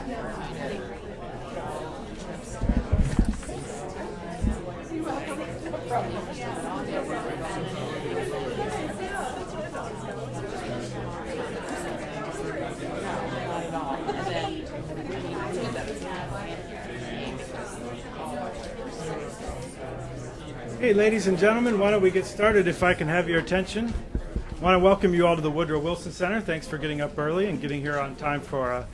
Hey, ladies and gentlemen, why don't we get started if I can have your attention. I want to welcome you all to the Woodrow Wilson Center. Thanks for getting up early and getting here on time for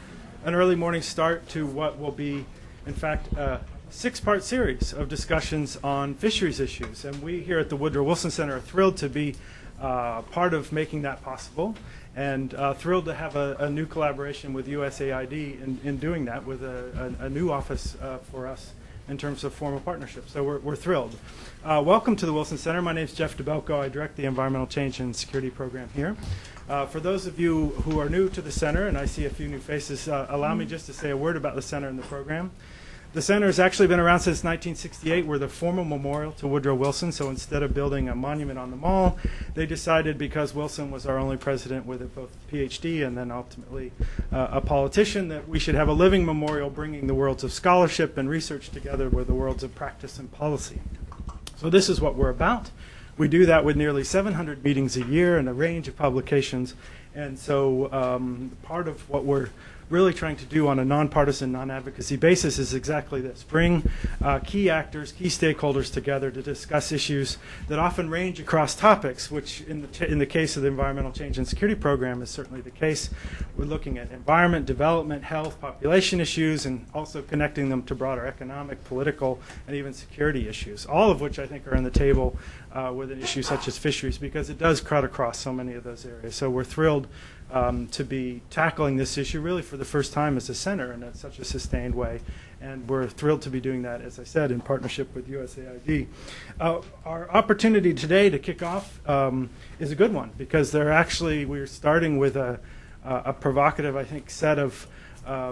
an early morning start to what will be, in fact, a six-part series of discussions on fisheries issues. And we here at the Woodrow Wilson Center are thrilled to be part of making that possible, and thrilled to have a new collaboration with USAID in doing that with a new office for us in terms of formal partnership. So we're thrilled. Welcome to the Wilson Center. My name is Jeff DeBelko. I direct the Environmental Change and Security Program here. For those of you who are new to the center, and I see a few new faces, allow me just to say a word about the center and the program. The center has actually been around since 1968. We're the formal memorial to Woodrow Wilson, so instead of building a monument on the mall, they decided, because Wilson was our only president with both a PhD and then ultimately a politician, that we should have a living memorial bringing the worlds of scholarship and research together with the worlds of practice and policy. So this is what we're about. We do that with nearly 700 meetings a year and a range of publications, and so part of what we're really trying to do on a nonpartisan, non-advocacy basis is exactly this: bring key actors, key stakeholders together to discuss issues that often range across topics, which in the case of the Environmental Change and Security Program is certainly the case. We're looking at environment, development, health, population issues, and also connecting them to broader economic, political, and even security issues, all of which I think are on the table with an issue such as fisheries, because it does cut across so many of those areas. So we're thrilled to be tackling this issue really for the first time as a center in such a sustained way. And we're thrilled to be doing that, as I said, in partnership with USAID. Our opportunity today to kick off is a good one, because we're starting with a provocative, I think, set of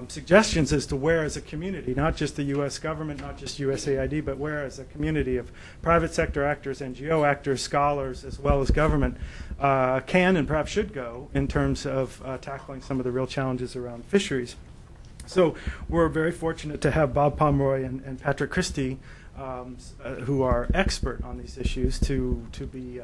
suggestions as to where as a community, not just the U.S. government, not just USAID, but where as a community of private sector actors, NGO actors, scholars, as well as government, can and perhaps should go in terms of tackling some of the real challenges around fisheries. So we're very fortunate to have Bob Pomeroy and Patrick Christie, who are expert on these issues, to be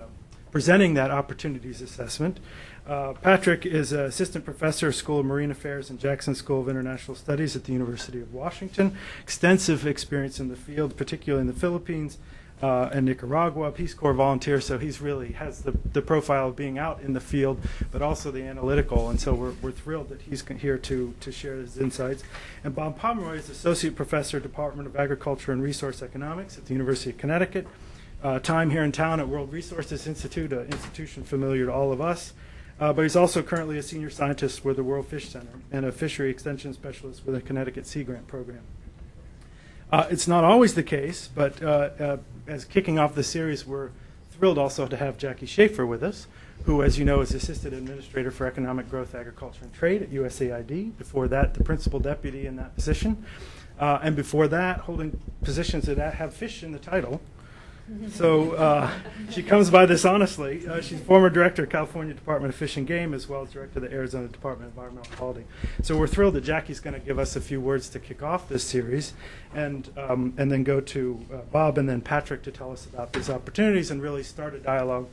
presenting that opportunities assessment. Patrick is an assistant professor of School of Marine Affairs and Jackson School of International Studies at the University of Washington. Extensive experience in the field, particularly in the Philippines and Nicaragua, Peace Corps volunteer, so he's really has the profile of being out in the field, but also the analytical, and so we're thrilled that he's here to share his insights. And Bob Pomeroy is associate professor, Department of Agriculture and Resource Economics at the University of Connecticut. Time here in town at World Resources Institute, an institution familiar to all of us. But he's also currently a senior scientist with the World Fish Center and a fishery extension specialist with the Connecticut Sea Grant Program. It's not always the case, but as kicking off the series, we're thrilled also to have Jackie Schaefer with us, who, as you know, is Assistant Administrator for Economic Growth, Agriculture, and Trade at USAID. Before that, the Principal Deputy in that position. And before that, holding positions that have fish in the title. So she comes by this honestly. She's former director of California Department of Fish and Game, as well as director of the Arizona Department of Environmental Quality. So we're thrilled that Jackie's going to give us a few words to kick off this series, and then go to Bob and then Patrick to tell us about these opportunities and really start a dialogue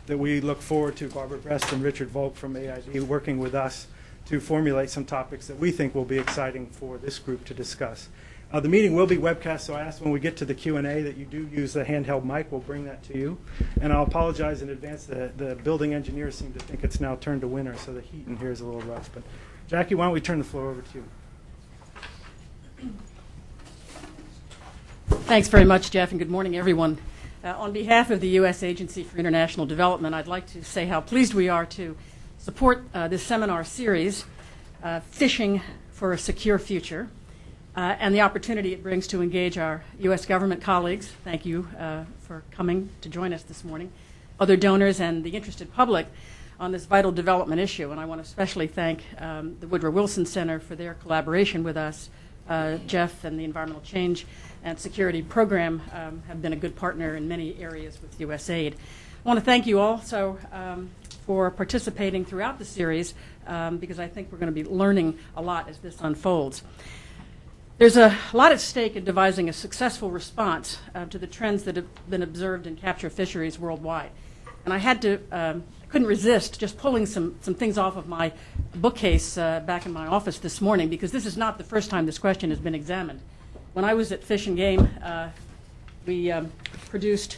that we look forward to. Barbara Brest and Richard Volk from AID working with us to formulate some topics that we think will be exciting for this group to discuss. The meeting will be webcast, so I ask when we get to the Q&A that you do use the handheld mic. We'll bring that to you. And I'll apologize in advance. The building engineers seem to think it's now turned to winter, so the heat in here is a little rough. But Jackie, why don't we turn the floor over to you? Thanks very much, Jeff, and good morning, everyone. On behalf of the U.S. Agency for International Development, I'd like to say how pleased we are to support this seminar series, Fishing for a Secure Future, and the opportunity it brings to engage our U.S. government colleagues. Thank you for coming to join us this morning, other donors, and the interested public on this vital development issue. And I want to especially thank the Woodrow Wilson Center for their collaboration with us. Jeff and the Environmental Change and Security Program have been a good partner in many areas with USAID. I want to thank you also for participating throughout the series because I think we're going to be learning a lot as this unfolds. There's a lot at stake in devising a successful response to the trends that have been observed in capture fisheries worldwide. And I had to, couldn't resist just pulling some things off of my bookcase back in my office this morning, because this is not the first time this question has been examined. When I was at Fish and Game, we produced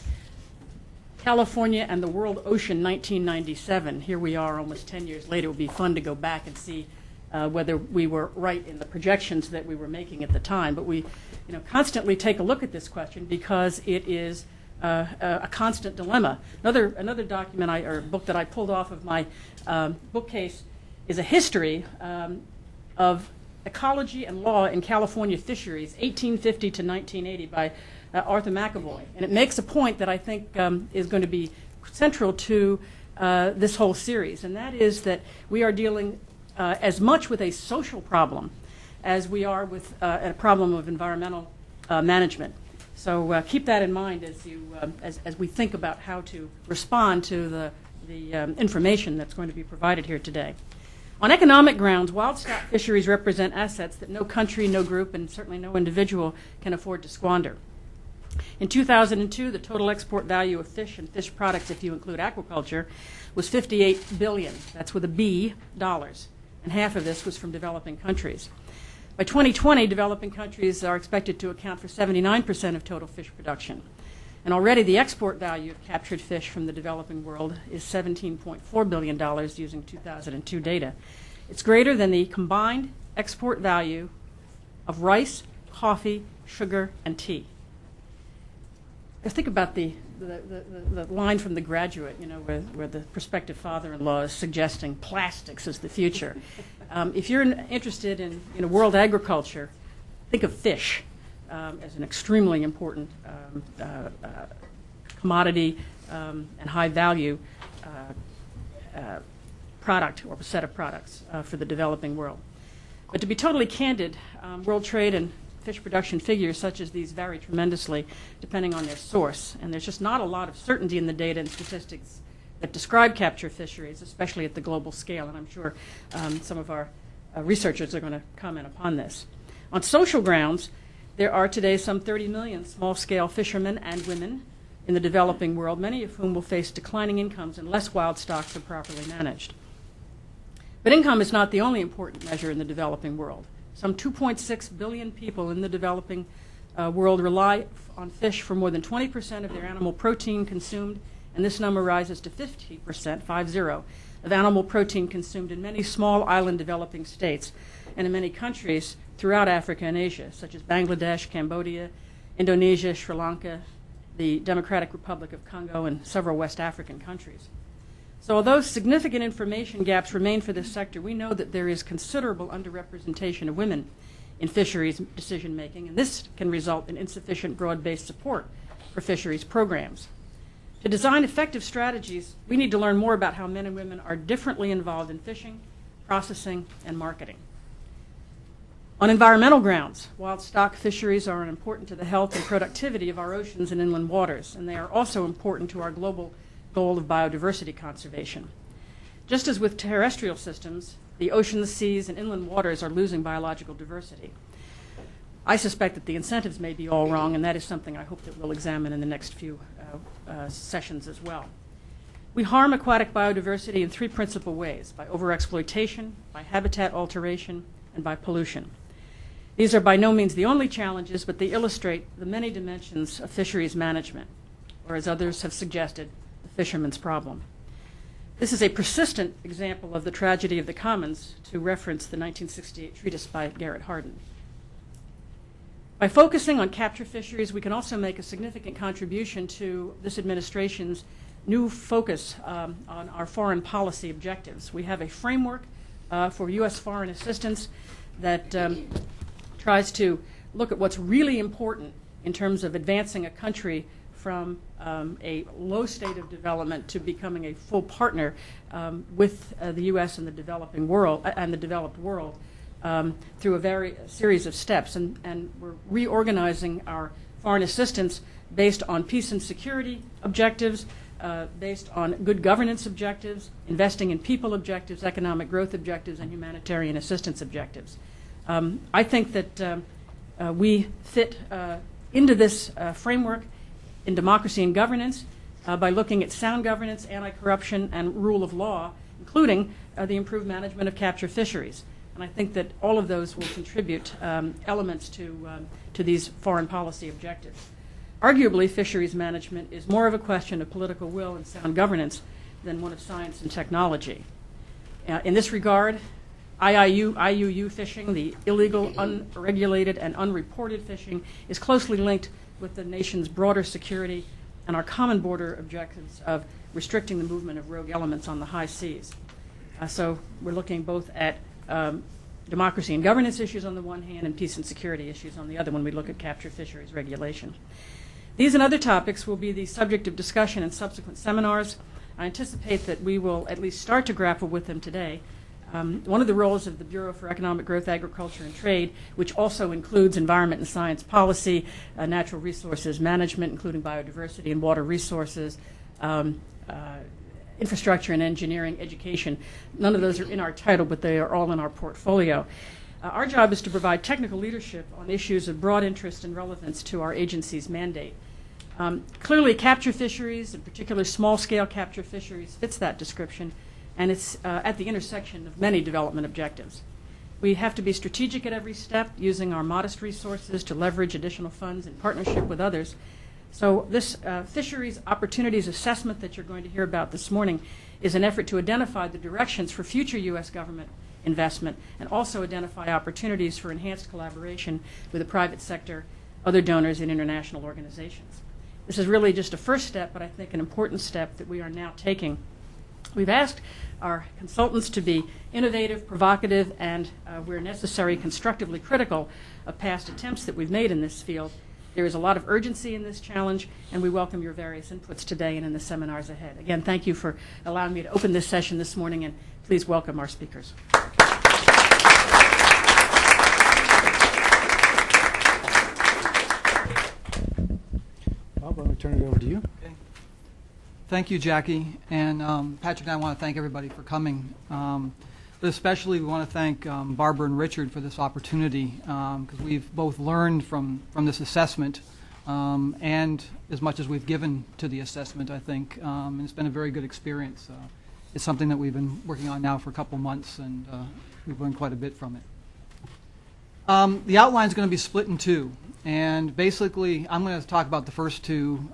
California and the World Ocean 1997. Here we are almost 10 years later. It would be fun to go back and see whether we were right in the projections that we were making at the time. But we constantly take a look at this question because it is a constant dilemma. Another document or book that I pulled off of my bookcase is a history of ecology and law in California fisheries, 1850 to 1980, by Arthur McAvoy. And it makes a point that I think is going to be central to this whole series, and that is that we are dealing as much with a social problem as we are with a problem of environmental management. So keep that in mind as we think about how to respond to the information that's going to be provided here today. On economic grounds, wild stock fisheries represent assets that no country, no group, and certainly no individual can afford to squander. In 2002, the total export value of fish and fish products, if you include aquaculture, was $58 billion. That's with a B, dollars. And half of this was from developing countries. By 2020, developing countries are expected to account for 79% of total fish production. And already the export value of captured fish from the developing world is $17.4 billion using 2002 data. It's greater than the combined export value of rice, coffee, sugar, and tea. Think about the line from The Graduate, where the prospective father-in-law is suggesting plastics as the future. If you're interested in world agriculture, think of fish as an extremely important commodity and high-value product or set of products for the developing world. But to be totally candid, world trade and fish production figures such as these vary tremendously depending on their source, and there's just not a lot of certainty in the data and statistics that describe capture fisheries, especially at the global scale, and I'm sure some of our researchers are going to comment upon this. On social grounds, there are today some 30 million small-scale fishermen and women in the developing world, many of whom will face declining incomes unless wild stocks are properly managed. But income is not the only important measure in the developing world. Some 2.6 billion people in the developing world rely on fish for more than 20% of their animal protein consumed, and this number rises to 50%, 50, of animal protein consumed in many small island developing states and in many countries throughout Africa and Asia, such as Bangladesh, Cambodia, Indonesia, Sri Lanka, the Democratic Republic of Congo, and several West African countries. So although significant information gaps remain for this sector, we know that there is considerable underrepresentation of women in fisheries decision-making, and this can result in insufficient broad-based support for fisheries programs. To design effective strategies, we need to learn more about how men and women are differently involved in fishing, processing, and marketing. On environmental grounds, wild stock fisheries are important to the health and productivity of our oceans and inland waters, and they are also important to our global goal of biodiversity conservation. Just as with terrestrial systems, the oceans, seas, and inland waters are losing biological diversity. I suspect that the incentives may be all wrong, and that is something I hope that we'll examine in the next few sessions as well. We harm aquatic biodiversity in three principal ways: by overexploitation, by habitat alteration, and by pollution. These are by no means the only challenges, but they illustrate the many dimensions of fisheries management, or as others have suggested, the fisherman's problem. This is a persistent example of the tragedy of the commons, to reference the 1968 treatise by Garrett Hardin. By focusing on capture fisheries, we can also make a significant contribution to this administration's new focus on our foreign policy objectives. We have a framework for U.S. foreign assistance that tries to look at what's really important in terms of advancing a country from a low state of development to becoming a full partner with the U.S. and the developing world and the developed world through a series of steps. And we're reorganizing our foreign assistance based on peace and security objectives, based on good governance objectives, investing in people objectives, economic growth objectives, and humanitarian assistance objectives. I think that we fit into this framework in democracy and governance by looking at sound governance, anti-corruption, and rule of law, including the improved management of capture fisheries. And I think that all of those will contribute elements to these foreign policy objectives. Arguably, fisheries management is more of a question of political will and sound governance than one of science and technology. In this regard, IUU fishing, the illegal, unregulated, and unreported fishing, is closely linked with the nation's broader security and our common border objectives of restricting the movement of rogue elements on the high seas. So we're looking both at democracy and governance issues on the one hand and peace and security issues on the other when we look at capture fisheries regulation. These and other topics will be the subject of discussion in subsequent seminars. I anticipate that we will at least start to grapple with them today. One of the roles of the Bureau for Economic Growth, Agriculture, and Trade, which also includes environment and science policy, natural resources management, including biodiversity and water resources, infrastructure and engineering, education. None of those are in our title, but they are all in our portfolio. Our job is to provide technical leadership on issues of broad interest and relevance to our agency's mandate. Clearly, capture fisheries, in particular small-scale capture fisheries, fits that description, and it's at the intersection of many development objectives. We have to be strategic at every step, using our modest resources to leverage additional funds in partnership with others. So this fisheries opportunities assessment that you're going to hear about this morning is an effort to identify the directions for future U.S. government investment and also identify opportunities for enhanced collaboration with the private sector, other donors, and international organizations. This is really just a first step, but I think an important step that we are now taking. We've asked our consultants to be innovative, provocative, and where necessary, constructively critical of past attempts that we've made in this field. There is a lot of urgency in this challenge, and we welcome your various inputs today and in the seminars ahead. Again, thank you for allowing me to open this session this morning, and please welcome our speakers. Bob, let me turn it over to you. Okay. Thank you, Jackie. And Patrick and I want to thank everybody for coming. But especially we want to thank Barbara and Richard for this opportunity because we've both learned from this assessment and as much as we've given to the assessment, I think. And it's been a very good experience. It's something that we've been working on now for a couple months, and we've learned quite a bit from it. The outline is going to be split in two. And basically, I'm going to talk about the first two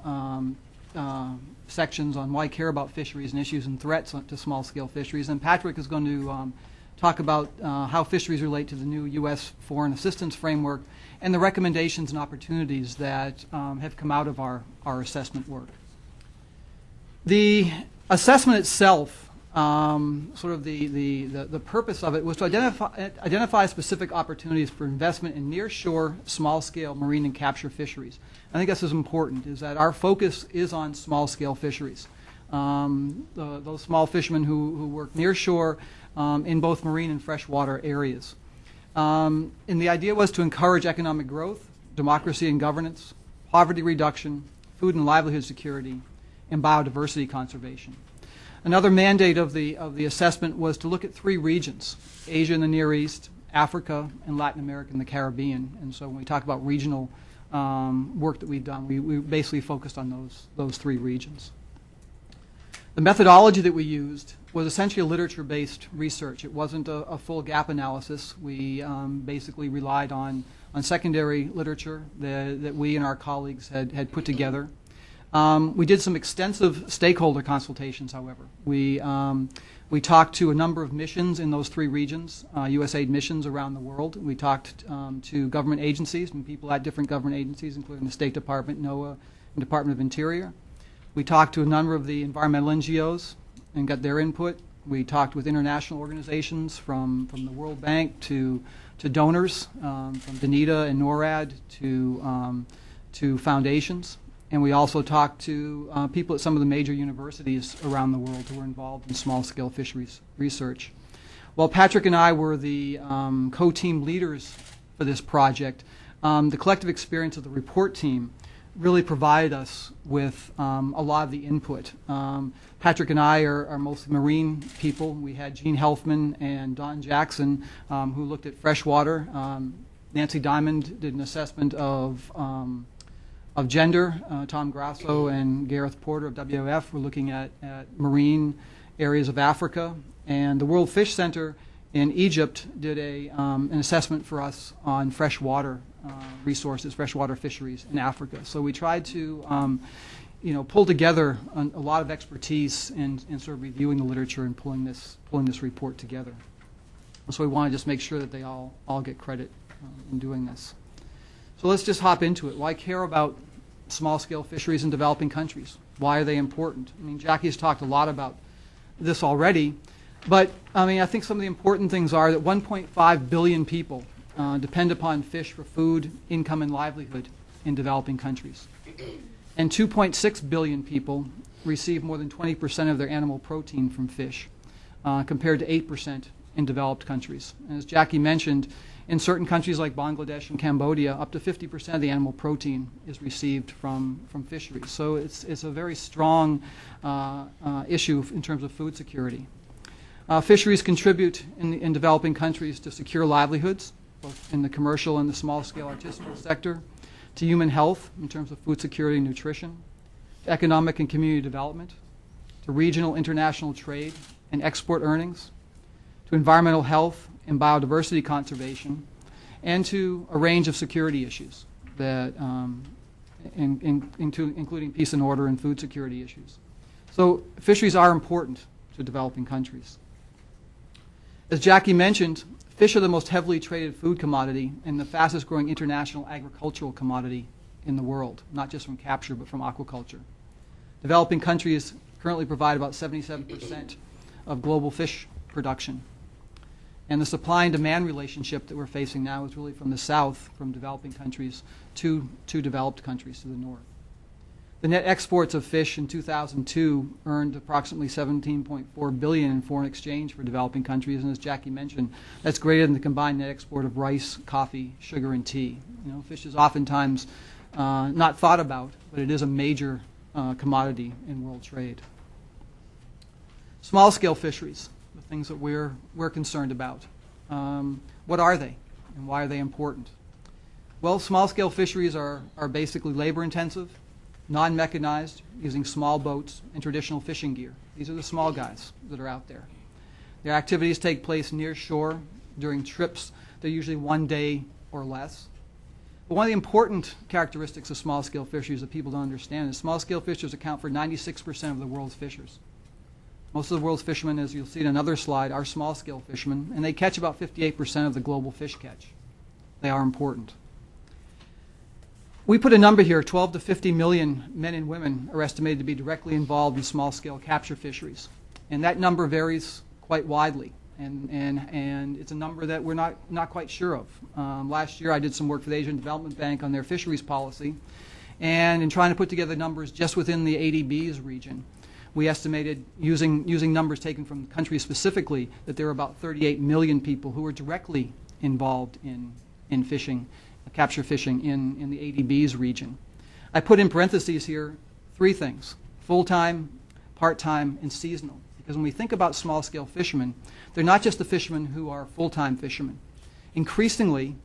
sections on why I care about fisheries and issues and threats to small-scale fisheries. And Patrick is going to talk about how fisheries relate to the new U.S. foreign assistance framework and the recommendations and opportunities that have come out of our assessment work. The assessment itself, sort of the purpose of it was to identify specific opportunities for investment in near-shore, small-scale marine and capture fisheries. I think this is important, is that our focus is on small-scale fisheries. Those small fishermen who work near-shore in both marine and freshwater areas. And the idea was to encourage economic growth, democracy and governance, poverty reduction, food and livelihood security, and biodiversity conservation. Another mandate of the assessment was to look at three regions: Asia and the Near East, Africa, and Latin America and the Caribbean. And so when we talk about regional work that we've done, we basically focused on those three regions. The methodology that we used was essentially a literature-based research. It wasn't a full gap analysis. We basically relied on secondary literature that we and our colleagues had put together. We did some extensive stakeholder consultations, however. We talked to a number of missions in those three regions, USAID missions around the world. We talked to government agencies and people at different government agencies, including the State Department, NOAA, and Department of Interior. We talked to a number of the environmental NGOs and got their input. We talked with international organizations from the World Bank to donors, from DANITA and NORAD to foundations. And we also talked to people at some of the major universities around the world who were involved in small-scale fisheries research. While Patrick and I were the co-team leaders for this project, the collective experience of the report team really provided us with a lot of the input. Patrick and I are mostly marine people. We had Gene Helfman and Don Jackson who looked at freshwater. Nancy Diamond did an assessment of gender. Tom Grasso and Gareth Porter of WWF were looking at marine areas of Africa. And the World Fish Center in Egypt did an assessment for us on freshwater resources, freshwater fisheries in Africa. So we tried to pull together a lot of expertise in sort of reviewing the literature and pulling this report together. So we want to just make sure that they all get credit in doing this. So let's just hop into it. Why care about small-scale fisheries in developing countries? Why are they important? I mean, Jackie's talked a lot about this already, but I think some of the important things are that 1.5 billion people depend upon fish for food, income, and livelihood in developing countries. And 2.6 billion people receive more than 20% of their animal protein from fish, compared to 8% in developed countries. And as Jackie mentioned, in certain countries like Bangladesh and Cambodia, up to 50% of the animal protein is received from fisheries. So it's a very strong issue in terms of food security. Fisheries contribute in developing countries to secure livelihoods, both in the commercial and the small-scale artisanal sector, to human health in terms of food security and nutrition, to economic and community development, to regional international trade and export earnings, to environmental health and biodiversity conservation, and to a range of security issues, that, including peace and order and food security issues. So fisheries are important to developing countries. As Jackie mentioned, fish are the most heavily traded food commodity and the fastest growing international agricultural commodity in the world, not just from capture but from aquaculture. Developing countries currently provide about 77% of global fish production. And the supply and demand relationship that we're facing now is really from the south, from developing countries to developed countries to the north. The net exports of fish in 2002 earned approximately $17.4 billion in foreign exchange for developing countries, and as Jackie mentioned, that's greater than the combined net export of rice, coffee, sugar, and tea. Fish is oftentimes not thought about, but it is a major commodity in world trade. Small-scale fisheries, the things that we're concerned about. What are they, and why are they important? Well, small-scale fisheries are basically labor-intensive, non-mechanized, using small boats and traditional fishing gear. These are the small guys that are out there. Their activities take place near shore during trips. They're usually 1 day or less. But one of the important characteristics of small-scale fisheries that people don't understand is small-scale fishers account for 96% of the world's fishers. Most of the world's fishermen, as you'll see in another slide, are small-scale fishermen, and they catch about 58% of the global fish catch. They are important. We put a number here, 12 to 50 million men and women are estimated to be directly involved in small-scale capture fisheries. And that number varies quite widely, and it's a number that we're not quite sure of. Last year I did some work for the Asian Development Bank on their fisheries policy, and in trying to put together numbers just within the ADB's region, we estimated, using numbers taken from countries specifically, that there are about 38 million people who are directly involved in fishing, capture fishing in the ADB's region. I put in parentheses here 3 things: full-time, part-time, and seasonal. Because when we think about small-scale fishermen, they're not just the fishermen who are full-time fishermen. Increasingly,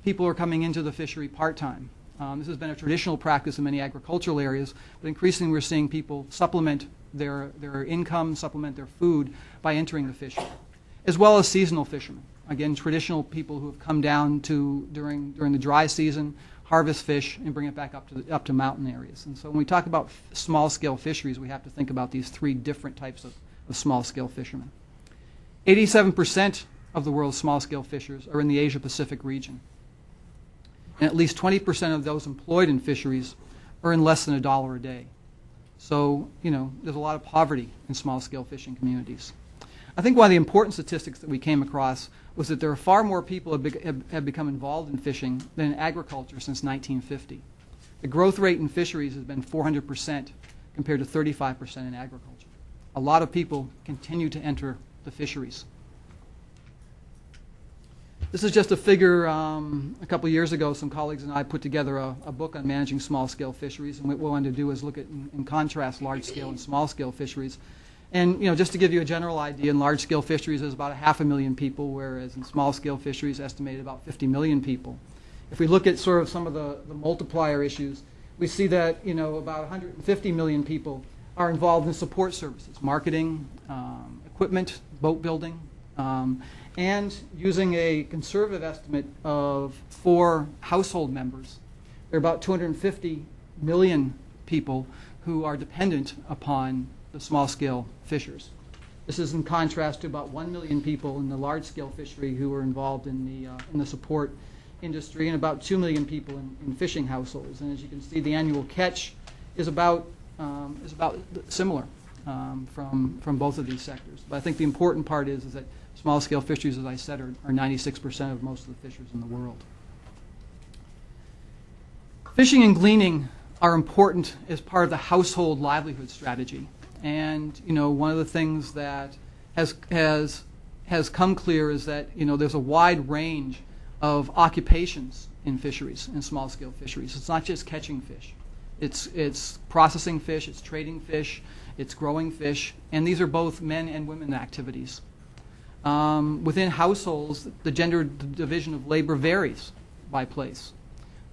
people are coming into the fishery part-time. This has been a traditional practice in many agricultural areas, but increasingly we're seeing people supplement their income, supplement their food by entering the fishery, as well as seasonal fishermen. Again, traditional people who have come down to during the dry season, harvest fish, and bring it back up to mountain areas. And so when we talk about small-scale fisheries, we have to think about these 3 different types of small-scale fishermen. 87% of the world's small-scale fishers are in the Asia-Pacific region. And at least 20% of those employed in fisheries earn less than $1 a day. So, there's a lot of poverty in small-scale fishing communities. I think one of the important statistics that we came across was that there are far more people have become involved in fishing than in agriculture since 1950. The growth rate in fisheries has been 400% compared to 35% in agriculture. A lot of people continue to enter the fisheries. This is just a figure. A couple years ago, some colleagues and I put together a book on managing small-scale fisheries, and what we wanted to do is look at and contrast large-scale and small-scale fisheries. And just to give you a general idea, in large-scale fisheries, there's about 500,000 people, whereas in small-scale fisheries, estimated about 50 million people. If we look at sort of some of the multiplier issues, we see that about 150 million people are involved in support services, marketing, equipment, boat building, and using a conservative estimate of 4 household members, there are about 250 million people who are dependent upon the small-scale fishers. This is in contrast to about 1 million people in the large-scale fishery who are involved in the support industry, and about 2 million people in fishing households. And as you can see, the annual catch is about similar from both of these sectors. But I think the important part is that small-scale fisheries, as I said, are 96% of most of the fishers in the world. Fishing and gleaning are important as part of the household livelihood strategy. And one of the things that has come clear is that there's a wide range of occupations in fisheries, in small-scale fisheries. It's not just catching fish. It's processing fish, it's trading fish, it's growing fish, and these are both men and women activities. Within households, the gender division of labor varies by place.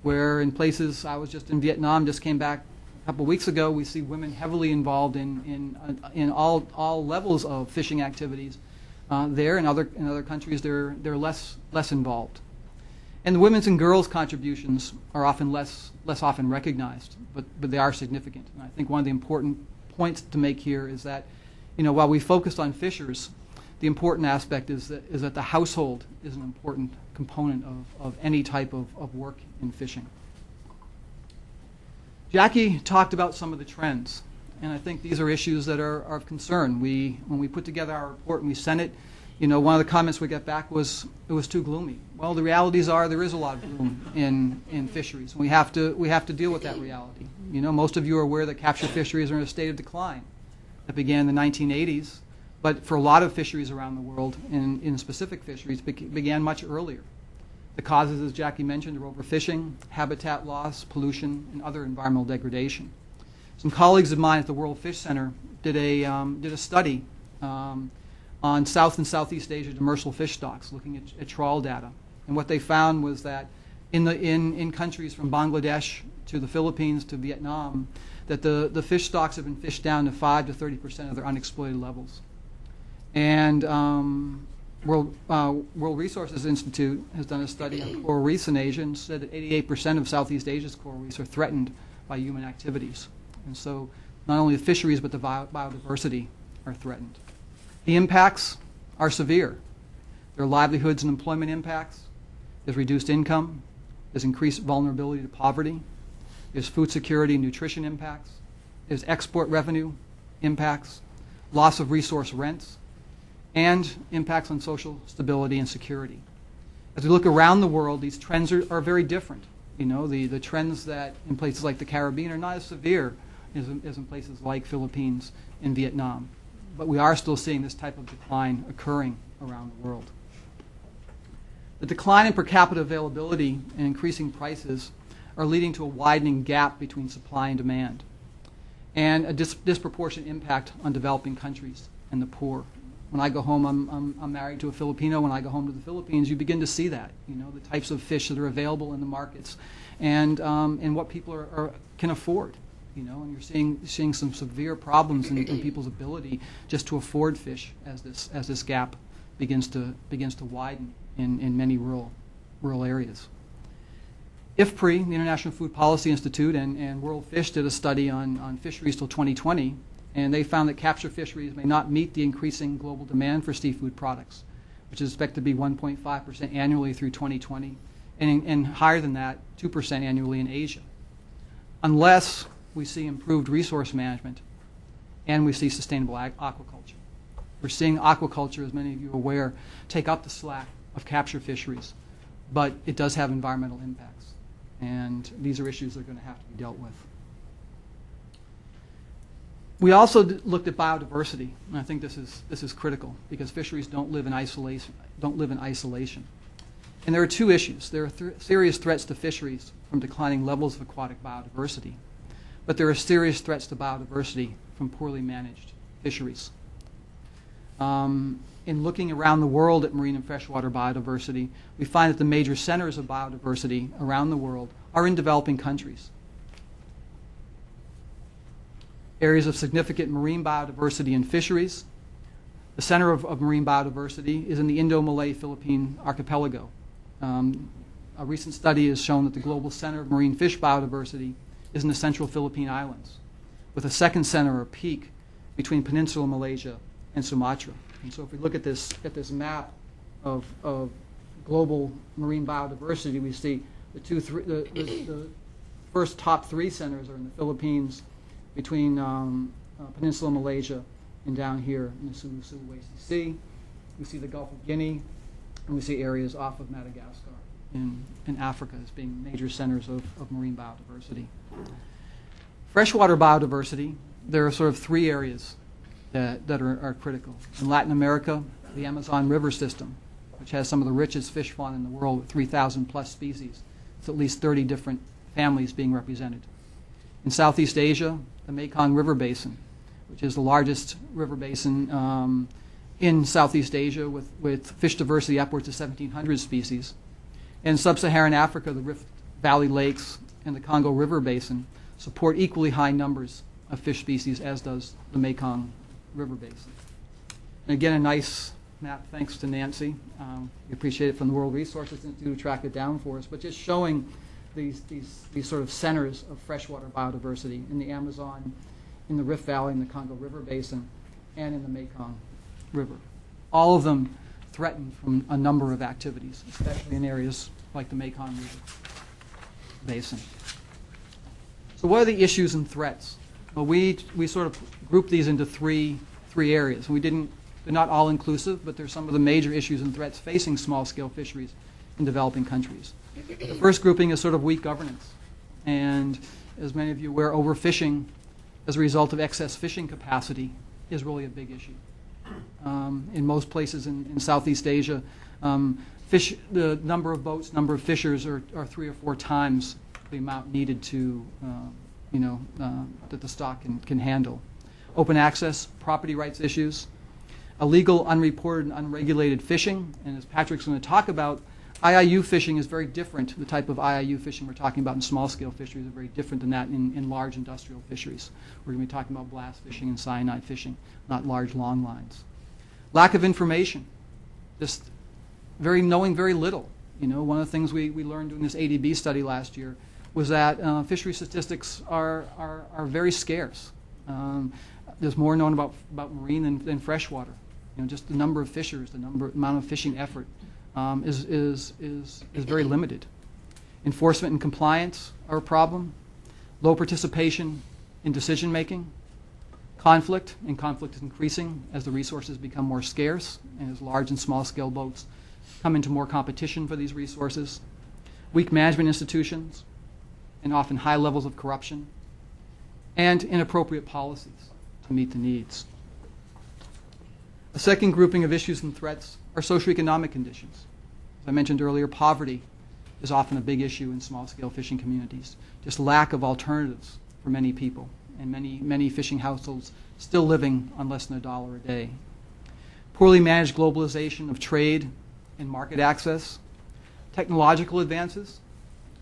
Where in places, I was just in Vietnam, just came back a couple weeks ago, we see women heavily involved in all levels of fishing activities. There, in other countries, they're less involved. And the women's and girls' contributions are often less often recognized, but they are significant. And I think one of the important points to make here is that, while we focused on fishers, the important aspect is that the household is an important component of any type of work in fishing. Jackie talked about some of the trends, and I think these are issues that are of concern. When we put together our report and we sent it, one of the comments we got back was it was too gloomy. Well, the realities are there is a lot of gloom in fisheries. We have to deal with that reality. Most of you are aware that capture fisheries are in a state of decline. That began in the 1980s, but for a lot of fisheries around the world, in specific fisheries, began much earlier. The causes, as Jackie mentioned, are overfishing, habitat loss, pollution, and other environmental degradation. Some colleagues of mine at the World Fish Center did a study on South and Southeast Asia demersal fish stocks, looking at trawl data. And what they found was that in countries from Bangladesh to the Philippines to Vietnam, that the fish stocks have been fished down to 5 to 30% of their unexploited levels. And World Resources Institute has done a study on coral reefs in Asia and said that 88% of Southeast Asia's coral reefs are threatened by human activities. And so not only the fisheries but the biodiversity are threatened. The impacts are severe. There are livelihoods and employment impacts. There's reduced income. There's increased vulnerability to poverty. There's food security and nutrition impacts. There's export revenue impacts, loss of resource rents, and impacts on social stability and security. As we look around the world, these trends are very different. The trends that in places like the Caribbean are not as severe as in places like Philippines and Vietnam. But we are still seeing this type of decline occurring around the world. The decline in per capita availability and increasing prices are leading to a widening gap between supply and demand, and a disproportionate impact on developing countries and the poor. When I go home, I'm married to a Filipino. When I go home to the Philippines, you begin to see that, the types of fish that are available in the markets, and what people can afford, and you're seeing some severe problems in people's ability just to afford fish as this gap begins to widen in many rural areas. IFPRI, the International Food Policy Institute, and World Fish did a study on fisheries till 2020. And they found that capture fisheries may not meet the increasing global demand for seafood products, which is expected to be 1.5% annually through 2020, and higher than that, 2% annually in Asia, unless we see improved resource management and we see sustainable aquaculture. We're seeing aquaculture, as many of you are aware, take up the slack of capture fisheries, but it does have environmental impacts, and these are issues that are going to have to be dealt with. We also looked at biodiversity, and I think this is critical because fisheries don't live in isolation. And there are two issues. There are serious threats to fisheries from declining levels of aquatic biodiversity, but there are serious threats to biodiversity from poorly managed fisheries. In looking around the world at marine and freshwater biodiversity, we find that the major centers of biodiversity around the world are in developing countries. Areas of significant marine biodiversity and fisheries. The center of marine biodiversity is in the Indo-Malay Philippine archipelago. A recent study has shown that the global center of marine fish biodiversity is in the central Philippine Islands, with a second center or peak between Peninsular Malaysia and Sumatra. And so if we look at this map of global marine biodiversity, we see the first top three centers are in the Philippines, between Peninsular Malaysia and down here in the Sulawesi Sea. We see the Gulf of Guinea, and we see areas off of Madagascar in Africa as being major centers of marine biodiversity. Freshwater biodiversity, there are sort of three areas that are critical. In Latin America, the Amazon River system, which has some of the richest fish fauna in the world with 3,000 plus species. It's at least 30 different families being represented. In Southeast Asia, the Mekong River Basin, which is the largest river basin in Southeast Asia with fish diversity upwards of 1,700 species. In Sub-Saharan Africa, the Rift Valley Lakes and the Congo River Basin support equally high numbers of fish species, as does the Mekong River Basin. And again, a nice map, thanks to Nancy. We appreciate it from the World Resources Institute to track it down for us, but just showing these sort of centers of freshwater biodiversity in the Amazon, in the Rift Valley, in the Congo River Basin, and in the Mekong River. All of them threatened from a number of activities, especially in areas like the Mekong River Basin. So what are the issues and threats? Well, we sort of grouped these into three areas. They're not all inclusive, but they're some of the major issues and threats facing small-scale fisheries in developing countries. The first grouping is sort of weak governance. And as many of you are aware, overfishing as a result of excess fishing capacity is really a big issue. In most places in Southeast Asia, the number of boats, number of fishers are 3 or 4 times the amount needed to, that the stock can handle. Open access, property rights issues, illegal, unreported, and unregulated fishing. And as Patrick's going to talk about, IIU fishing is very different. The type of IIU fishing we're talking about in small-scale fisheries are very different than that in large industrial fisheries. We're going to be talking about blast fishing and cyanide fishing, not large, long lines. Lack of information, just knowing very little. One of the things we learned doing this ADB study last year was that fishery statistics are very scarce. There's more known about marine than freshwater. Just the number of fishers, the amount of fishing effort is very limited. Enforcement and compliance are a problem. Low participation in decision making. Conflict is increasing as the resources become more scarce and as large and small scale boats come into more competition for these resources. Weak management institutions and often high levels of corruption, and inappropriate policies to meet the needs. A second grouping of issues and threats are socioeconomic conditions. As I mentioned earlier, poverty is often a big issue in small-scale fishing communities. Just lack of alternatives for many people, and many fishing households still living on less than $1 a day. Poorly managed globalization of trade and market access. Technological advances.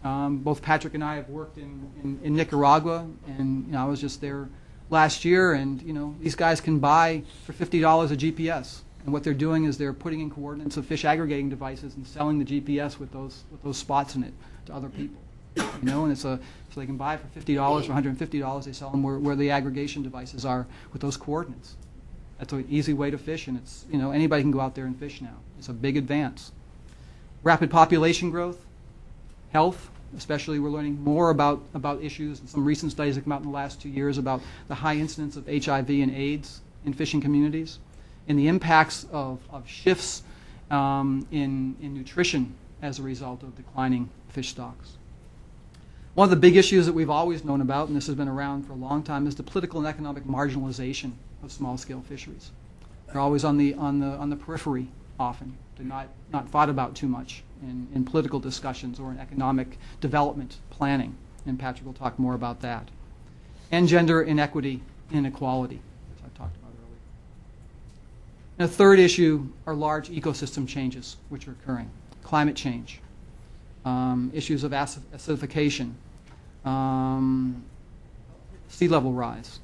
Both Patrick and I have worked in Nicaragua, and I was just there last year, and these guys can buy for $50 a GPS, and what they're doing is they're putting in coordinates of fish aggregating devices and selling the GPS with those spots in it to other people. And so they can buy it for $50 or $150. They sell them where the aggregation devices are with those coordinates. That's an easy way to fish, and it's anybody can go out there and fish now. It's a big advance. Rapid population growth, health, especially we're learning more about issues, and some recent studies have come out in the last 2 years about the high incidence of HIV and AIDS in fishing communities, and the impacts of shifts in nutrition as a result of declining fish stocks. One of the big issues that we've always known about, and this has been around for a long time, is the political and economic marginalization of small-scale fisheries. They're always on the periphery often and not thought about too much in political discussions or in economic development planning. And Patrick will talk more about that. And gender inequity and inequality, as I talked about earlier. And a third issue are large ecosystem changes which are occurring. Climate change, issues of acidification, sea level rise,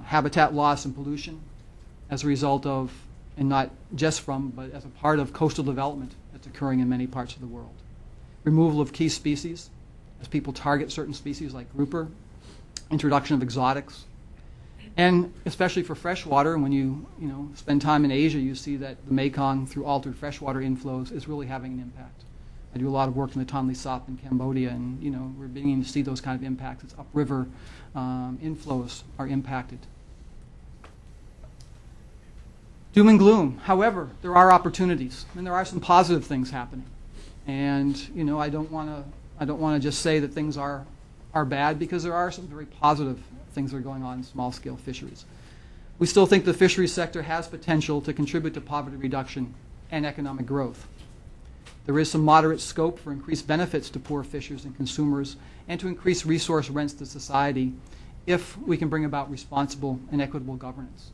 habitat loss and pollution as a result of, and not just from, but as a part of coastal development that's occurring in many parts of the world. Removal of key species as people target certain species like grouper, introduction of exotics, and especially for freshwater, when you spend time in Asia, you see that the Mekong, through altered freshwater inflows, is really having an impact. I do a lot of work in the Tonle Sap in Cambodia, and we're beginning to see those kind of impacts as upriver inflows are impacted. Doom and gloom. However, there are opportunities, and there are some positive things happening. And I don't want to just say that things are bad, because there are some very positive things that are going on in small-scale fisheries. We still think the fisheries sector has potential to contribute to poverty reduction and economic growth. There is some moderate scope for increased benefits to poor fishers and consumers, and to increase resource rents to society if we can bring about responsible and equitable governance.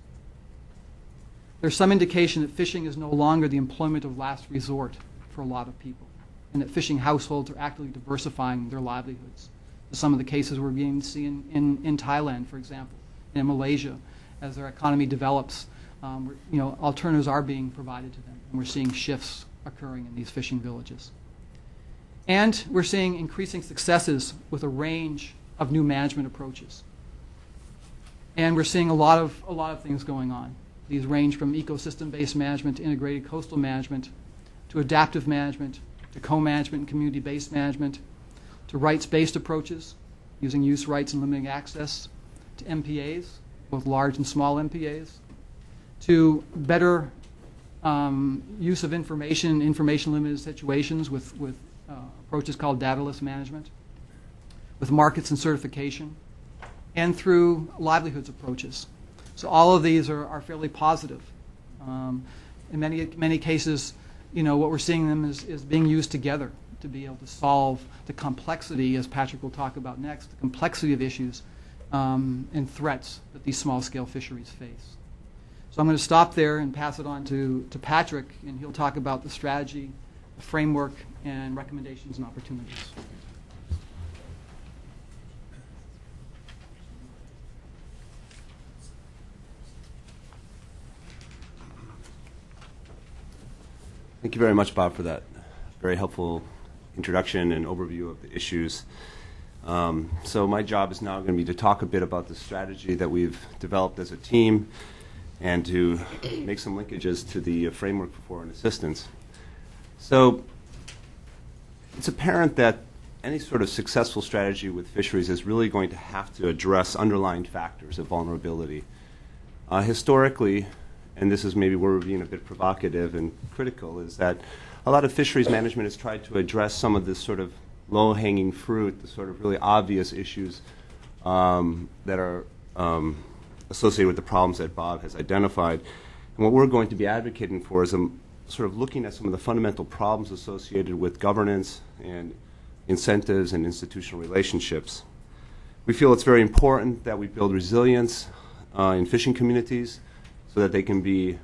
There's some indication that fishing is no longer the employment of last resort for a lot of people, and that fishing households are actively diversifying their livelihoods. Some of the cases we're beginning to see in Thailand, for example, and in Malaysia, as their economy develops, alternatives are being provided to them, and we're seeing shifts occurring in these fishing villages. And we're seeing increasing successes with a range of new management approaches. And we're seeing a lot of things going on. These range from ecosystem-based management to integrated coastal management, to adaptive management, to co-management and community-based management, to rights-based approaches, using use rights and limiting access, to MPAs, both large and small MPAs, to better use of information in information-limited situations with approaches called dataless management, with markets and certification, and through livelihoods approaches. So all of these are fairly positive. In many cases, what we're seeing them is being used together to be able to solve the complexity, as Patrick will talk about next, the complexity of issues and threats that these small-scale fisheries face. So I'm going to stop there and pass it on to Patrick, and he'll talk about the strategy, the framework, and recommendations and opportunities. Thank you very much, Bob, for that very helpful introduction and overview of the issues. So my job is now going to be to talk a bit about the strategy that we've developed as a team and to make some linkages to the framework for foreign assistance. So it's apparent that any sort of successful strategy with fisheries is really going to have to address underlying factors of vulnerability. Historically, and this is maybe where we're being a bit provocative and critical, is that a lot of fisheries management has tried to address some of this sort of low-hanging fruit, the sort of really obvious issues that are associated with the problems that Bob has identified. And what we're going to be advocating for is sort of looking at some of the fundamental problems associated with governance and incentives and institutional relationships. We feel it's very important that we build resilience in fishing communities so that they can be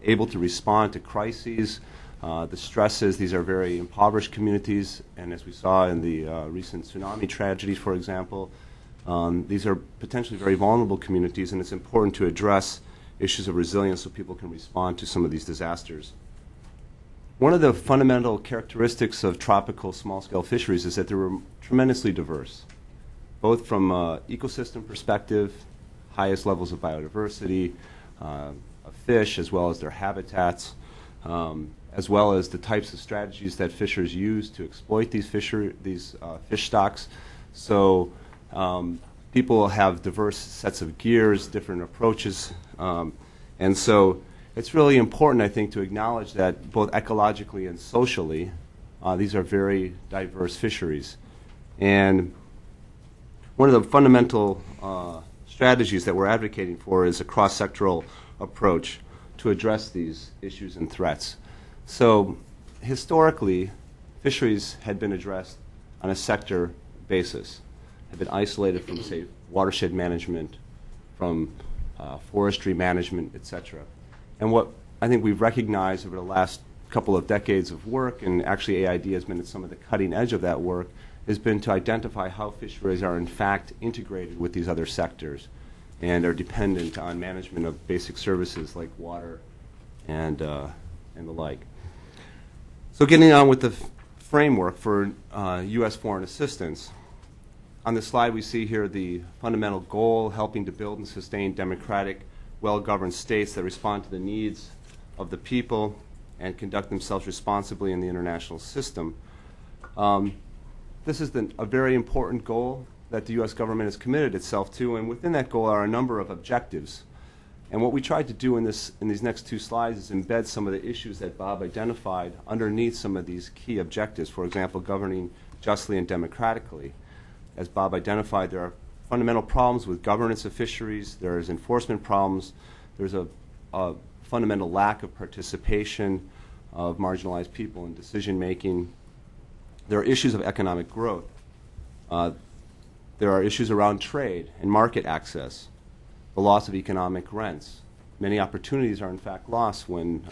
able to respond to crises, the stresses. These are very impoverished communities, and as we saw in the recent tsunami tragedy, for example, these are potentially very vulnerable communities, and it's important to address issues of resilience so people can respond to some of these disasters. One of the fundamental characteristics of tropical small-scale fisheries is that they're tremendously diverse, both from an ecosystem perspective, highest levels of biodiversity, of fish, as well as their habitats, as well as the types of strategies that fishers use to exploit these fish stocks. So people have diverse sets of gears, different approaches, and so it's really important, I think, to acknowledge that both ecologically and socially, these are very diverse fisheries. And one of the fundamental strategies that we're advocating for is a cross-sectoral approach to address these issues and threats. So historically, fisheries had been addressed on a sector basis, had been isolated from, say, watershed management, from forestry management, et cetera. And what I think we've recognized over the last couple of decades of work, and actually AID has been at some of the cutting edge of that work, has been to identify how fisheries are in fact integrated with these other sectors and are dependent on management of basic services like water and the like. So getting on with the framework for U.S. foreign assistance. On this slide we see here the fundamental goal, helping to build and sustain democratic, well-governed states that respond to the needs of the people and conduct themselves responsibly in the international system. This is a very important goal that the U.S. government has committed itself to, and within that goal are a number of objectives. And what we tried to do in these next two slides is embed some of the issues that Bob identified underneath some of these key objectives. For example, governing justly and democratically. As Bob identified, there are fundamental problems with governance of fisheries. There's enforcement problems. There's a fundamental lack of participation of marginalized people in decision making. There are issues of economic growth. There are issues around trade and market access, the loss of economic rents. Many opportunities are in fact lost when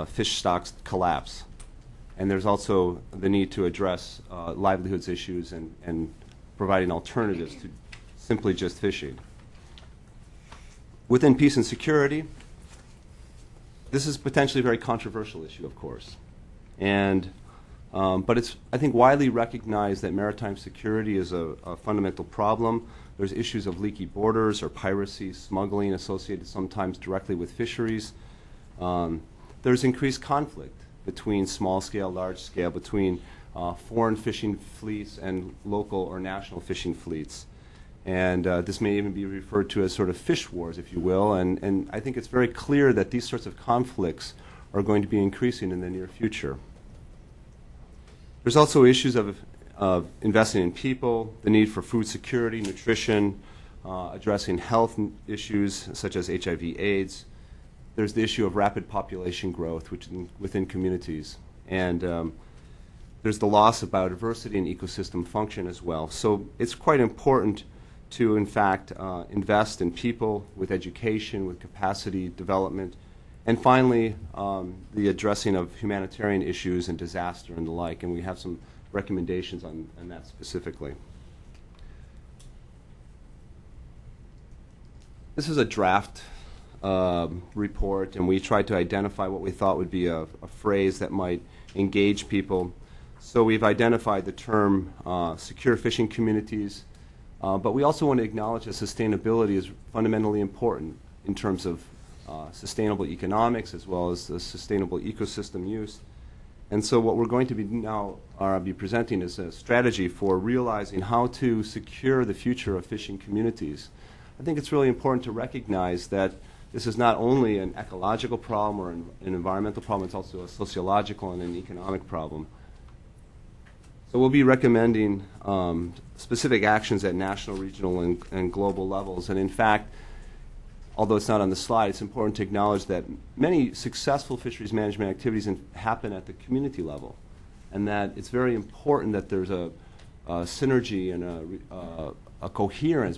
fish stocks collapse. And there's also the need to address livelihoods issues and providing alternatives to simply just fishing. Within peace and security, this is potentially a very controversial issue, of course. But it's, I think, widely recognized that maritime security is a fundamental problem. There's issues of leaky borders or piracy, smuggling associated sometimes directly with fisheries. There's increased conflict between small-scale, large-scale, between foreign fishing fleets and local or national fishing fleets. And this may even be referred to as sort of fish wars, if you will. And I think it's very clear that these sorts of conflicts are going to be increasing in the near future. There's also issues of investing in people, the need for food security, nutrition, addressing health issues such as HIV/AIDS. There's the issue of rapid population growth within communities. And there's the loss of biodiversity and ecosystem function as well. So it's quite important to, in fact, invest in people with education, with capacity development. And finally, the addressing of humanitarian issues and disaster and the like. And we have some recommendations on that specifically. This is a draft report, and we tried to identify what we thought would be a phrase that might engage people. So we've identified the term secure fishing communities, but we also want to acknowledge that sustainability is fundamentally important in terms of sustainable economics as well as the sustainable ecosystem use. And so what we're going to be now be presenting is a strategy for realizing how to secure the future of fishing communities. I think it's really important to recognize that this is not only an ecological problem or an environmental problem, it's also a sociological and an economic problem. So we'll be recommending specific actions at national, regional, and global levels. And in fact, although it's not on the slide, it's important to acknowledge that many successful fisheries management activities happen at the community level, and that it's very important that there's a synergy and a coherence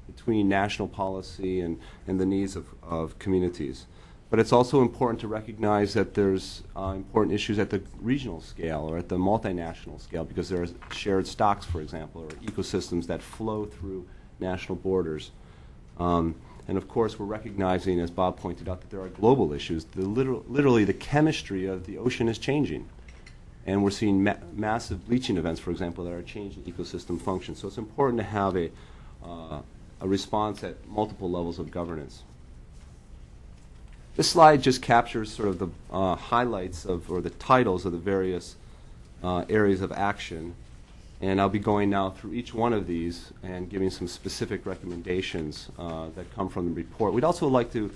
between national policy and the needs of communities. But it's also important to recognize that there's important issues at the regional scale or at the multinational scale, because there are shared stocks, for example, or ecosystems that flow through national borders. And of course, we're recognizing, as Bob pointed out, that there are global issues. Literally, the chemistry of the ocean is changing. And we're seeing massive bleaching events, for example, that are changing ecosystem function. So it's important to have a response at multiple levels of governance. This slide just captures sort of the highlights of, or the titles of the various areas of action. And I'll be going now through each one of these and giving some specific recommendations that come from the report. We'd also like to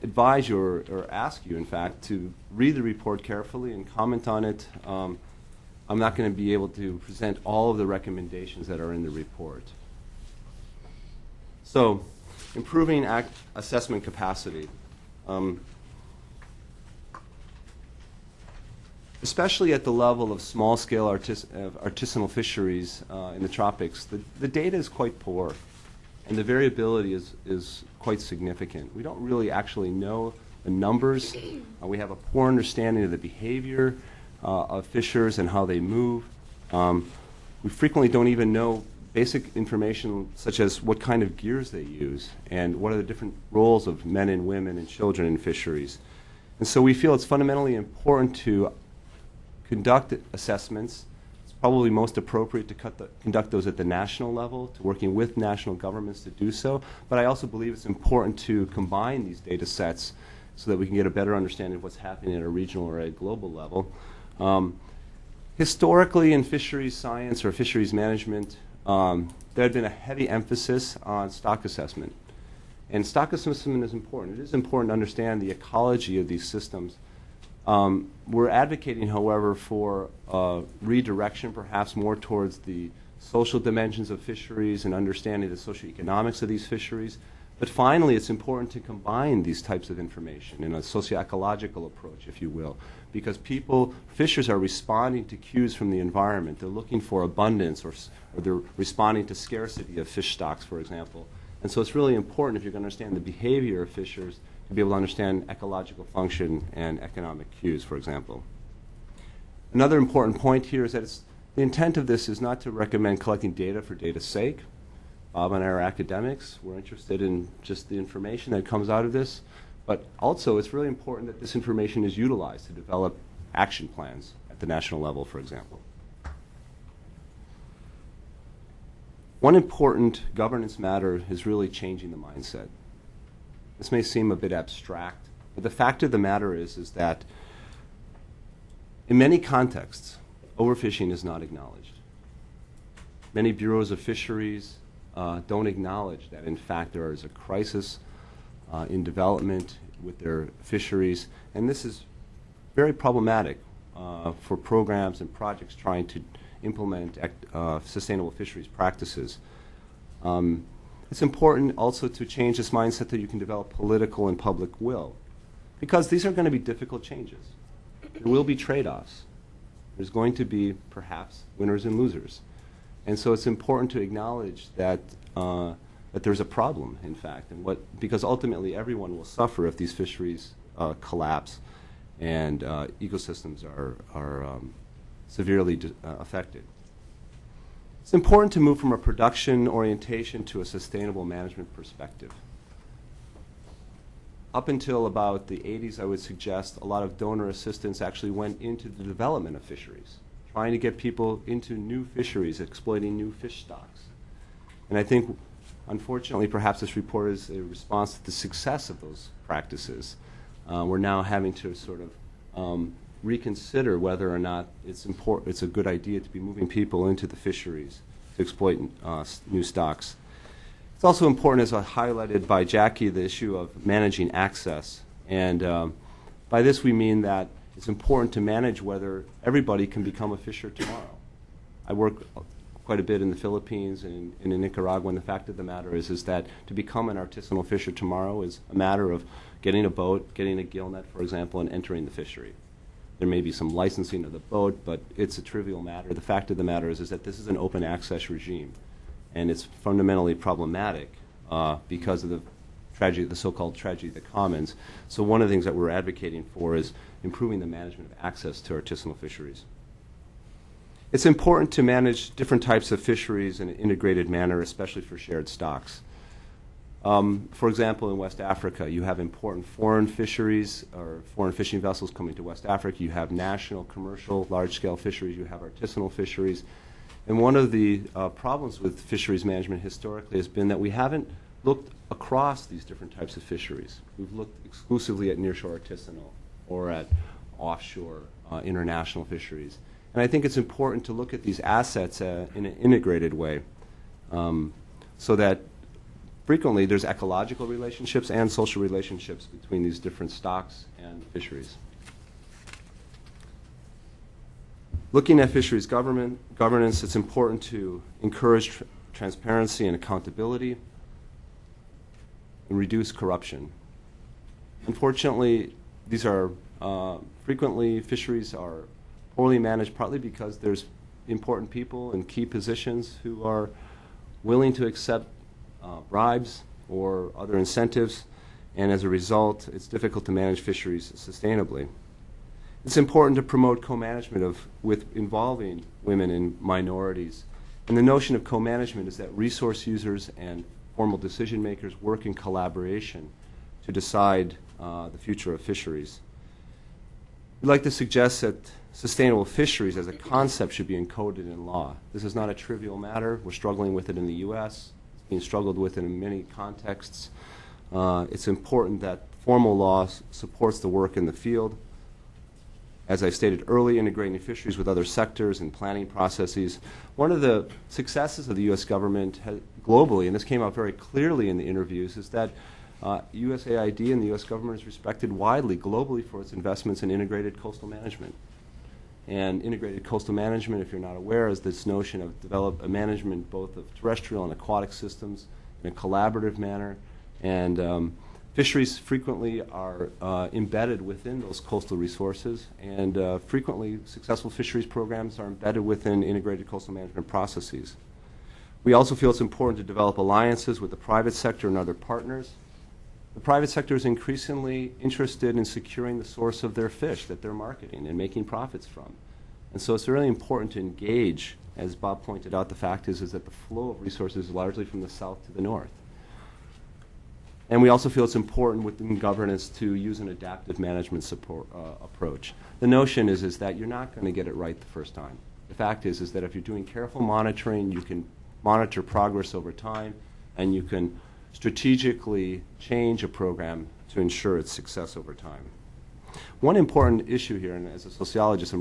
advise you, or ask you, in fact, to read the report carefully and comment on it. I'm not going to be able to present all of the recommendations that are in the report. So, improving assessment capacity. especially at the level of small-scale artisanal fisheries in the tropics, the data is quite poor, and the variability is quite significant. We don't really actually know the numbers. We have a poor understanding of the behavior of fishers and how they move. We frequently don't even know basic information such as what kind of gears they use and what are the different roles of men and women and children in fisheries. And so we feel it's fundamentally important to conduct assessments. It's probably most appropriate to conduct those at the national level, to working with national governments to do so. But I also believe it's important to combine these data sets so that we can get a better understanding of what's happening at a regional or a global level. Historically, in fisheries science or fisheries management, there had been a heavy emphasis on stock assessment. And stock assessment is important. It is important to understand the ecology of these systems. We're advocating, however, for redirection, perhaps more towards the social dimensions of fisheries and understanding the socioeconomics of these fisheries. But finally, it's important to combine these types of information in a socio-ecological approach, if you will, because fishers are responding to cues from the environment. They're looking for abundance, or they're responding to scarcity of fish stocks, for example. And so it's really important, if you're going to understand the behavior of fishers, to be able to understand ecological function and economic cues, for example. Another important point here is that the intent of this is not to recommend collecting data for data's sake. Bob and I are academics. We're interested in just the information that comes out of this. But also, it's really important that this information is utilized to develop action plans at the national level, for example. One important governance matter is really changing the mindset. This may seem a bit abstract, but the fact of the matter is that in many contexts, overfishing is not acknowledged. Many bureaus of fisheries don't acknowledge that, in fact, there is a crisis in development with their fisheries, and this is very problematic for programs and projects trying to implement sustainable fisheries practices. It's important also to change this mindset that you can develop political and public will, because these are going to be difficult changes. There will be trade-offs. There's going to be, perhaps, winners and losers. And so it's important to acknowledge that there's a problem, in fact, and because ultimately everyone will suffer if these fisheries collapse and ecosystems are severely affected. It's important to move from a production orientation to a sustainable management perspective. Up until about the 80s, I would suggest a lot of donor assistance actually went into the development of fisheries, trying to get people into new fisheries, exploiting new fish stocks. And I think, unfortunately, perhaps this report is a response to the success of those practices. We're now having to sort of reconsider whether or not it's a good idea to be moving people into the fisheries to exploit new stocks. It's also important, as highlighted by Jackie, the issue of managing access. And by this we mean that it's important to manage whether everybody can become a fisher tomorrow. I work quite a bit in the Philippines and in Nicaragua, and the fact of the matter is that to become an artisanal fisher tomorrow is a matter of getting a boat, getting a gill net, for example, and entering the fishery. There may be some licensing of the boat, but it's a trivial matter. The fact of the matter is that this is an open access regime, and it's fundamentally problematic because of the tragedy, the so-called tragedy of the commons. So one of the things that we're advocating for is improving the management of access to artisanal fisheries. It's important to manage different types of fisheries in an integrated manner, especially for shared stocks. For example, in West Africa, you have important foreign fisheries or foreign fishing vessels coming to West Africa. You have national, commercial, large-scale fisheries. You have artisanal fisheries. And one of the problems with fisheries management historically has been that we haven't looked across these different types of fisheries. We've looked exclusively at nearshore artisanal or at offshore international fisheries. And I think it's important to look at these assets in an integrated way so that frequently there's ecological relationships and social relationships between these different stocks and fisheries. Looking at fisheries governance, it's important to encourage transparency and accountability and reduce corruption. Unfortunately, these are frequently fisheries are poorly managed partly because there's important people in key positions who are willing to accept bribes or other incentives, and as a result, it's difficult to manage fisheries sustainably. It's important to promote co-management with involving women and minorities. And the notion of co-management is that resource users and formal decision makers work in collaboration to decide the future of fisheries. We'd like to suggest that sustainable fisheries as a concept should be encoded in law. This is not a trivial matter. We're struggling with it in the U.S. It's being struggled with in many contexts. It's important that formal law supports the work in the field. As I stated earlier, integrating fisheries with other sectors and planning processes. One of the successes of the U.S. government globally, and this came out very clearly in the interviews, is that USAID and the U.S. government is respected widely globally for its investments in integrated coastal management. And integrated coastal management, if you're not aware, is this notion of develop a management both of terrestrial and aquatic systems in a collaborative manner. And fisheries frequently are embedded within those coastal resources, and frequently successful fisheries programs are embedded within integrated coastal management processes. We also feel it's important to develop alliances with the private sector and other partners. The private sector is increasingly interested in securing the source of their fish that they're marketing and making profits from. And so it's really important to engage. As Bob pointed out, the fact is that the flow of resources is largely from the south to the north. And we also feel it's important within governance to use an adaptive management support approach. The notion is that you're not going to get it right the first time. The fact is that if you're doing careful monitoring, you can monitor progress over time, and you can strategically change a program to ensure its success over time. One important issue here, and as a sociologist,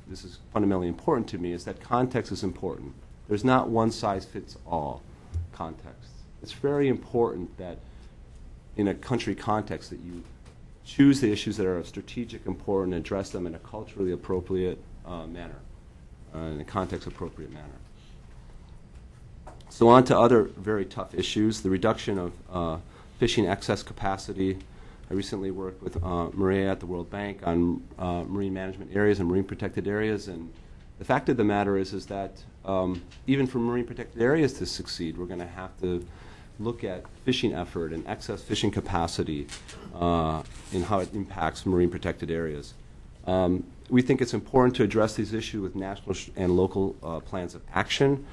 this is fundamentally important to me, is that context is important. There's not one size fits all context. It's very important that in a country context that you choose the issues that are of strategic importance and address them in a culturally appropriate manner, in a context appropriate manner. So on to other very tough issues, the reduction of fishing excess capacity. I recently worked with Maria at the World Bank on marine management areas and marine protected areas, and the fact of the matter is that even for marine protected areas to succeed, we're going to have to look at fishing effort and excess fishing capacity and how it impacts marine protected areas. We think it's important to address these issues with national and local plans of action,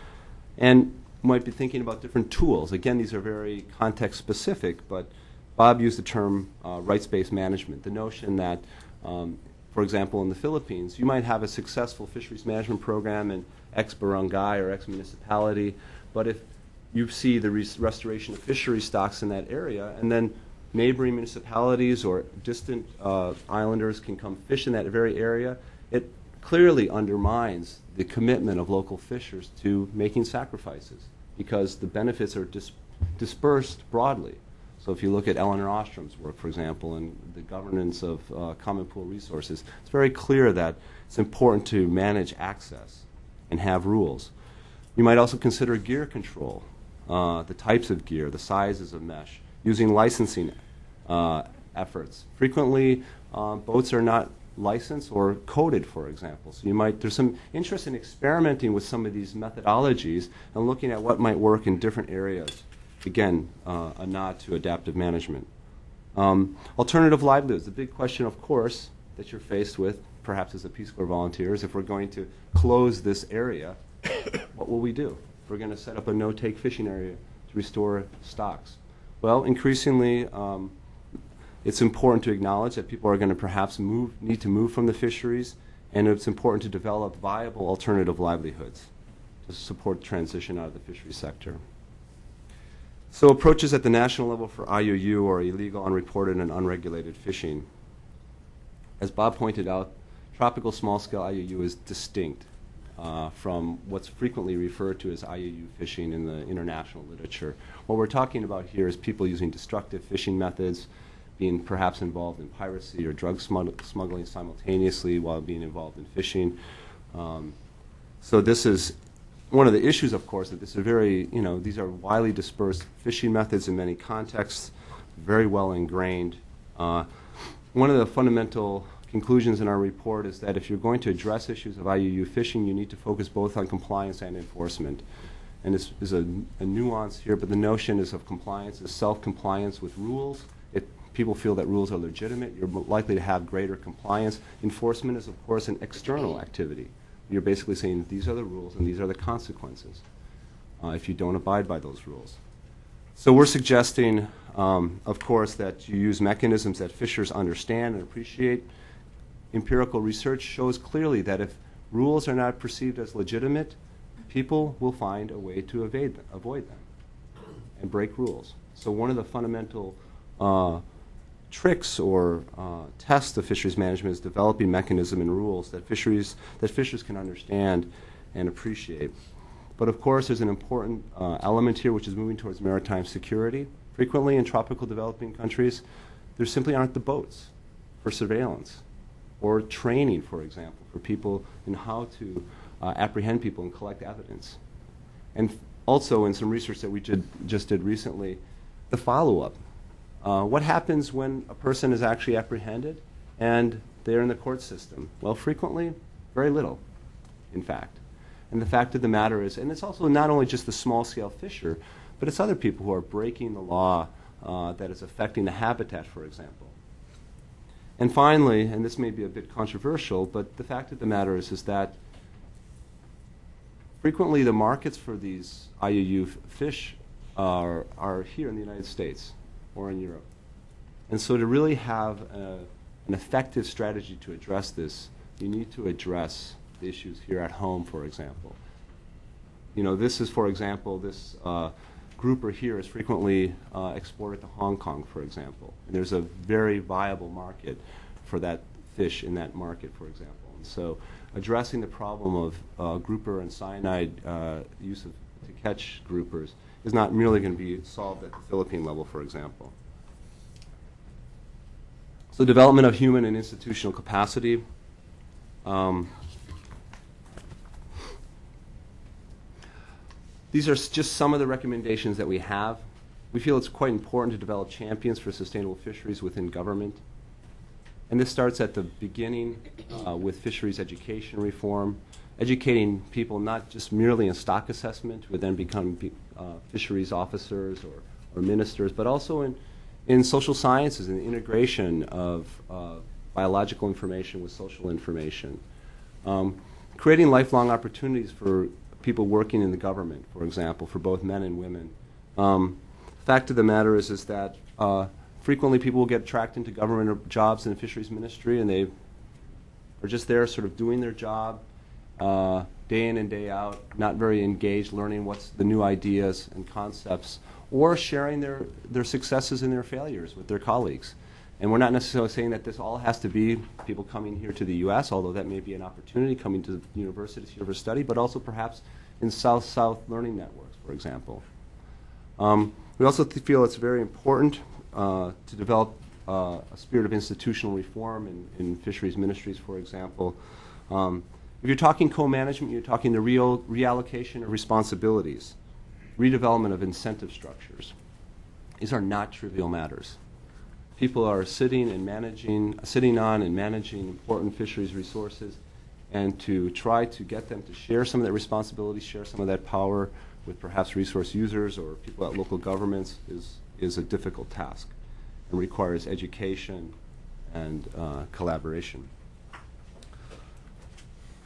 and might be thinking about different tools. Again, these are very context specific, but Bob used the term rights-based management, the notion that, for example, in the Philippines, you might have a successful fisheries management program in X barangay or X municipality, but if you see the restoration of fishery stocks in that area, and then neighboring municipalities or distant islanders can come fish in that very area, it clearly undermines the commitment of local fishers to making sacrifices because the benefits are dispersed broadly. So if you look at Eleanor Ostrom's work, for example, and the governance of common pool resources, it's very clear that it's important to manage access and have rules. You might also consider gear control, the types of gear, the sizes of mesh, using licensing efforts. Frequently, boats are not licensed or coded, for example. So there's some interest in experimenting with some of these methodologies and looking at what might work in different areas. Again, a nod to adaptive management. Alternative livelihoods. The big question, of course, that you're faced with, perhaps as a Peace Corps volunteer, is if we're going to close this area, what will we do? If we're going to set up a no-take fishing area to restore stocks. Well, increasingly, it's important to acknowledge that people are going to perhaps need to move from the fisheries, and it's important to develop viable alternative livelihoods to support transition out of the fisheries sector. So approaches at the national level for IUU or illegal, unreported, and unregulated fishing. As Bob pointed out, tropical small-scale IUU is distinct from what's frequently referred to as IUU fishing in the international literature. What we're talking about here is people using destructive fishing methods, being perhaps involved in piracy or drug smuggling simultaneously while being involved in fishing. So this is one of the issues, of course, that this is these are widely dispersed fishing methods in many contexts, very well ingrained. One of the fundamental conclusions in our report is that if you're going to address issues of IUU fishing, you need to focus both on compliance and enforcement. And this is a nuance here, but the notion is of compliance is self-compliance with rules. If people feel that rules are legitimate, you're likely to have greater compliance. Enforcement is, of course, an external activity. You're basically saying these are the rules and these are the consequences if you don't abide by those rules. So we're suggesting, of course, that you use mechanisms that fishers understand and appreciate. Empirical research shows clearly that if rules are not perceived as legitimate, people will find a way to avoid them and break rules. So one of the fundamental tricks or tests of fisheries management is developing mechanism and rules that fishers can understand and appreciate. But of course, there's an important element here, which is moving towards maritime security. Frequently in tropical developing countries, there simply aren't the boats for surveillance or training, for example, for people in how to apprehend people and collect evidence. And also in some research that we just did recently, the follow-up. What happens when a person is actually apprehended and they're in the court system? Well, frequently, very little, in fact. And the fact of the matter is, and it's also not only just the small-scale fisher, but it's other people who are breaking the law that is affecting the habitat, for example. And finally, and this may be a bit controversial, but the fact of the matter is that frequently the markets for these IUU fish are here in the United States or in Europe. And so to really have an effective strategy to address this, you need to address the issues here at home, for example. You know, this is, for example, this grouper here is frequently exported to Hong Kong, for example. And there's a very viable market for that fish in that market, for example. And so addressing the problem of grouper and cyanide use to catch groupers is not merely going to be solved at the Philippine level, for example. So development of human and institutional capacity. These are just some of the recommendations that we have. We feel it's quite important to develop champions for sustainable fisheries within government. And this starts at the beginning with fisheries education reform, educating people not just merely in stock assessment, who would then become fisheries officers or ministers, but also in social sciences and the integration of biological information with social information. Creating lifelong opportunities for people working in the government, for example, for both men and women. Fact of the matter is that frequently people will get attracted into government jobs in the fisheries ministry, and they are just there sort of doing their job day in and day out, not very engaged, learning what's the new ideas and concepts, or sharing their successes and their failures with their colleagues. And we're not necessarily saying that this all has to be people coming here to the U.S., although that may be an opportunity, coming to universities here for study, but also perhaps in South-South learning networks, for example. We also feel it's very important to develop a spirit of institutional reform in fisheries ministries, for example. If you're talking co-management, you're talking the real reallocation of responsibilities, redevelopment of incentive structures. These are not trivial matters. People are sitting on and managing important fisheries resources, and to try to get them to share some of that responsibility, share some of that power with perhaps resource users or people at local governments is a difficult task and requires education and collaboration.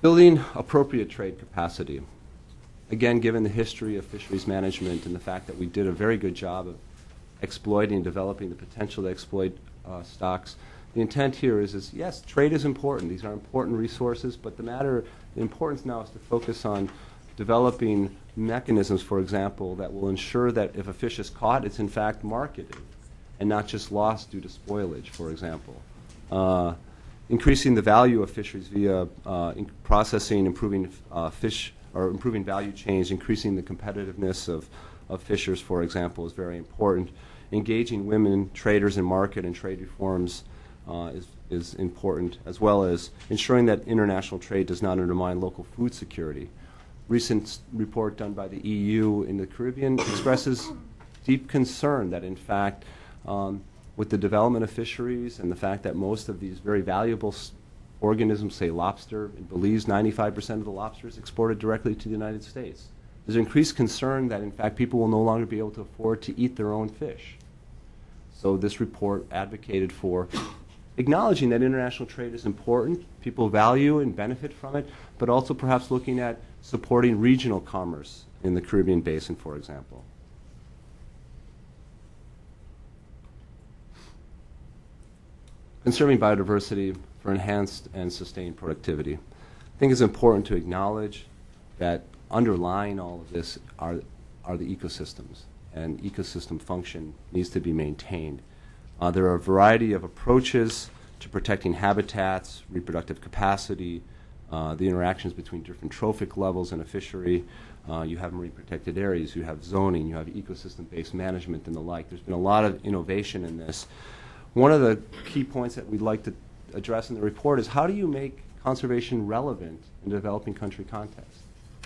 Building appropriate trade capacity. Again, given the history of fisheries management and the fact that we did a very good job of exploiting and developing the potential to exploit stocks, the intent here is yes, trade is important. These are important resources, but the importance now is to focus on developing mechanisms, for example, that will ensure that if a fish is caught, it's in fact marketed and not just lost due to spoilage, for example. Increasing the value of fisheries via processing, improving improving value chains, increasing the competitiveness of fishers, for example, is very important. Engaging women traders in market and trade reforms is important, as well as ensuring that international trade does not undermine local food security. Recent report done by the EU in the Caribbean expresses deep concern that, in fact, we're with the development of fisheries and the fact that most of these very valuable organisms, say lobster, in Belize, 95% of the lobster is exported directly to the United States. There's increased concern that, in fact, people will no longer be able to afford to eat their own fish. So this report advocated for acknowledging that international trade is important, people value and benefit from it, but also perhaps looking at supporting regional commerce in the Caribbean basin, for example. Conserving biodiversity for enhanced and sustained productivity. I think it's important to acknowledge that underlying all of this are the ecosystems, and ecosystem function needs to be maintained. There are a variety of approaches to protecting habitats, reproductive capacity, the interactions between different trophic levels in a fishery. You have marine protected areas, you have zoning, you have ecosystem-based management and the like. There's been a lot of innovation in this. One of the key points that we'd like to address in the report is how do you make conservation relevant in a developing country context?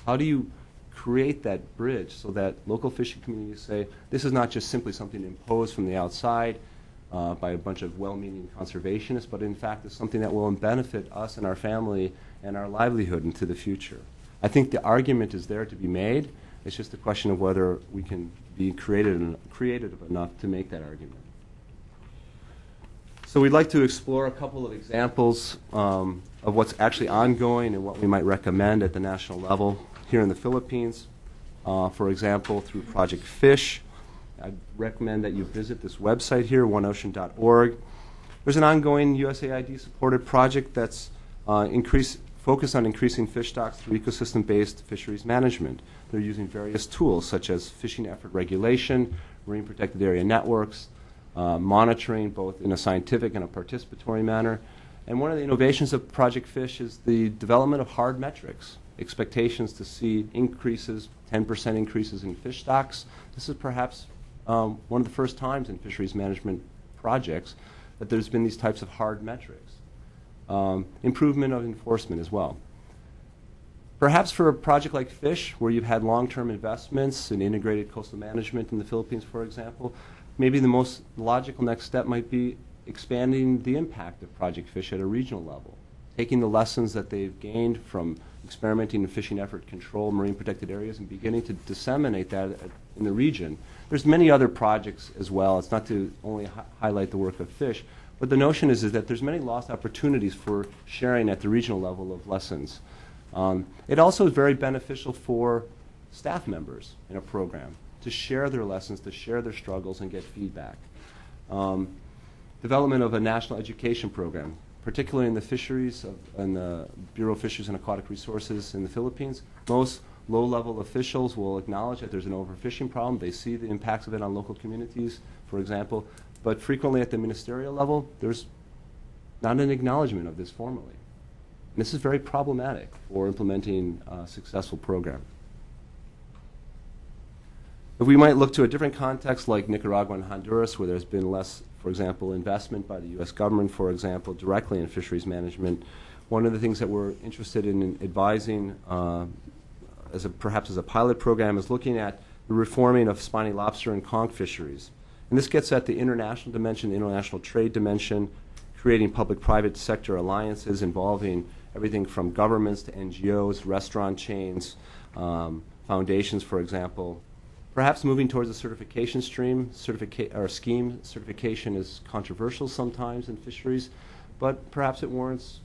How do you create that bridge so that local fishing communities say, this is not just simply something imposed from the outside by a bunch of well-meaning conservationists, but in fact is something that will benefit us and our family and our livelihood into the future. I think the argument is there to be made. It's just a question of whether we can be creative enough to make that argument. So we'd like to explore a couple of examples of what's actually ongoing and what we might recommend at the national level here in the Philippines. For example, through Project Fish, I'd recommend that you visit this website here, oneocean.org. There's an ongoing USAID-supported project that's focused on increasing fish stocks through ecosystem-based fisheries management. They're using various tools such as fishing effort regulation, marine protected area networks, monitoring both in a scientific and a participatory manner. And one of the innovations of Project Fish is the development of hard metrics, expectations to see increases, 10% increases in fish stocks. This is perhaps one of the first times in fisheries management projects that there's been these types of hard metrics. Improvement of enforcement as well. Perhaps for a project like Fish, where you've had long-term investments in integrated coastal management in the Philippines, for example, maybe the most logical next step might be expanding the impact of Project Fish at a regional level, taking the lessons that they've gained from experimenting in fishing effort control, marine protected areas, and beginning to disseminate that in the region. There's many other projects as well. It's not to only highlight the work of Fish, but the notion is that there's many lost opportunities for sharing at the regional level of lessons. It also is very beneficial for staff members in a program to share their lessons, to share their struggles, and get feedback. Development of a national education program, particularly in the fisheries and the Bureau of Fisheries and Aquatic Resources in the Philippines. Most low-level officials will acknowledge that there's an overfishing problem. They see the impacts of it on local communities, for example. But frequently at the ministerial level, there's not an acknowledgement of this formally. And this is very problematic for implementing a successful program. If we might look to a different context like Nicaragua and Honduras, where there's been less, for example, investment by the U.S. government, for example, directly in fisheries management, one of the things that we're interested in advising perhaps as a pilot program is looking at the reforming of spiny lobster and conch fisheries. And this gets at the international dimension, the international trade dimension, creating public-private sector alliances involving everything from governments to NGOs, restaurant chains, foundations, for example. Perhaps moving towards a certification scheme. Certification is controversial sometimes in fisheries, but perhaps it warrants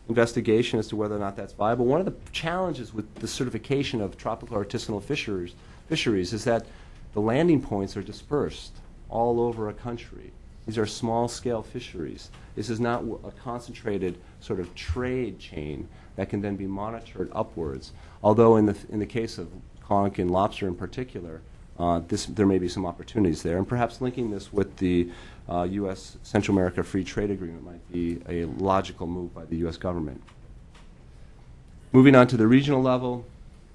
investigation as to whether or not that's viable. One of the challenges with the certification of tropical artisanal fisheries is that the landing points are dispersed all over a country. These are small-scale fisheries. This is not a concentrated sort of trade chain that can then be monitored upwards. Although in the case of conch and lobster in particular, there may be some opportunities there. And perhaps linking this with the U.S. Central America Free Trade Agreement might be a logical move by the U.S. government. Moving on to the regional level,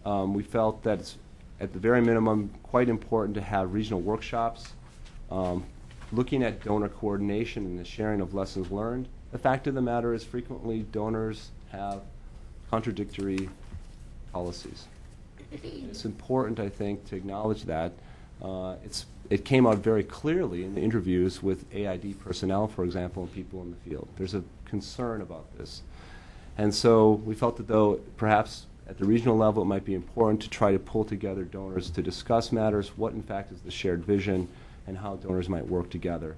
we felt that it's at the very minimum quite important to have regional workshops looking at donor coordination and the sharing of lessons learned. The fact of the matter is frequently donors have contradictory policies. It's important, I think, to acknowledge that it came out very clearly in the interviews with AID personnel, for example, and people in the field. There's a concern about this. And so we felt that though perhaps at the regional level it might be important to try to pull together donors to discuss matters, what in fact is the shared vision, and how donors might work together.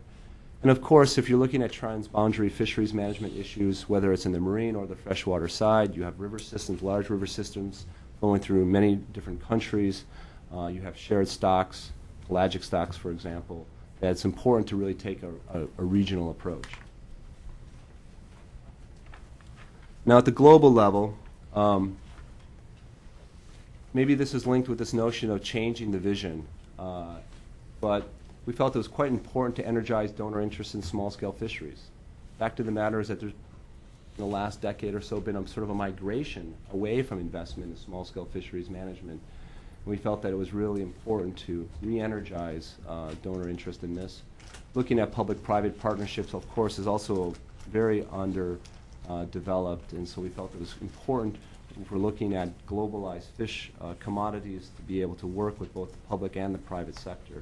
And of course, if you're looking at transboundary fisheries management issues, whether it's in the marine or the freshwater side, you have river systems, large river systems flowing through many different countries. You have shared stocks, pelagic stocks, for example, that it's important to really take a regional approach. Now, at the global level, maybe this is linked with this notion of changing the vision, but we felt it was quite important to energize donor interest in small-scale fisheries. Fact of the matter is that there's, in the last decade or so, been a sort of a migration away from investment in small-scale fisheries management. And we felt that it was really important to re-energize donor interest in this. Looking at public-private partnerships, of course, is also very underdeveloped, and so we felt it was important if we're looking at globalized fish commodities to be able to work with both the public and the private sector.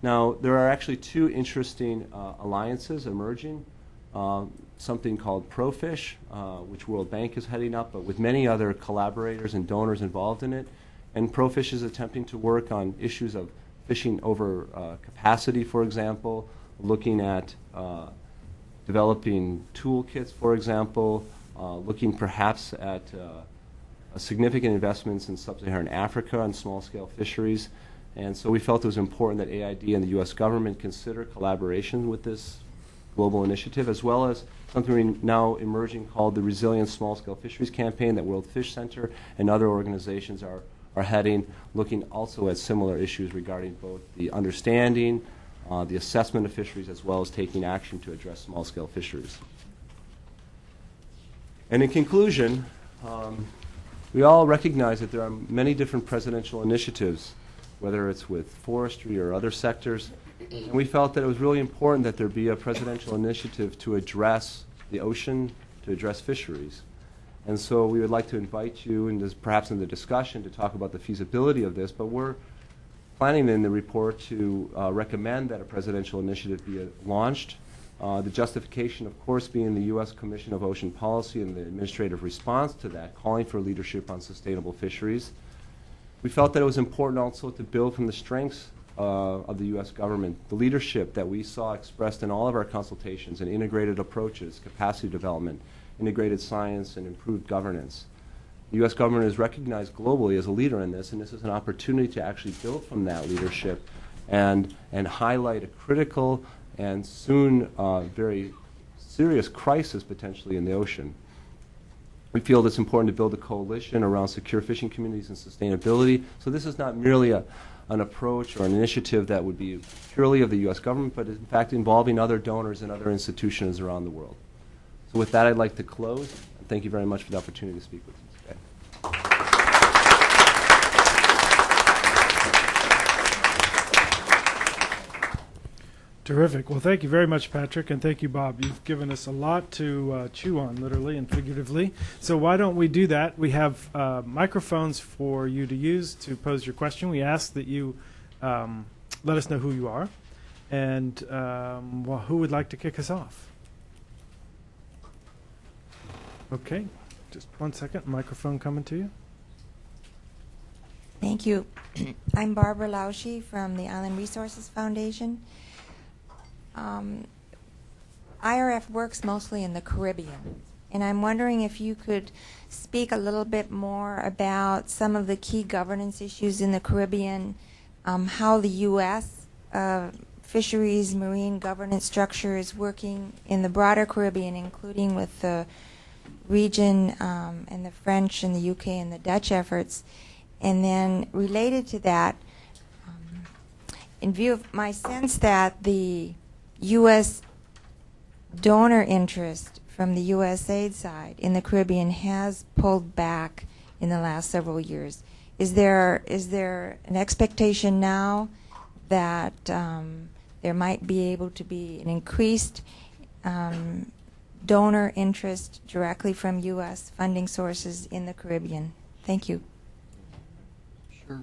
Now, there are actually two interesting alliances emerging, something called ProFish, which World Bank is heading up, but with many other collaborators and donors involved in it. And ProFish is attempting to work on issues of fishing over capacity, for example, looking at developing toolkits, for example, looking perhaps at significant investments in sub-Saharan Africa and small-scale fisheries. And so we felt it was important that AID and the U.S. government consider collaboration with this global initiative, as well as something now emerging called the Resilient Small-Scale Fisheries Campaign that World Fish Center and other organizations are heading, looking also at similar issues regarding both the understanding, the assessment of fisheries, as well as taking action to address small-scale fisheries. And in conclusion, we all recognize that there are many different presidential initiatives, whether it's with forestry or other sectors. And we felt that it was really important that there be a presidential initiative to address the ocean, to address fisheries. And so we would like to invite you, and perhaps in the discussion, to talk about the feasibility of this. But we're planning in the report to recommend that a presidential initiative be launched. The justification, of course, being the U.S. Commission of Ocean Policy and the administrative response to that, calling for leadership on sustainable fisheries. We felt that it was important also to build from the strengths of the U.S. government, the leadership that we saw expressed in all of our consultations and integrated approaches, capacity development, integrated science, and improved governance. The U.S. government is recognized globally as a leader in this, and this is an opportunity to actually build from that leadership and highlight a critical and soon very serious crisis potentially in the ocean. We feel it's important to build a coalition around secure fishing communities and sustainability. So this is not merely an approach or an initiative that would be purely of the U.S. government, but in fact involving other donors and other institutions around the world. So with that, I'd like to close. And thank you very much for the opportunity to speak with you today. Terrific. Well, thank you very much, Patrick, and thank you, Bob. You've given us a lot to chew on, literally and figuratively. So why don't we do that? We have microphones for you to use to pose your question. We ask that you let us know who you are, and well, who would like to kick us off? Okay, just 1 second. Microphone coming to you. Thank you. I'm Barbara Lauschie from the Island Resources Foundation. IRF works mostly in the Caribbean, and I'm wondering if you could speak a little bit more about some of the key governance issues in the Caribbean, how the U.S. fisheries marine governance structure is working in the broader Caribbean, including with the region and the French and the UK and the Dutch efforts. And then related to that, in view of my sense that the U.S. donor interest from the USAID side in the Caribbean has pulled back in the last several years, is there an expectation now that there might be able to be an increased donor interest directly from U.S. funding sources in the Caribbean? Thank you. Sure.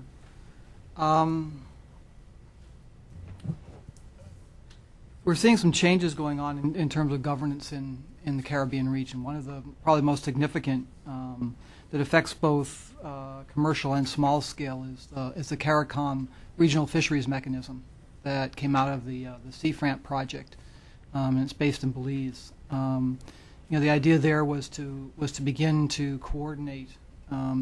We're seeing some changes going on in terms of governance in the Caribbean region. One of the probably most significant that affects both commercial and small scale is the CARICOM regional fisheries mechanism that came out of the CFRAMP project, and it's based in Belize. The idea there was to begin to coordinate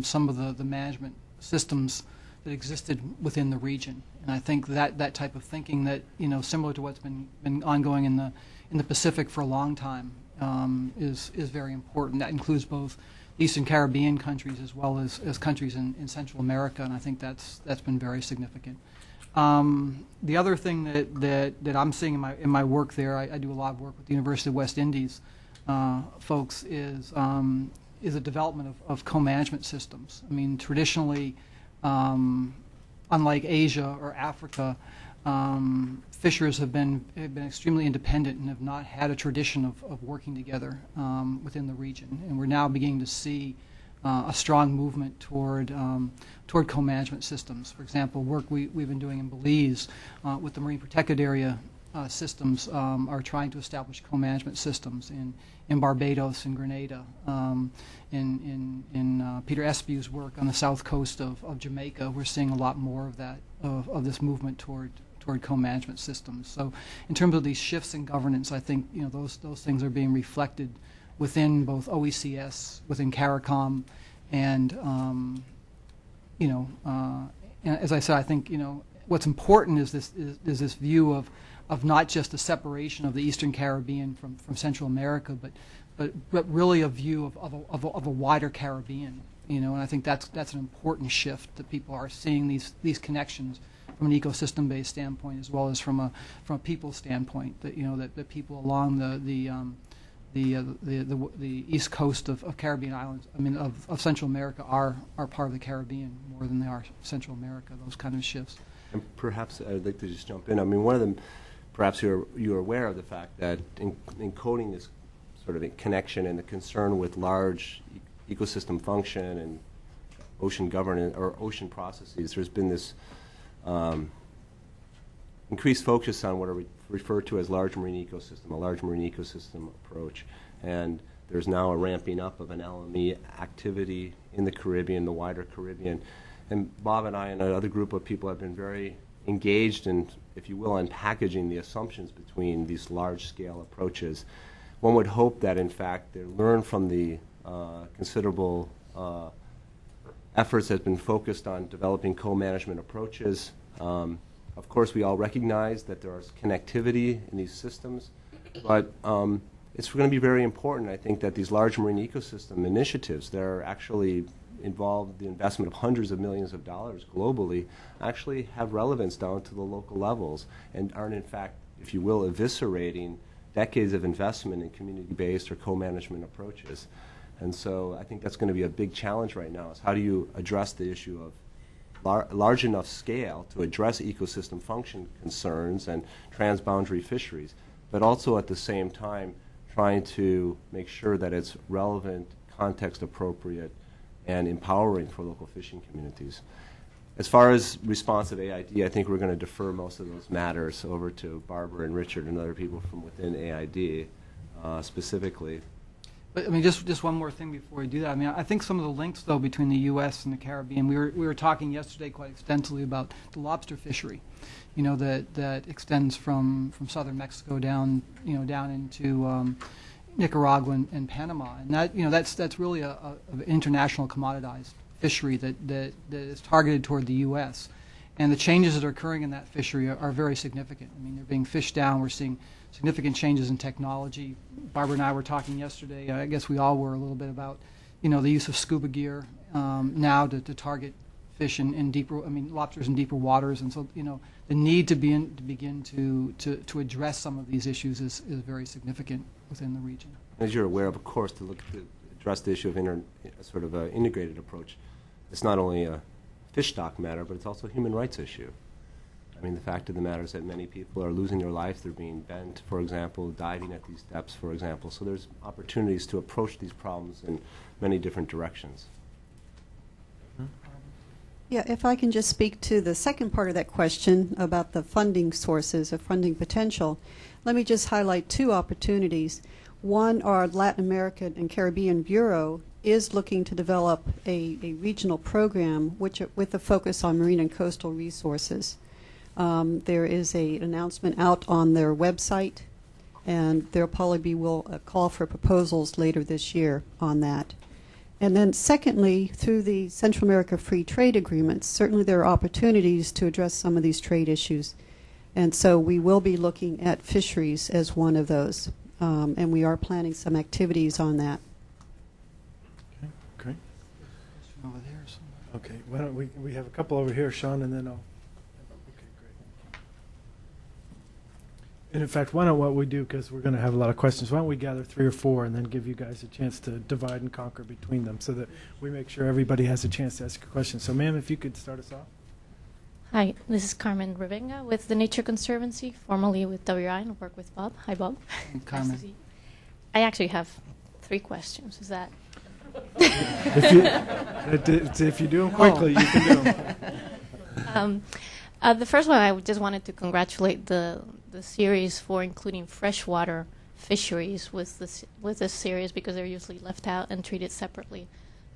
some of the management systems that existed within the region. And I think that type of thinking that, similar to what's been ongoing in the Pacific for a long time, is very important. That includes both Eastern Caribbean countries as well as countries in Central America, and I think that's been very significant. The other thing that I'm seeing in my work there, I do a lot of work with the University of West Indies folks, is a development of co-management systems. I mean, traditionally, unlike Asia or Africa, fishers have been extremely independent and have not had a tradition of working together within the region. And we're now beginning to see a strong movement toward co-management systems. For example, work we've been doing in Belize with the Marine Protected Area systems are trying to establish co-management systems in Barbados and Grenada. In Peter Espew's work on the south coast of Jamaica, we're seeing a lot more of that, of this movement toward co-management systems. So in terms of these shifts in governance, I think those things are being reflected within both OECS, within CARICOM, and as I said, I think what's important is this view of not just a separation of the Eastern Caribbean from Central America, but really a view of a wider Caribbean. And I think that's an important shift, that people are seeing these connections from an ecosystem-based standpoint as well as from a people standpoint. That that people along the east coast of Caribbean islands, of Central America, are part of the Caribbean more than they are Central America. Those kind of shifts. And perhaps I'd like to just jump in. One of them, perhaps you're aware of the fact that in coding this sort of a connection and the concern with large ecosystem function and ocean governance or ocean processes, there's been this increased focus on what are referred to as large marine ecosystem, a large marine ecosystem approach. And there's now a ramping up of an LME activity in the Caribbean, the wider Caribbean. And Bob and I and another group of people have been very engaged in, if you will, unpackaging the assumptions between these large-scale approaches. One would hope that, in fact, they learn from the considerable efforts that have been focused on developing co-management approaches. Of course, we all recognize that there is connectivity in these systems, but it's going to be very important, I think, that these large marine ecosystem initiatives that are actually involve the investment of hundreds of millions of dollars globally actually have relevance down to the local levels and aren't, in fact, if you will, eviscerating decades of investment in community-based or co-management approaches. And so I think that's going to be a big challenge right now, is how do you address the issue of large enough scale to address ecosystem function concerns and transboundary fisheries, but also at the same time trying to make sure that it's relevant, context appropriate, and empowering for local fishing communities. As far as responsive AID, I think we're going to defer most of those matters over to Barbara and Richard and other people from within AID specifically. But just one more thing before we do that. I think some of the links, though, between the U.S. and the Caribbean. We were talking yesterday quite extensively about the lobster fishery, that extends from southern Mexico down into Nicaragua and Panama, and that's really an international commoditized fishery that is targeted toward the U.S. And the changes that are occurring in that fishery are very significant. They're being fished down. We're seeing significant changes in technology. Barbara and I were talking yesterday, I guess we all were, a little bit about, the use of scuba gear now to target fish in deeper, lobsters in deeper waters. And so, the need to begin to address some of these issues is very significant within the region. As you're aware of course, to address the issue of sort of an integrated approach, it's not only a fish stock matter, but it's also a human rights issue. The fact of the matter is that many people are losing their life. They're being bent, for example, diving at these depths, for example. So there's opportunities to approach these problems in many different directions. Yeah, if I can just speak to the second part of that question about the funding sources or funding potential, let me just highlight two opportunities. One, our Latin American and Caribbean Bureau is looking to develop a regional program with a focus on marine and coastal resources. There is an announcement out on their website, and there'll probably be a call for proposals later this year on that. And then secondly, through the Central America Free Trade Agreements, certainly there are opportunities to address some of these trade issues. And so we will be looking at fisheries as one of those. And we are planning some activities on that. Okay, great. Over there somewhere. Okay, why don't we have a couple over here, Sean, and then I'll. Okay, great. And in fact, why don't what we do, because we're going to have a lot of questions, why don't we gather 3 or 4 and then give you guys a chance to divide and conquer between them so that we make sure everybody has a chance to ask a question. So, ma'am, if you could start us off. Hi, this is Carmen Revenga with the Nature Conservancy, formerly with WRI, and work with Bob. Hi, Bob. Carmen. Nice to see you. I actually have 3 questions. Is that? If you do them quickly, you can do them. The first one, I just wanted to congratulate the series for including freshwater fisheries with this series, because they're usually left out and treated separately.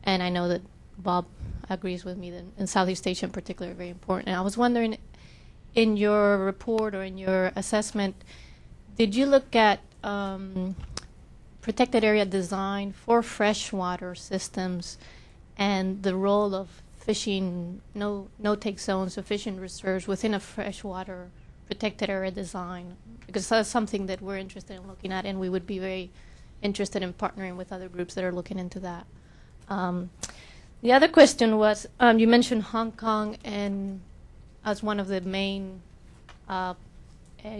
And I know that Bob agrees with me that in Southeast Asia in particular, very important. And I was wondering, in your report or in your assessment, did you look at protected area design for freshwater systems and the role of fishing, no-take zones, or fishing reserves within a freshwater protected area design? Because that's something that we're interested in looking at, and we would be very interested in partnering with other groups that are looking into that. The other question was, you mentioned Hong Kong and as one of the main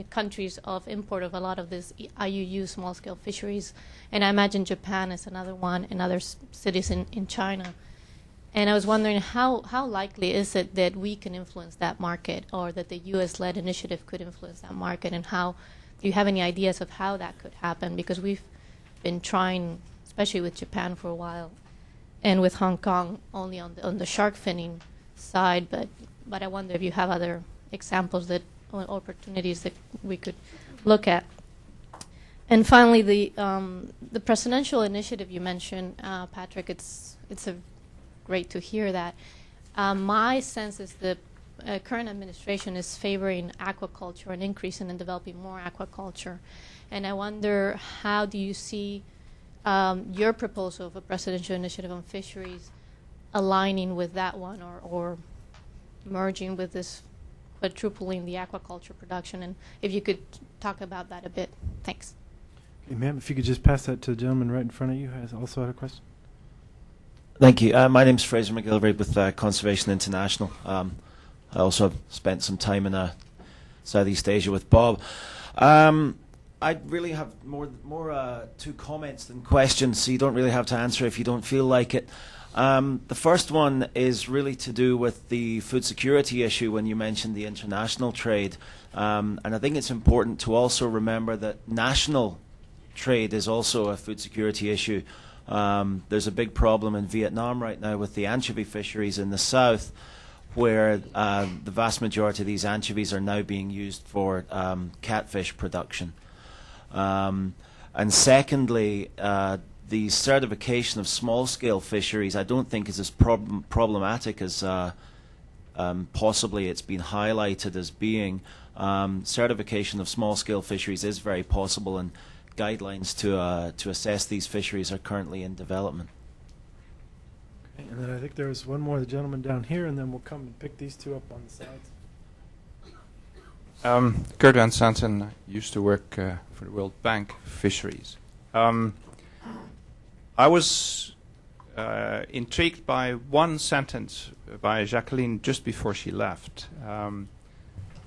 countries of import of a lot of this IUU small-scale fisheries, and I imagine Japan is another one, and other cities in China. And I was wondering, how likely is it that we can influence that market, or that the U.S.-led initiative could influence that market, and do you have any ideas of how that could happen? Because we've been trying, especially with Japan for a while, and with Hong Kong only on the shark finning side, but I wonder if you have other examples or opportunities that we could look at. And finally, the presidential initiative you mentioned, Patrick, it's great to hear that. My sense is the current administration is favoring aquaculture and increasing and developing more aquaculture. And I wonder, how do you see your proposal of a presidential initiative on fisheries aligning with that one, or merging with this quadrupling the aquaculture production? And if you could talk about that a bit. Thanks. Okay, ma'am, if you could just pass that to the gentleman right in front of you, who has also had a question. Thank you. My name's Fraser McGilvery with Conservation International. I also have spent some time in Southeast Asia with Bob. I really have more 2 comments than questions, so you don't really have to answer if you don't feel like it. The first one is really to do with the food security issue when you mentioned the international trade. And I think it's important to also remember that national trade is also a food security issue. There's a big problem in Vietnam right now with the anchovy fisheries in the south, where the vast majority of these anchovies are now being used for catfish production. And secondly, the certification of small-scale fisheries I don't think is as problematic as possibly it's been highlighted as being. Certification of small-scale fisheries is very possible, and guidelines to assess these fisheries are currently in development. Okay, and then I think there's one more, the gentleman down here, and then we'll come and pick these 2 up on the sides. Kurt Van Santen, I used to work for the World Bank Fisheries. I was intrigued by one sentence by Jacqueline just before she left.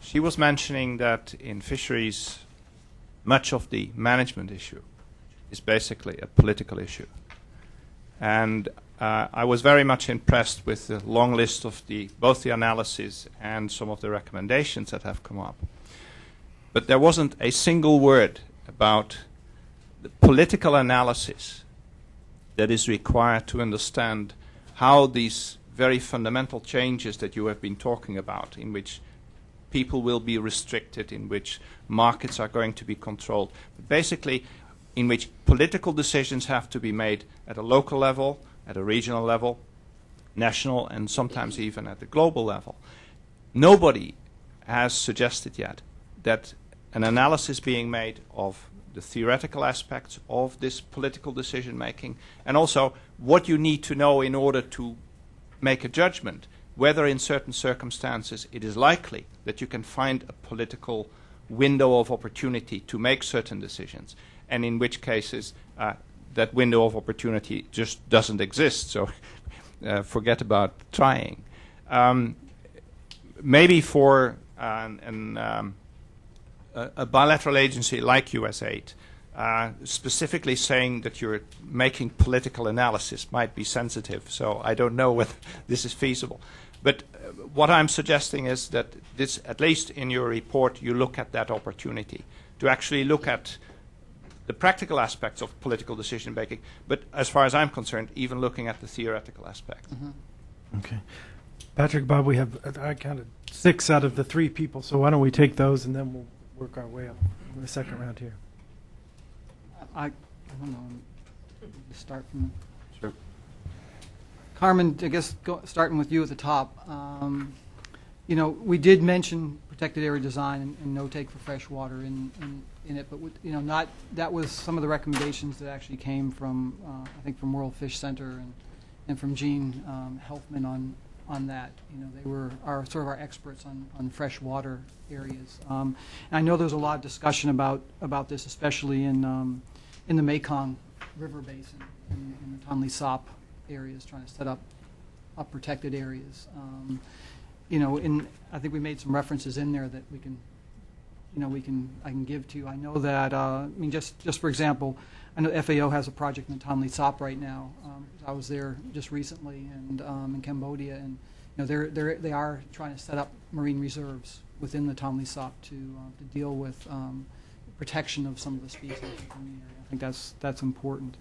She was mentioning that in fisheries, much of the management issue is basically a political issue. And I was very much impressed with the long list of both the analysis and some of the recommendations that have come up. But there wasn't a single word about the political analysis that is required to understand how these very fundamental changes that you have been talking about, in which people will be restricted, in which markets are going to be controlled, but basically in which political decisions have to be made at a local level, at a regional level, national, and sometimes even at the global level. Nobody has suggested yet that an analysis being made of the theoretical aspects of this political decision making, and also what you need to know in order to make a judgment whether in certain circumstances it is likely that you can find a political window of opportunity to make certain decisions, and in which cases that window of opportunity just doesn't exist, so forget about trying. Maybe for a bilateral agency like USAID, specifically saying that you're making political analysis might be sensitive, so I don't know whether this is feasible. But what I'm suggesting is that this, at least in your report, you look at that opportunity to actually look at the practical aspects of political decision making, but as far as I'm concerned, even looking at the theoretical aspect. Mm-hmm. Okay. Patrick, Bob, we have, I counted 6 out of the 3 people, so why don't we take those and then we'll work our way up in the second round here. I don't know. Just start from. Sure. Carmen, I guess starting with you at the top. We did mention protected area design and no take for fresh water in it, but that was some of the recommendations that actually came from I think from World Fish Center and from Gene Helfman on that. They were sort of our experts on freshwater areas. And I know there's a lot of discussion about this, especially in the Mekong River Basin, in the Tonle Sap areas, trying to set up protected areas. I think we made some references in there that I can give to you. I know that just for example, I know FAO has a project in Tonle Sap right now. I was there just recently and in Cambodia, and they are trying to set up marine reserves within the Tonle Sap to deal with protection of some of the species within the area. I think that's important.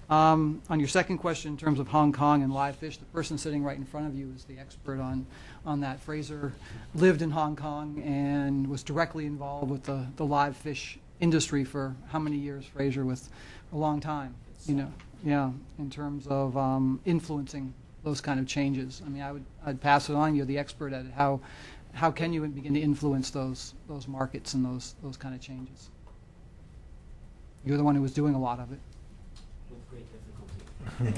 On your second question, in terms of Hong Kong and live fish, the person sitting right in front of you is the expert on that. Fraser lived in Hong Kong and was directly involved with the live fish industry for how many years, Fraser? With a long time, in terms of influencing those kind of changes. I mean, I'd pass it on. You're the expert at it. How can you begin to influence those markets and those kind of changes? You're the one who was doing a lot of it. With great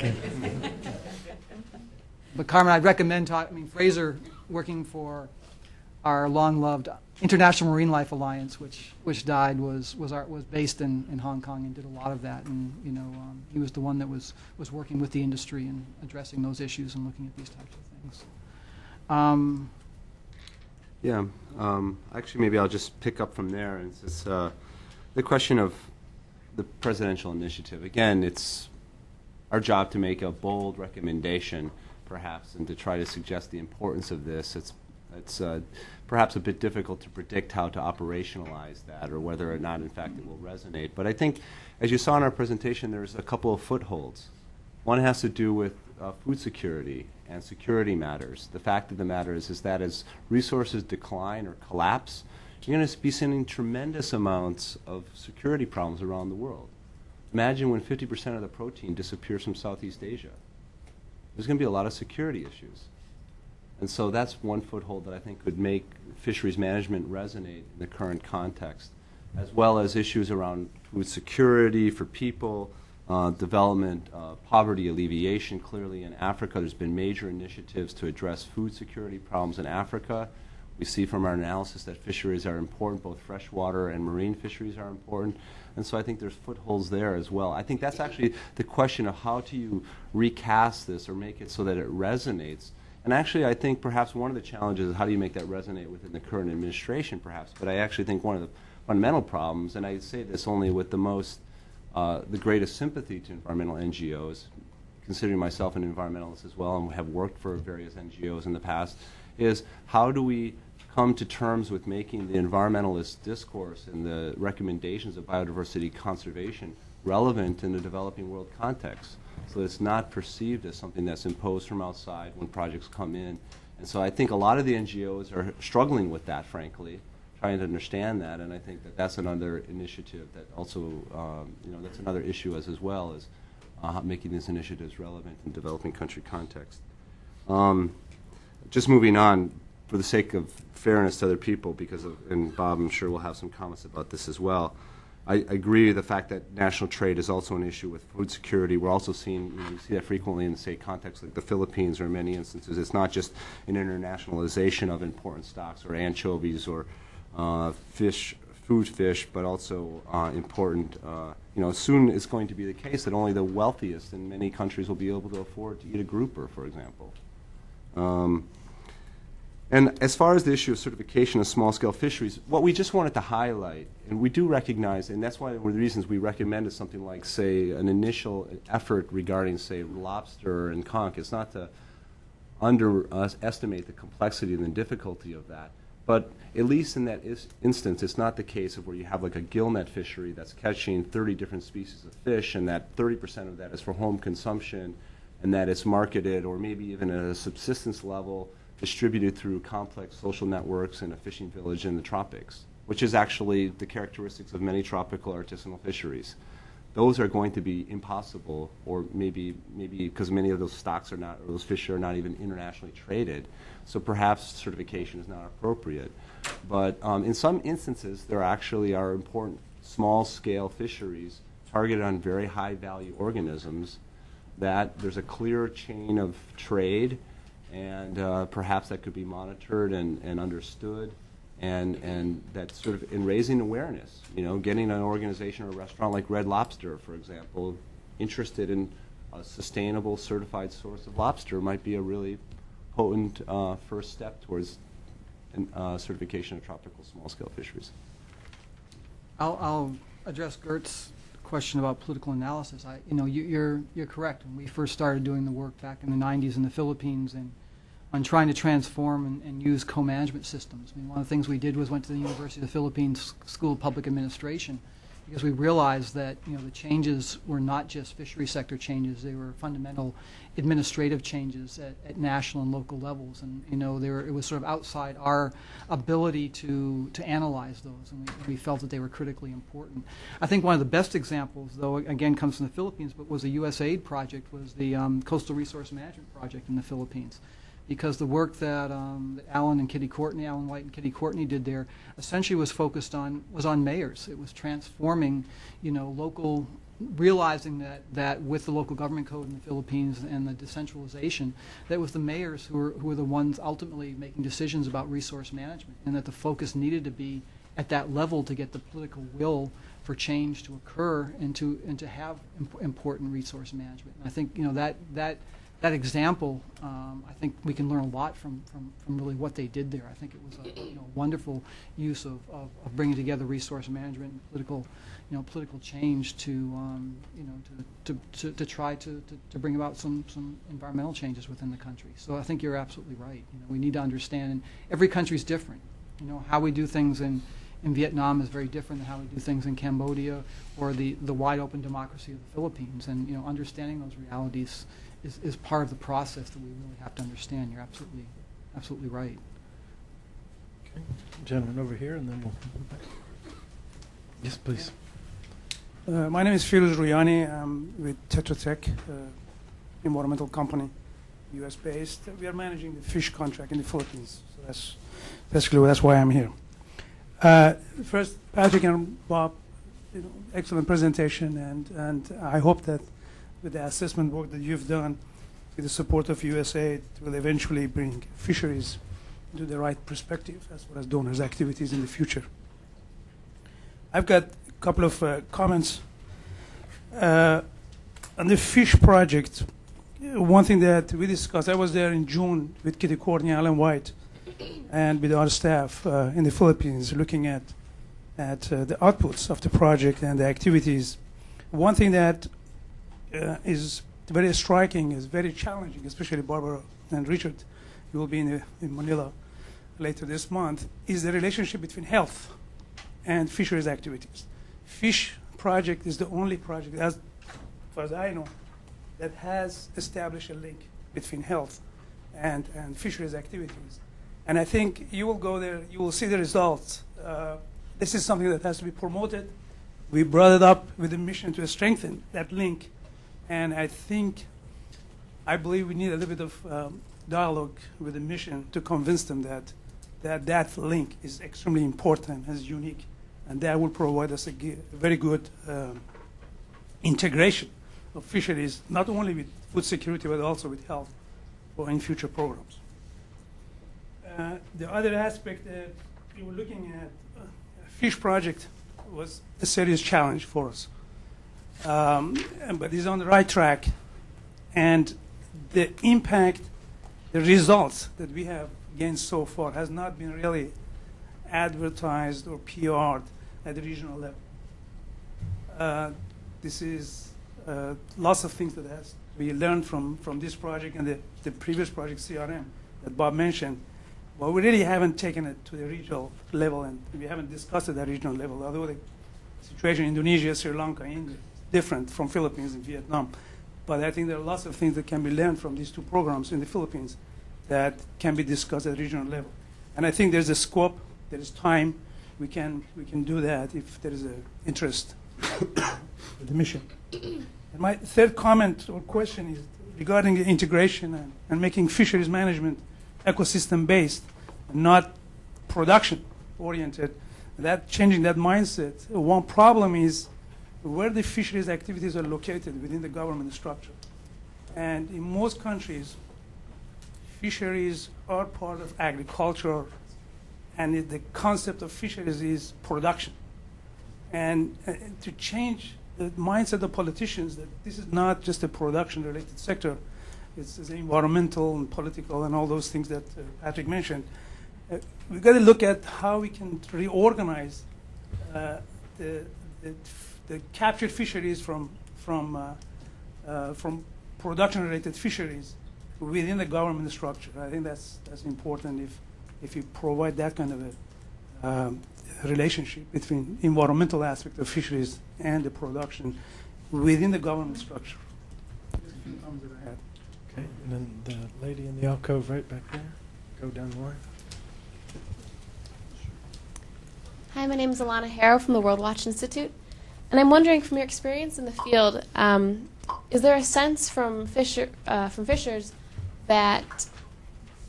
difficulty. But Carmen, I'd recommend Fraser working for our long-loved International Marine Life Alliance, which died, was based in Hong Kong and did a lot of that. And he was the one that was working with the industry and addressing those issues and looking at these types of things. Actually, maybe I'll just pick up from there. And it's the question of the presidential initiative. Again, it's our job to make a bold recommendation, perhaps, and to try to suggest the importance of this. It's perhaps a bit difficult to predict how to operationalize that or whether or not, in fact, it will resonate. But I think, as you saw in our presentation, there's a couple of footholds. One has to do with food security and security matters. The fact of the matter is that as resources decline or collapse, you're going to be seeing tremendous amounts of security problems around the world. Imagine when 50% of the protein disappears from Southeast Asia. There's going to be a lot of security issues. And so that's one foothold that I think could make fisheries management resonate in the current context, as well as issues around food security for people, development, poverty alleviation. Clearly in Africa, there's been major initiatives to address food security problems in Africa. We see from our analysis that fisheries are important, both freshwater and marine fisheries are important. And so I think there's footholds there as well. I think that's actually the question of how do you recast this or make it so that it resonates. And actually, I think perhaps one of the challenges is how do you make that resonate within the current administration, perhaps. But I actually think one of the fundamental problems, and I say this only with the greatest sympathy to environmental NGOs, considering myself an environmentalist as well and have worked for various NGOs in the past, is how do we come to terms with making the environmentalist discourse and the recommendations of biodiversity conservation relevant in the developing world context? so that it's not perceived as something that's imposed from outside when projects come in. And so I think a lot of the NGOs are struggling with that, frankly, trying to understand that, and I think that that's another initiative that also, that's another issue as well as making these initiatives relevant in developing country context. Just moving on, for the sake of fairness to other people, and Bob, I'm sure will have some comments about this as well. I agree with the fact that national trade is also an issue with food security. We're also seeing, you see that frequently in, say, contexts like the Philippines, or in many instances, it's not just an internationalization of important stocks or anchovies or food fish, but also important, soon it's going to be the case that only the wealthiest in many countries will be able to afford to eat a grouper, for example. And as far as the issue of certification of small-scale fisheries, what we just wanted to highlight, and we do recognize, and that's one of the reasons we recommended something like, say, an initial effort regarding, say, lobster and conch. It's not to underestimate the complexity and the difficulty of that. But at least in that instance, it's not the case of where you have like a gillnet fishery that's catching 30 different species of fish, and that 30% of that is for home consumption, and that it's marketed, or maybe even at a subsistence level, distributed through complex social networks in a fishing village in the tropics, which is actually the characteristics of many tropical artisanal fisheries. Those are going to be impossible, or maybe because many of those stocks are not, or those fish are not even internationally traded. So perhaps certification is not appropriate. But in some instances, there actually are important small-scale fisheries targeted on very high-value organisms that there's a clear chain of trade, and perhaps that could be monitored and understood, and that's sort of in raising awareness. Getting an organization or a restaurant like Red Lobster, for example, interested in a sustainable, certified source of lobster might be a really potent first step towards certification of tropical small-scale fisheries. I'll address Gert's question about political analysis. You're correct. When we first started doing the work back in the 90s in the Philippines and on trying to transform and use co-management systems. One of the things we did was went to the University of the Philippines School of Public Administration, because we realized that the changes were not just fishery sector changes; they were fundamental administrative changes at national and local levels, and it was sort of outside our ability to analyze those, and we felt that they were critically important. I think one of the best examples, though, again comes from the Philippines, but was a USAID project, was the Coastal Resource Management Project in the Philippines. Because the work that Alan White and Kitty Courtney did there essentially was focused on mayors. It was transforming, local, realizing that with the local government code in the Philippines and the decentralization, that it was the mayors who were the ones ultimately making decisions about resource management, and that the focus needed to be at that level to get the political will for change to occur and to have important resource management. And I think that example, I think we can learn a lot from really what they did there. I think it was a wonderful use of bringing together resource management and political change to try to bring about some environmental changes within the country. So I think you're absolutely right. We need to understand, and every country is different. How we do things in Vietnam is very different than how we do things in Cambodia or the wide open democracy of the Philippines. And understanding those realities is part of the process that we really have to understand. You're absolutely right. Okay. Gentleman over here, and then we'll move back. Yes, please. My name is Firuz Ruyani. I'm with Tetra Tech, environmental company, U.S.-based. We are managing the fish contract in the Philippines. So that's basically that's why I'm here. First, Patrick and Bob, excellent presentation, and I hope that with the assessment work that you've done, with the support of USAID, will eventually bring fisheries into the right perspective as well as donors' activities in the future. I've got a couple of comments. On the fish project, one thing that we discussed, I was there in June with Kitty Courtney, Alan White, and with our staff in the Philippines, looking at the outputs of the project and the activities. One thing that is very striking, is very challenging, especially Barbara and Richard, you will be in Manila later this month, is the relationship between health and fisheries activities. Fish project is the only project, as far as I know, that has established a link between health and fisheries activities. And I think you will go there, you will see the results. This is something that has to be promoted. We brought it up with a mission to strengthen that link. And I believe we need a little bit of dialogue with the mission to convince them that link is extremely important and is unique. And that will provide us a very good integration of fisheries, not only with food security, but also with health or in future programs. The other aspect that we were looking at, fish project was a serious challenge for us. But it's on the right track. And the impact, the results that we have gained so far has not been really advertised or PR'd at the regional level. This is lots of things that we learned from this project and the previous project, CRM, that Bob mentioned. Well, we really haven't taken it to the regional level, and we haven't discussed it at the regional level, although the situation in Indonesia, Sri Lanka, India is different from Philippines and Vietnam. But I think there are lots of things that can be learned from these two programs in the Philippines that can be discussed at the regional level. And I think there's a scope, there is time, we can do that if there is an interest with the mission. And my third comment or question is regarding the integration and making fisheries management ecosystem-based, not production-oriented. That changing that mindset. One problem is where the fisheries activities are located within the government structure. And in most countries, fisheries are part of agriculture, and the concept of fisheries is production. And to change the mindset of politicians that this is not just a production-related sector, it's environmental and political and all those things that Patrick mentioned. We've got to look at how we can reorganize the captured fisheries from production-related fisheries within the government structure. I think that's important if you provide that kind of a relationship between environmental aspect of fisheries and the production within the government structure. Okay, and then the lady in the alcove right back there. Go down more. Hi, my name is Alana Harrow from the World Watch Institute. And I'm wondering, from your experience in the field, is there a sense from fishers that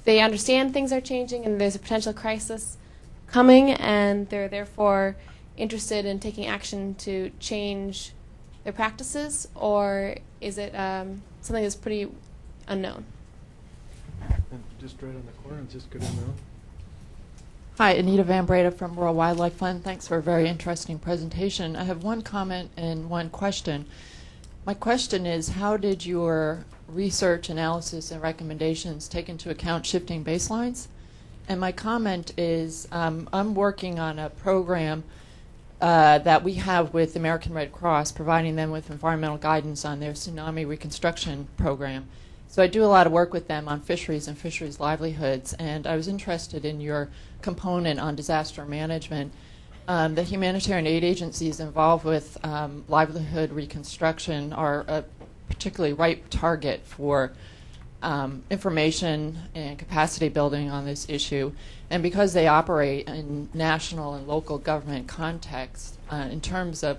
they understand things are changing and there's a potential crisis coming, and they're therefore interested in taking action to change their practices, or is it something that's pretty unknown? And just right on the corner, just go down the road. Hi, Anita Van Breda from World Wildlife Fund. Thanks for a very interesting presentation. I have one comment and one question. My question is, how did your research, analysis, and recommendations take into account shifting baselines? And my comment is, I'm working on a program that we have with the American Red Cross, providing them with environmental guidance on their tsunami reconstruction program. So I do a lot of work with them on fisheries and fisheries livelihoods, and I was interested in your component on disaster management. The humanitarian aid agencies involved with livelihood reconstruction are a particularly ripe target for information and capacity building on this issue. And because they operate in national and local government context, in terms of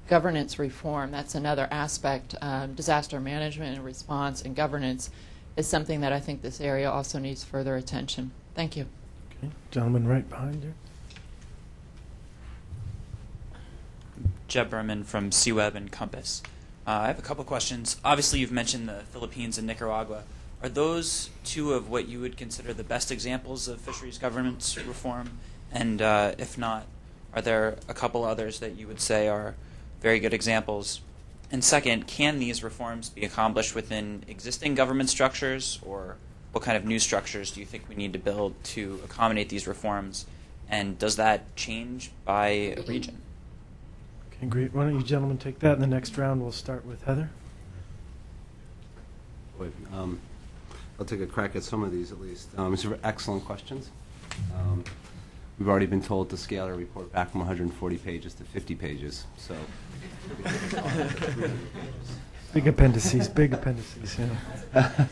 governance reform, that's another aspect. Disaster management and response and governance is something that I think this area also needs further attention. Thank you. Okay, gentleman right behind you. Jeb Berman from CWeb and Compass. I have a couple questions. Obviously, you've mentioned the Philippines and Nicaragua. Are those two of what you would consider the best examples of fisheries governance reform? And if not, are there a couple others that you would say are very good examples? And second, can these reforms be accomplished within existing government structures, or what kind of new structures do you think we need to build to accommodate these reforms? And does that change by region? Okay, great. Why don't you gentlemen take that? In the next round, we'll start with Heather. I'll take a crack at some of these at least. These are excellent questions. We've already been told to scale our report back from 140 pages to 50 pages. So, Big appendices, big appendices, yeah.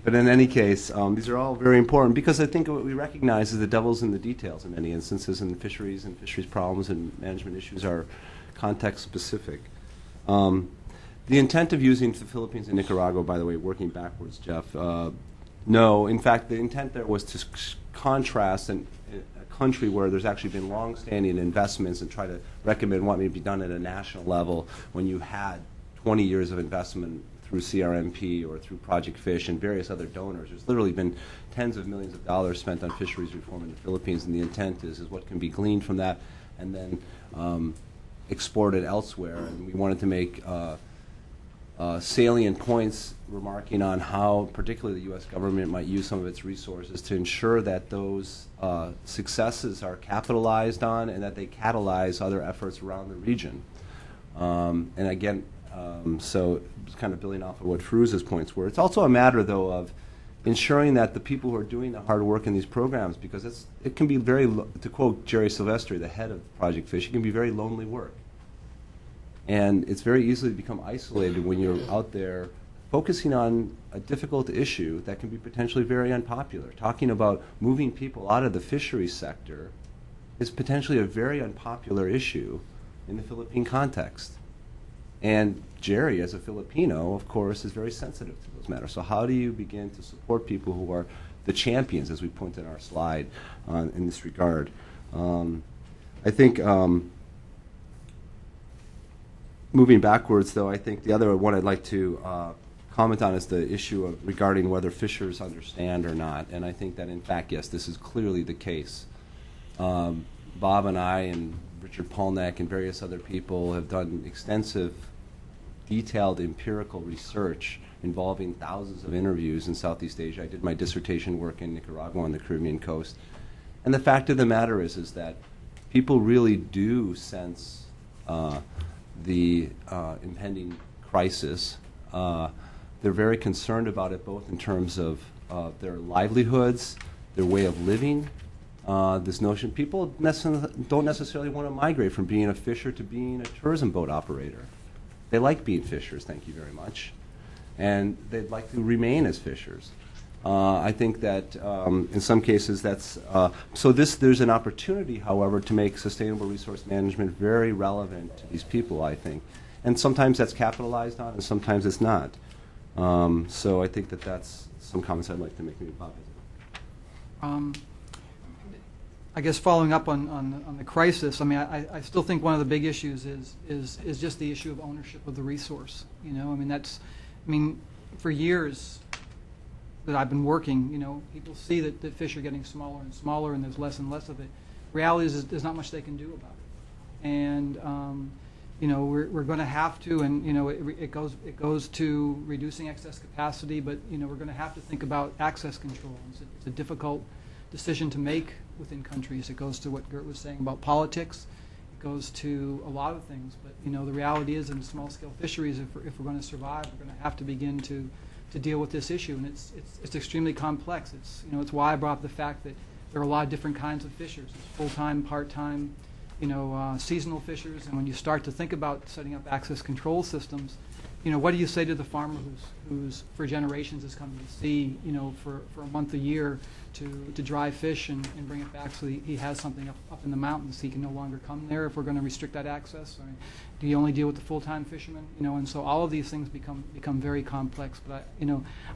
But in any case, these are all very important because I think what we recognize is the devil's in the details in many instances, and fisheries problems and management issues are context specific. The intent of using the Philippines and Nicaragua, by the way, working backwards, Jeff, no. In fact, the intent there was to contrast a country where there's actually been long-standing investments and try to recommend what may be done at a national level when you had 20 years of investment through CRMP or through Project Fish and various other donors. There's literally been tens of millions of dollars spent on fisheries reform in the Philippines, and the intent is what can be gleaned from that and then exported elsewhere. And we wanted to make salient points remarking on how particularly the U.S. government might use some of its resources to ensure that those successes are capitalized on and that they catalyze other efforts around the region. And again, so it's kind of building off of what Fruz's points were. It's also a matter, though, of ensuring that the people who are doing the hard work in these programs, because it can be very, to quote Jerry Silvestri, the head of Project Fish, it can be very lonely work. And it's very easily become isolated when you're out there focusing on a difficult issue that can be potentially very unpopular. Talking about moving people out of the fisheries sector is potentially a very unpopular issue in the Philippine context. And Jerry, as a Filipino, of course, is very sensitive to those matters. So how do you begin to support people who are the champions, as we point in our slide, in this regard? I think moving backwards, though, I think the other one I'd like to comment on is the issue of regarding whether fishers understand or not. And I think that, in fact, yes, this is clearly the case. Bob and I and Richard Polnack and various other people have done extensive, detailed empirical research involving thousands of interviews in Southeast Asia. I did my dissertation work in Nicaragua on the Caribbean coast. And the fact of the matter is that people really do sense the impending crisis. They're very concerned about it, both in terms of their livelihoods, their way of living. This notion, people don't necessarily want to migrate from being a fisher to being a tourism boat operator. They like being fishers, thank you very much. And they'd like to remain as fishers. I think that in some cases that's, there's an opportunity, however, to make sustainable resource management very relevant to these people, I think. And sometimes that's capitalized on and sometimes it's not. So I think that that's some comments I'd like to make. Maybe Bob has it. I guess following up on the crisis, I mean, I still think one of the big issues is just the issue of ownership of the resource. You know, I mean, for years that I've been working, you know, people see that fish are getting smaller and smaller, and there's less and less of it. Reality is there's not much they can do about it, and you know, we're going to have to, and you know, it goes to reducing excess capacity, but you know, we're going to have to think about access control. It's a difficult decision to make within countries. It goes to what Gert was saying about politics. It goes to a lot of things. But you know, the reality is, in small-scale fisheries, if we're going to survive, we're going to have to begin to deal with this issue, and it's extremely complex. It's why I brought up the fact that there are a lot of different kinds of fishers. It's full-time, part-time, you know, seasonal fishers. And when you start to think about setting up access control systems, you know, what do you say to the farmer who's for generations has come to sea, you know, for a month a year to dry fish and bring it back so he has something up in the mountains. He can no longer come there if we're going to restrict that access. I mean, do you only deal with the full-time fishermen? You know, and so all of these things become very complex. But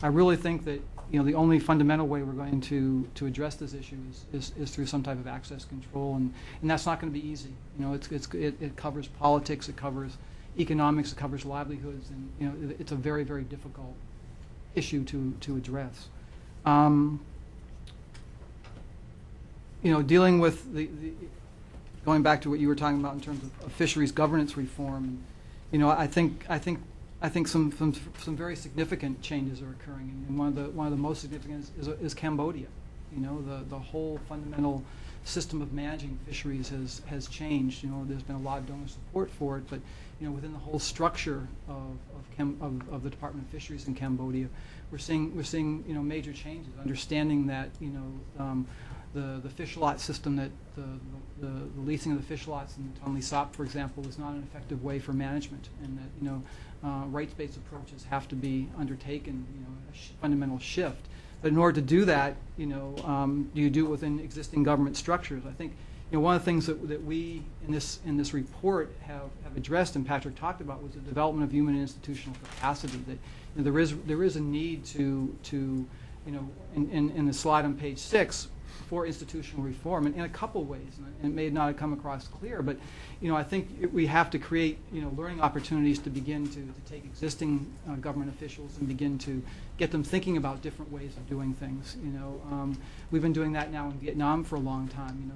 I really think that, you know, the only fundamental way we're going to address this issue is through some type of access control, and that's not going to be easy. You know, it covers politics, it covers economics, it covers livelihoods, and you know, it's a very, very difficult issue to address. You know, dealing with going back to what you were talking about in terms of fisheries governance reform, you know, I think some very significant changes are occurring, and one of the most significant is Cambodia. You know, the whole fundamental system of managing fisheries has changed. You know, there's been a lot of donor support for it, but you know, within the whole structure of the Department of Fisheries in Cambodia, we're seeing you know, major changes. Understanding that, you know, the fish lot system, that the leasing of the fish lots in Tonle Sap, for example, is not an effective way for management, and that rights-based approaches have to be undertaken, a fundamental shift. But in order to do that, do you do it within existing government structures? I think one of the things that we in this report have addressed, and Patrick talked about, was the development of human and institutional capacity. That there is a need to in the slide on page 6 for institutional reform in a couple ways, and it may not have come across clear, but I think we have to create learning opportunities to begin to take existing government officials and begin to get them thinking about different ways of doing things. We've been doing that now in Vietnam for a long time.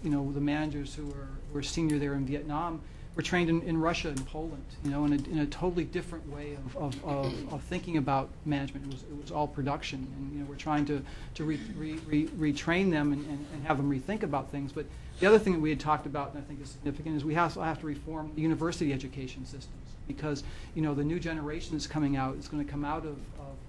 The managers who are senior there in Vietnam were trained in Russia and Poland, in a totally different way of thinking about management. It was all production, and we're trying to retrain them and have them rethink about things. But the other thing that we had talked about, and I think is significant, is we also have to reform the university education systems, because the new generation that's coming out is going to come out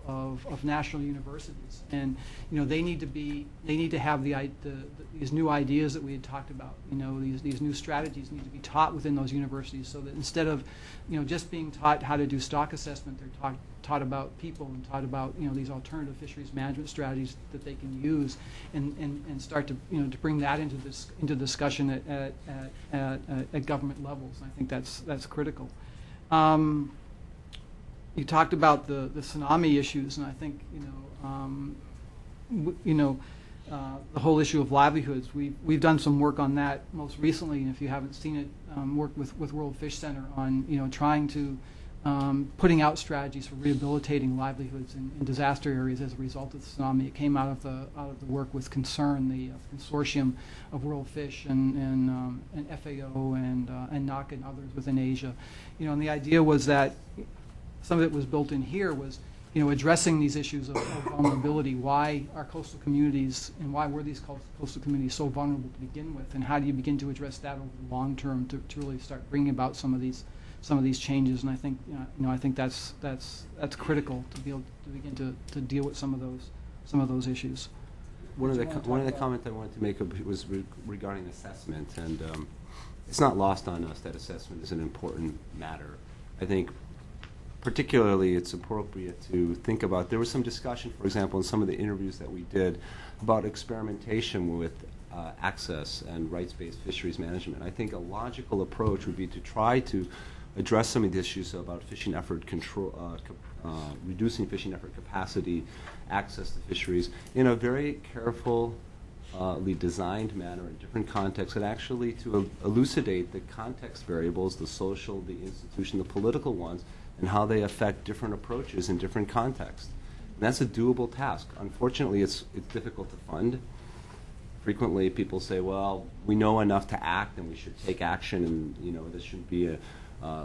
of national universities, and they need to have these new ideas that we had talked about. These new strategies need to be taught within those universities, so that instead of just being taught how to do stock assessment, they're taught about people and taught about these alternative fisheries management strategies that they can use, and start to to bring that into discussion at government levels. And I think that's critical. You talked about the tsunami issues, and I think the whole issue of livelihoods. We've done some work on that most recently, and if you haven't seen it, worked with World Fish Center on trying to putting out strategies for rehabilitating livelihoods in disaster areas as a result of the tsunami. It came out of the work with Concern, the consortium of World Fish and FAO and NUC and others within Asia. And the idea was that some of it was built in here was addressing these issues of vulnerability. Why are coastal communities, and why were these coastal communities so vulnerable to begin with, and how do you begin to address that over the long term to really start bringing about some of these changes? And I think I think that's critical to be able to begin to deal with some of those issues. One of the comments I wanted to make was regarding assessment, and it's not lost on us that assessment is an important matter. I think particularly it's appropriate to think about, there was some discussion, for example, in some of the interviews that we did about experimentation with access and rights-based fisheries management. I think a logical approach would be to try to address some of the issues about fishing effort control, reducing fishing effort capacity, access to fisheries in a very carefully designed manner in different contexts, and actually to elucidate the context variables, the social, the institutional, the political ones, and how they affect different approaches in different contexts. And that's a doable task. Unfortunately, it's difficult to fund. Frequently, people say, well, we know enough to act, and we should take action, and this shouldn't be a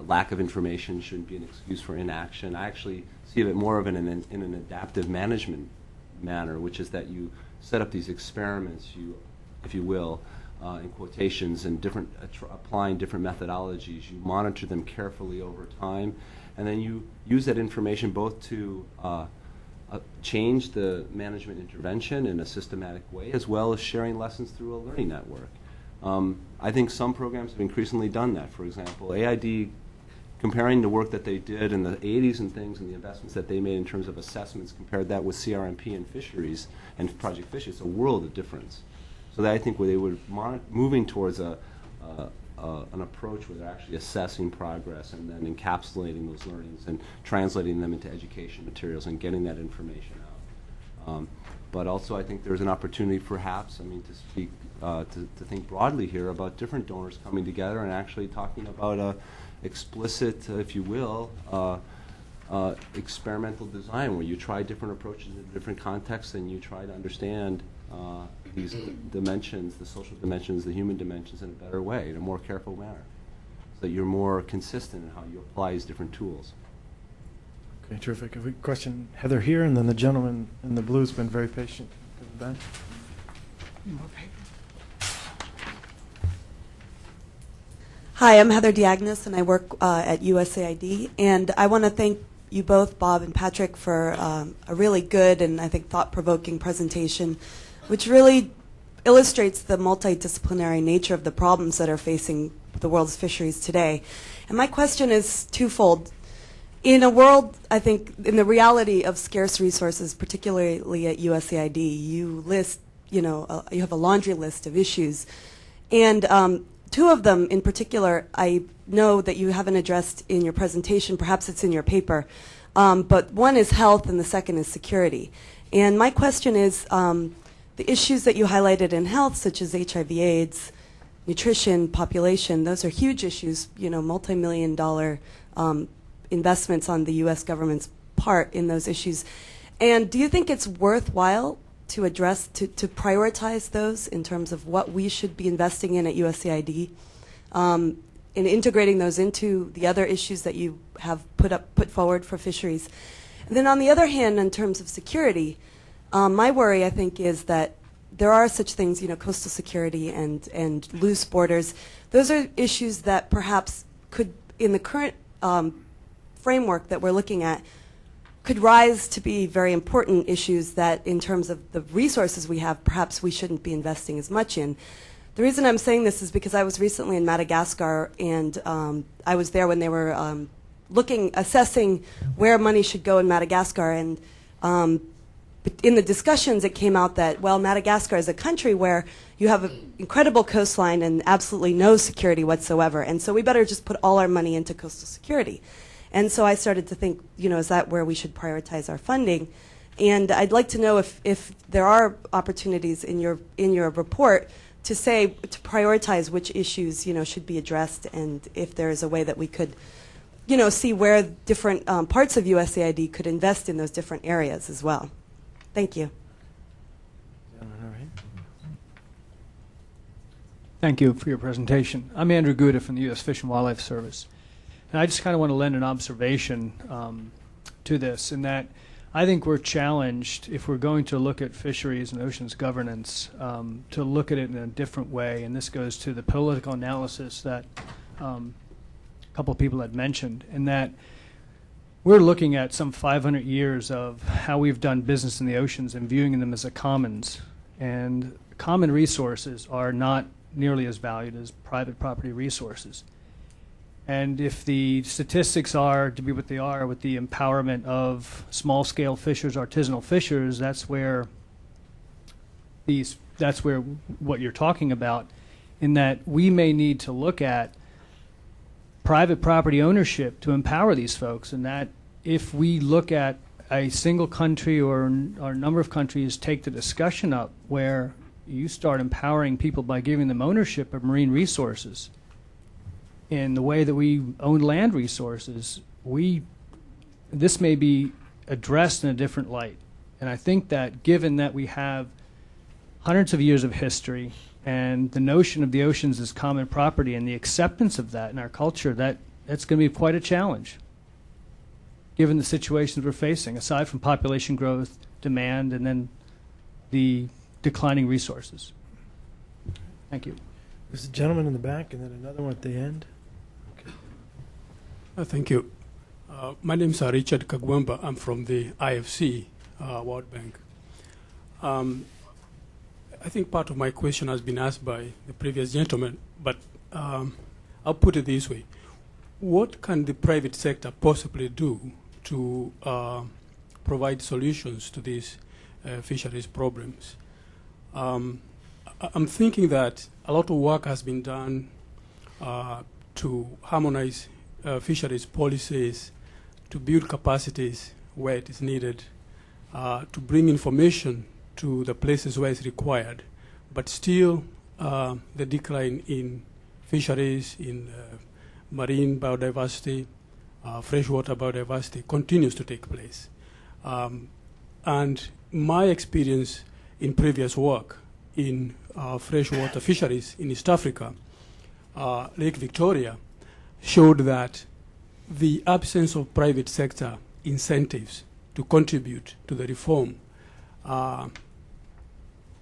lack of information, shouldn't be an excuse for inaction. I actually see it more of in an adaptive management manner, which is that you set up these experiments, if you will, in quotations, and applying different methodologies. You monitor them carefully over time, and then you use that information both to change the management intervention in a systematic way, as well as sharing lessons through a learning network. I think some programs have increasingly done that. For example, AID, comparing the work that they did in the 80s and things, and the investments that they made in terms of assessments, compared that with CRMP and fisheries and Project Fish, it's a world of difference. So that I think where they were moving towards an approach where they're actually assessing progress and then encapsulating those learnings and translating them into education materials and getting that information out. But also I think there's an opportunity perhaps, to speak, to think broadly here about different donors coming together and actually talking about a explicit, if you will, experimental design where you try different approaches in different contexts and you try to understand these dimensions, the social dimensions, the human dimensions in a better way, in a more careful manner, so that you're more consistent in how you apply these different tools. Okay, terrific. A question, Heather here, and then the gentleman in the blue has been very patient. Ben? Hi, I'm Heather Diagnos, and I work at USAID. And I want to thank you both, Bob and Patrick, for a really good and I think thought-provoking presentation, which really illustrates the multidisciplinary nature of the problems that are facing the world's fisheries today. And my question is twofold. In a world, I think, in the reality of scarce resources, particularly at USAID, you list, you have a laundry list of issues. And two of them in particular, I know that you haven't addressed in your presentation, perhaps it's in your paper, but one is health and the second is security. And my question is, the issues that you highlighted in health, such as HIV/AIDS, nutrition, population, those are huge issues, multi-million-dollar investments on the U.S. government's part in those issues. And do you think it's worthwhile to address, to prioritize those in terms of what we should be investing in at USAID, in integrating those into the other issues that you have put forward for fisheries? And then on the other hand, in terms of security, my worry, I think, is that there are such things, coastal security and loose borders. Those are issues that perhaps could, in the current framework that we're looking at, could rise to be very important issues that, in terms of the resources we have, perhaps we shouldn't be investing as much in. The reason I'm saying this is because I was recently in Madagascar, and I was there when they were assessing where money should go in Madagascar, and in the discussions it came out that, well, Madagascar is a country where you have an incredible coastline and absolutely no security whatsoever, and so we better just put all our money into coastal security. And so I started to think, is that where we should prioritize our funding? And I'd like to know if there are opportunities in your report to prioritize which issues, should be addressed, and if there is a way that we could, see where different parts of USAID could invest in those different areas as well. Thank you. All right. Thank you for your presentation. I'm Andrew Gouda from the U.S. Fish and Wildlife Service. And I just kind of want to lend an observation to this, in that I think we're challenged, if we're going to look at fisheries and oceans governance, to look at it in a different way. And this goes to the political analysis that a couple of people had mentioned, in that we're looking at some 500 years of how we've done business in the oceans and viewing them as a commons. And common resources are not nearly as valued as private property resources. And if the statistics are to be what they are with the empowerment of small-scale fishers, artisanal fishers, that's where what you're talking about, in that we may need to look at private property ownership to empower these folks, and that if we look at a single country or a number of countries take the discussion up where you start empowering people by giving them ownership of marine resources, in the way that we own land resources, this may be addressed in a different light. And I think that given that we have hundreds of years of history and the notion of the oceans as common property and the acceptance of that in our culture, that's going to be quite a challenge, given the situations we're facing, aside from population growth, demand, and then the declining resources. Thank you. There's a gentleman in the back and then another one at the end. Thank you. My name is Richard Kagwamba. I'm from the IFC, World Bank. I think part of my question has been asked by the previous gentleman, but I'll put it this way. What can the private sector possibly do to provide solutions to these fisheries problems? I'm thinking that a lot of work has been done to harmonize fisheries policies, to build capacities where it is needed, to bring information to the places where it's required. But still, the decline in fisheries, in marine biodiversity, freshwater biodiversity continues to take place. And my experience in previous work in freshwater fisheries in East Africa, Lake Victoria, showed that the absence of private sector incentives to contribute to the reform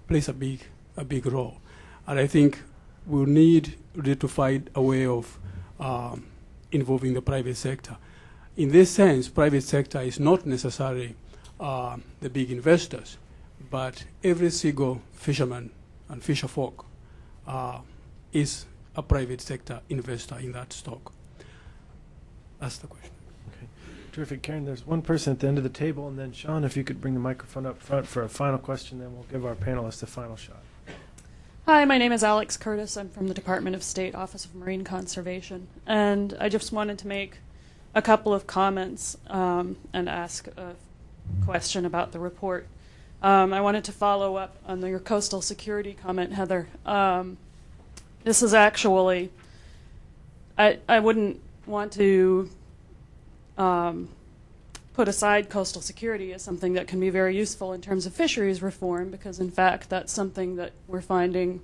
plays a big role. And I think we'll need to find a way of involving the private sector. In this sense, private sector is not necessarily the big investors, but every single fisherman and fisher folk is a private sector investor in that stock? That's the question. Okay. Terrific, Karen. There's one person at the end of the table, and then Sean, if you could bring the microphone up front for a final question, then we'll give our panelists a final shot. Hi, my name is Alex Curtis. I'm from the Department of State Office of Marine Conservation. And I just wanted to make a couple of comments and ask a question about the report. I wanted to follow up on your coastal security comment, Heather. This is actually, I wouldn't want to put aside coastal security as something that can be very useful in terms of fisheries reform, because in fact that's something that we're finding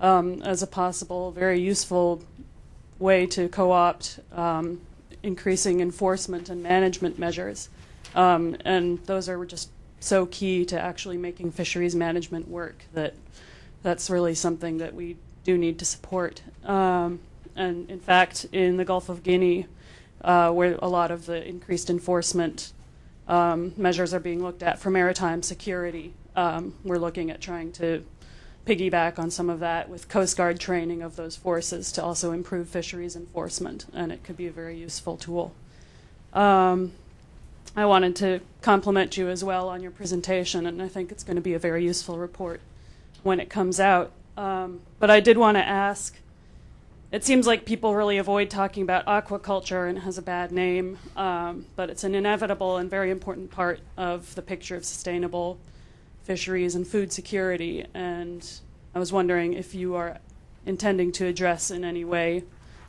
as a possible very useful way to co-opt increasing enforcement and management measures. And those are just so key to actually making fisheries management work that that's really something that we do need to support. And in fact, in the Gulf of Guinea, where a lot of the increased enforcement measures are being looked at for maritime security, we're looking at trying to piggyback on some of that with Coast Guard training of those forces to also improve fisheries enforcement, and it could be a very useful tool. I wanted to compliment you as well on your presentation, and I think it's going to be a very useful report when it comes out. But I did want to ask, it seems like people really avoid talking about aquaculture, and it has a bad name, but it's an inevitable and very important part of the picture of sustainable fisheries and food security. And I was wondering if you are intending to address in any way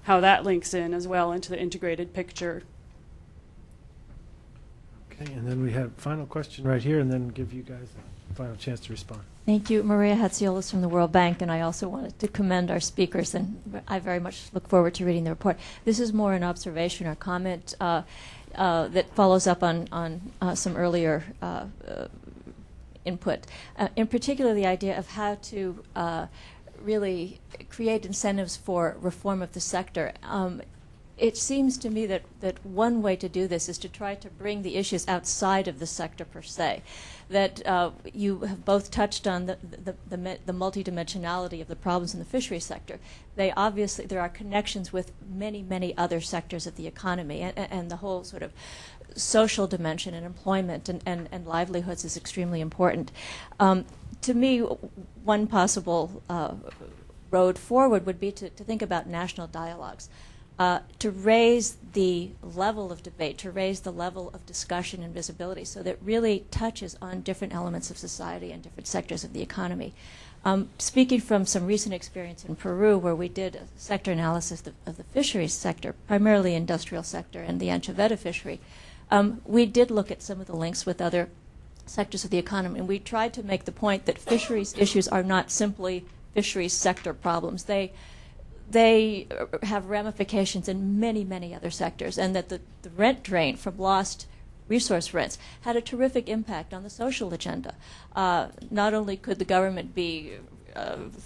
how that links in as well into the integrated picture. Okay, and then we have final question right here, and then give you guys a final chance to respond. Thank you. Maria Hatziolis from the World Bank, and I also wanted to commend our speakers, and I very much look forward to reading the report. This is more an observation or comment that follows up on some earlier input, in particular the idea of how to really create incentives for reform of the sector. It seems to me that one way to do this is to try to bring the issues outside of the sector per se. That you have both touched on the multidimensionality of the problems in the fisheries sector. They obviously, there are connections with many, many other sectors of the economy, and the whole sort of social dimension and employment and livelihoods is extremely important. To me, one possible road forward would be to think about national dialogues. To raise the level of debate, to raise the level of discussion and visibility so that it really touches on different elements of society and different sectors of the economy. Speaking from some recent experience in Peru, where we did a sector analysis of the fisheries sector, primarily industrial sector and the anchoveta fishery, we did look at some of the links with other sectors of the economy, and we tried to make the point that fisheries issues are not simply fisheries sector problems. They have ramifications in many, many other sectors, and that the rent drain from lost resource rents had a terrific impact on the social agenda. Not only could the government be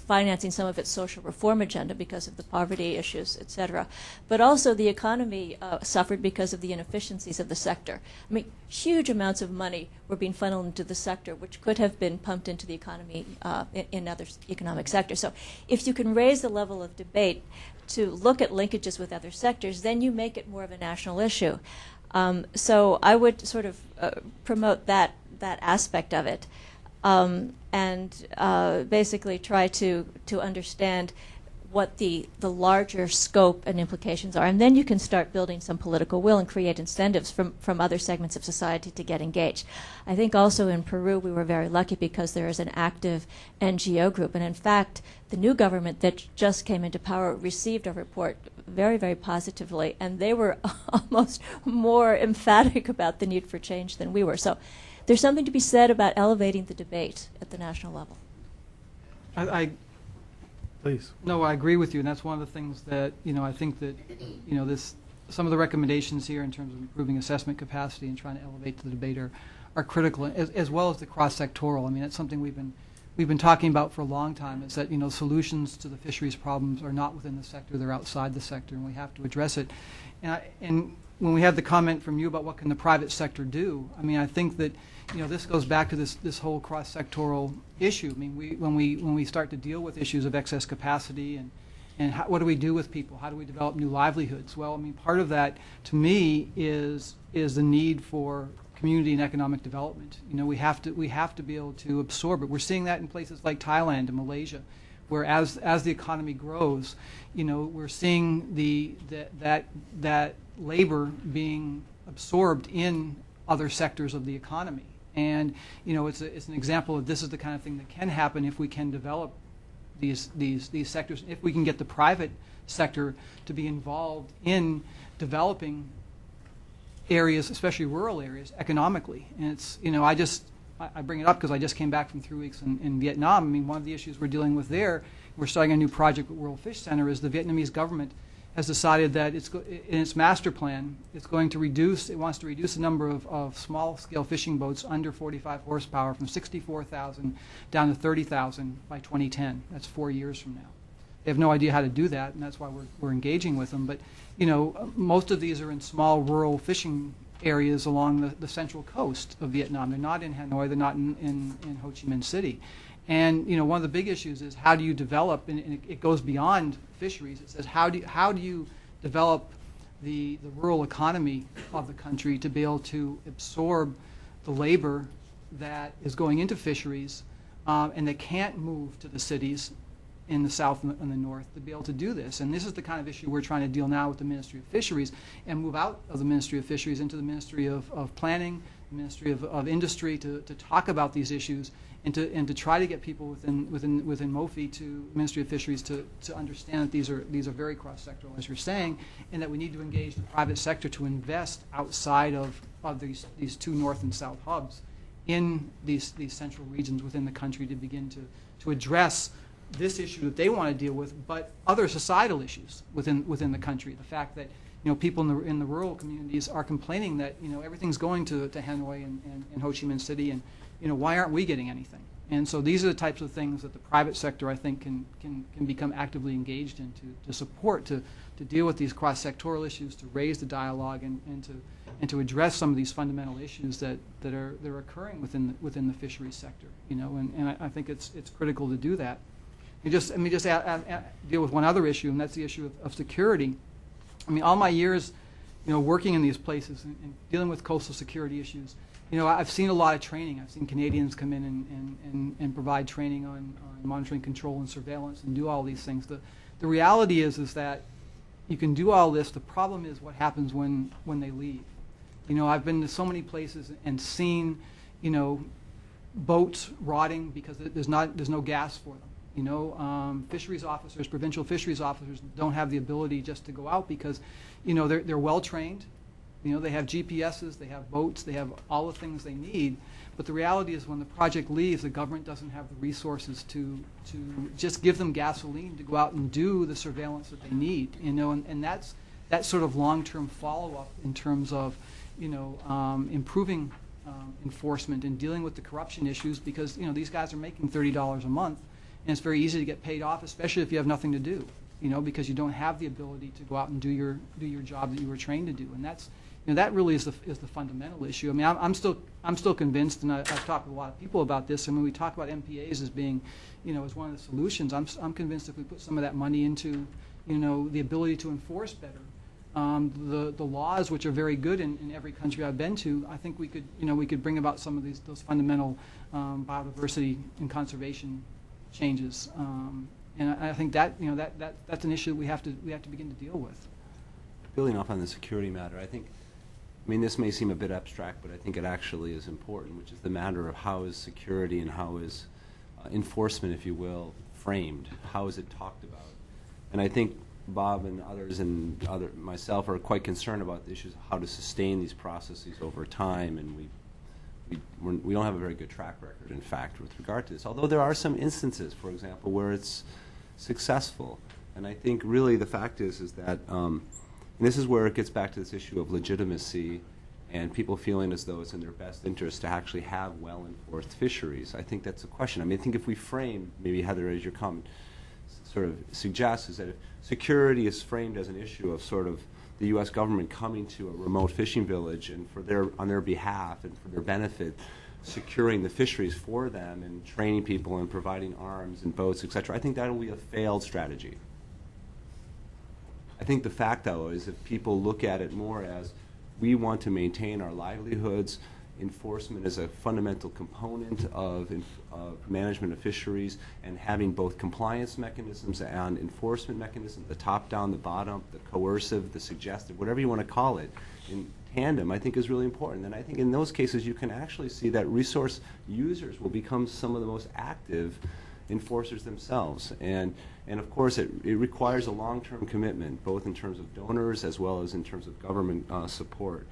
financing some of its social reform agenda because of the poverty issues, et cetera, but also the economy suffered because of the inefficiencies of the sector. I mean, huge amounts of money were being funneled into the sector, which could have been pumped into the economy in other economic sectors. So if you can raise the level of debate to look at linkages with other sectors, then you make it more of a national issue. So I would sort of promote that aspect of it. And basically try to understand what the larger scope and implications are. And then you can start building some political will and create incentives from other segments of society to get engaged. I think also in Peru we were very lucky because there is an active NGO group. And in fact, the new government that just came into power received our report very, very positively. And they were almost more emphatic about the need for change than we were. So there's something to be said about elevating the debate at the national level. Please. No, I agree with you, and that's one of the things that, I think that, some of the recommendations here in terms of improving assessment capacity and trying to elevate the debate are critical, as well as the cross-sectoral. I mean, that's something we've been talking about for a long time, is that, solutions to the fisheries problems are not within the sector, they're outside the sector, and we have to address it. And when we had the comment from you about what can the private sector do, I mean, I think that, this goes back to this whole cross-sectoral issue. I mean, when we start to deal with issues of excess capacity and what do we do with people? How do we develop new livelihoods? Well, I mean, part of that, to me, is the need for community and economic development. We have to be able to absorb it. We're seeing that in places like Thailand and Malaysia, where as the economy grows, we're seeing that labor being absorbed in other sectors of the economy. And it's an example of this is the kind of thing that can happen if we can develop these sectors, if we can get the private sector to be involved in developing areas, especially rural areas, economically. And it's, I bring it up because I just came back from 3 weeks in Vietnam. I mean, one of the issues we're dealing with there, we're starting a new project with World Fish Center, is the Vietnamese government has decided that in its master plan, it wants to reduce the number of small-scale fishing boats under 45 horsepower from 64,000 down to 30,000 by 2010. That's 4 years from now. They have no idea how to do that, and that's why we're engaging with them. But, most of these are in small rural fishing areas along the central coast of Vietnam. They're not in Hanoi. They're not in Ho Chi Minh City. And one of the big issues is how do you develop, and it goes beyond fisheries. It says how do you develop the rural economy of the country to be able to absorb the labor that is going into fisheries and that can't move to the cities in the south and the north to be able to do this. And this is the kind of issue we're trying to deal now with the Ministry of Fisheries and move out of the Ministry of Fisheries into the Ministry of Planning, the Ministry of Industry to talk about these issues and to try to get people within MOFI to Ministry of Fisheries to understand that these are very cross-sectoral, as you're saying, and that we need to engage the private sector to invest outside of these two north and south hubs in these central regions within the country to begin to address this issue that they want to deal with, but other societal issues within the country. The fact that people in the rural communities are complaining that everything's going to Hanoi and Ho Chi Minh City, and why aren't we getting anything? And so these are the types of things that the private sector, I think, can become actively engaged in to support, to deal with these cross-sectoral issues, to raise the dialogue, and to address some of these fundamental issues that are occurring within the fisheries sector. And I think it's critical to do that. Let me just deal with one other issue, and that's the issue of security. I mean, all my years, working in these places and dealing with coastal security issues, I've seen a lot of training. I've seen Canadians come in and provide training on monitoring, control, and surveillance, and do all these things. The reality is that you can do all this. The problem is what happens when they leave. I've been to so many places and seen, boats rotting because there's no gas for them. Fisheries officers, provincial fisheries officers don't have the ability just to go out because, they're well trained. They have GPSs, they have boats, they have all the things they need. But the reality is when the project leaves, the government doesn't have the resources to just give them gasoline to go out and do the surveillance that they need. And that's that sort of long-term follow-up in terms of, improving enforcement and dealing with the corruption issues because, these guys are making $30 a month. And it's very easy to get paid off, especially if you have nothing to do, because you don't have the ability to go out and do your job that you were trained to do. And that's, that really is the fundamental issue. I mean, I'm still convinced, and I've talked with a lot of people about this. And when we talk about MPAs as being, as one of the solutions, I'm convinced if we put some of that money into, the ability to enforce better the laws, which are very good in every country I've been to, I think we could bring about some of those fundamental biodiversity and conservation changes, and I think that's an issue that we have to begin to deal with. Building off on the security matter, I mean this may seem a bit abstract, but I think it actually is important, which is the matter of how is security and how is enforcement, if you will, framed. How is it talked about? And I think Bob and others and myself are quite concerned about the issues of how to sustain these processes over time, and we don't have a very good track record, in fact, with regard to this. Although there are some instances, for example, where it's successful. And I think really the fact is that, and this is where it gets back to this issue of legitimacy and people feeling as though it's in their best interest to actually have well-enforced fisheries. I think that's a question. I mean, I think if we frame, maybe Heather, as your comment sort of suggests, is that if security is framed as an issue of sort of the U.S. government coming to a remote fishing village and on their behalf and for their benefit, securing the fisheries for them and training people and providing arms and boats, etc. I think that will be a failed strategy. I think the fact, though, is if people look at it more as we want to maintain our livelihoods, enforcement is a fundamental component of management of fisheries, and having both compliance mechanisms and enforcement mechanisms, the top-down, the bottom, the coercive, the suggestive, whatever you want to call it, in tandem, I think is really important. And I think in those cases you can actually see that resource users will become some of the most active enforcers themselves. And of course it requires a long-term commitment, both in terms of donors as well as in terms of government support.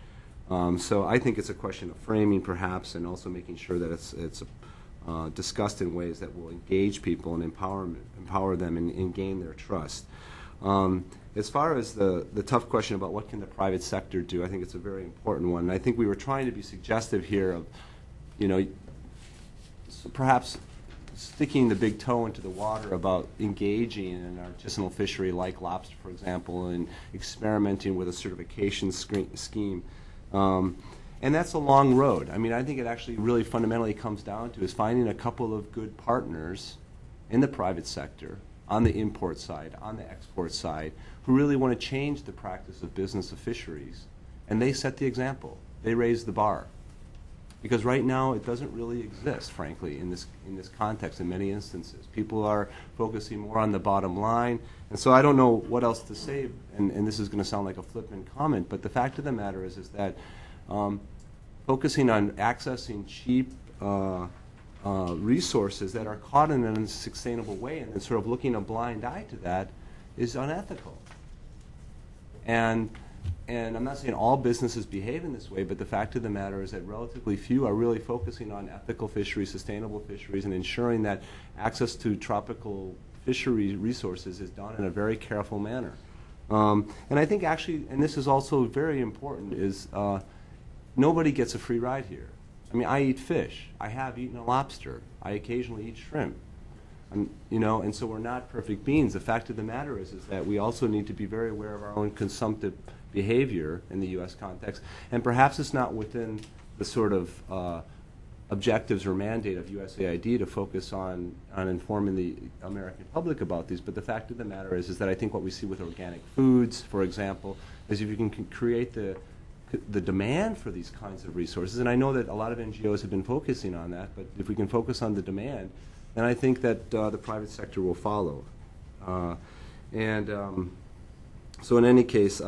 So I think it's a question of framing, perhaps, and also making sure that it's discussed in ways that will engage people and empower them and gain their trust. As far as the tough question about what can the private sector do, I think it's a very important one. And I think we were trying to be suggestive here of, perhaps sticking the big toe into the water about engaging in an artisanal fishery like lobster, for example, and experimenting with a certification scheme. And that's a long road. I mean, I think it actually really fundamentally comes down to is finding a couple of good partners in the private sector, on the import side, on the export side, who really want to change the practice of business of fisheries. And they set the example. They raise the bar. Because right now it doesn't really exist, frankly, in this context in many instances. People are focusing more on the bottom line. And so I don't know what else to say, and this is going to sound like a flippant comment, but the fact of the matter is that focusing on accessing cheap resources that are caught in an unsustainable way and then sort of looking a blind eye to that is unethical. And I'm not saying all businesses behave in this way, but the fact of the matter is that relatively few are really focusing on ethical fisheries, sustainable fisheries, and ensuring that access to tropical fishery resources is done in a very careful manner. And I think actually, and this is also very important, is nobody gets a free ride here. I mean, I eat fish. I have eaten a lobster. I occasionally eat shrimp. And so we're not perfect beings. The fact of the matter is that we also need to be very aware of our own consumptive behavior in the U.S. context, and perhaps it's not within the sort of objectives or mandate of USAID to focus on informing the American public about these, but the fact of the matter is that I think what we see with organic foods, for example, is if you can create the demand for these kinds of resources, and I know that a lot of NGOs have been focusing on that, but if we can focus on the demand, then I think that the private sector will follow. So in any case,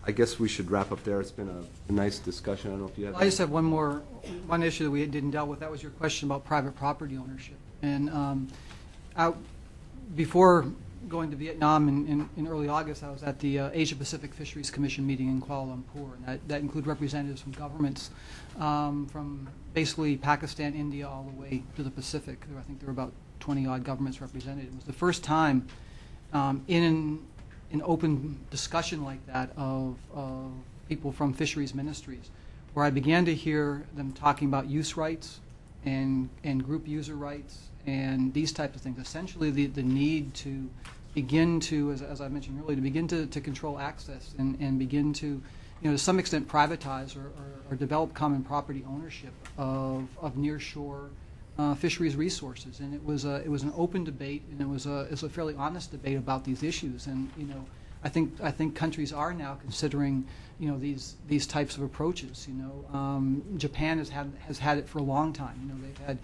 I guess we should wrap up there. It's been a nice discussion. I don't know if you have... I just have one issue that we didn't deal with. That was your question about private property ownership. And before going to Vietnam in early August, I was at the Asia Pacific Fisheries Commission meeting in Kuala Lumpur. And that included representatives from governments from basically Pakistan, India, all the way to the Pacific. I think there were about 20-odd governments represented. It was the first time in an open discussion like that of people from fisheries ministries, where I began to hear them talking about use rights and group user rights and these types of things. Essentially, the need to begin to, as I mentioned earlier, to begin to control access and begin to, to some extent, privatize or develop common property ownership of nearshore fisheries resources. And it was an open debate, and it was a fairly honest debate about these issues. And I think countries are now considering these types of approaches. Japan has had it for a long time. They've had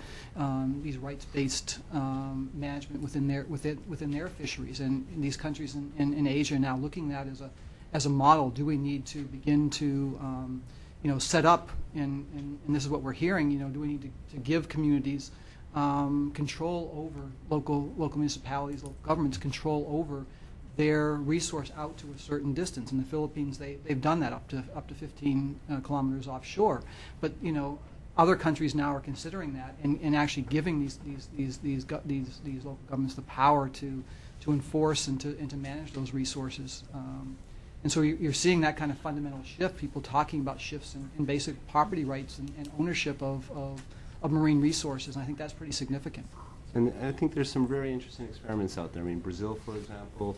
these rights-based management within their fisheries, and these countries in Asia are now looking at that as a model. Do we need to begin to set up, and this is what we're hearing, do we need to give communities control over local municipalities, local governments, control over their resource out to a certain distance? In the Philippines, they've done that up to 15 kilometers offshore. But other countries now are considering that and actually giving these local governments the power to enforce and to manage those resources. And so you're seeing that kind of fundamental shift, people talking about shifts in basic property rights and ownership of marine resources, and I think that's pretty significant. And I think there's some very interesting experiments out there. I mean, Brazil, for example,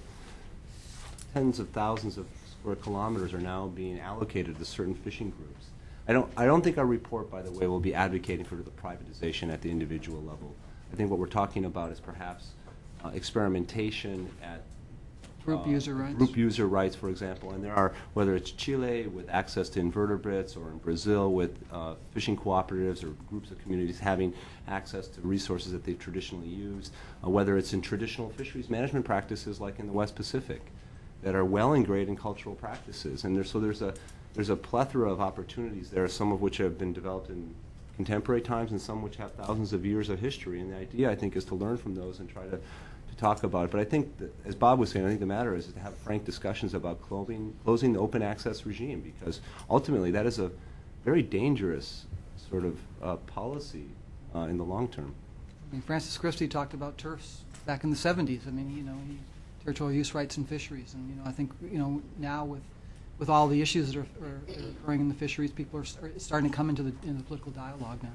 tens of thousands of square kilometers are now being allocated to certain fishing groups. I don't think our report, by the way, will be advocating for the privatization at the individual level. I think what we're talking about is perhaps experimentation at Group user rights. Group user rights, for example. And there are, whether it's Chile with access to invertebrates, or in Brazil with fishing cooperatives or groups of communities having access to resources that they've traditionally used, whether it's in traditional fisheries management practices like in the West Pacific that are well ingrained in cultural practices. And there's a plethora of opportunities there, some of which have been developed in contemporary times and some which have thousands of years of history. And the idea, I think, is to learn from those and try to talk about it. But I think, that, as Bob was saying, I think the matter is to have frank discussions about closing the open access regime, because ultimately that is a very dangerous sort of policy in the long term. I mean, Francis Christie talked about turfs back in the 70s. I mean, territorial use rights in fisheries. And, I think, now with all the issues that are occurring in the fisheries, people are starting to come into the political dialogue now.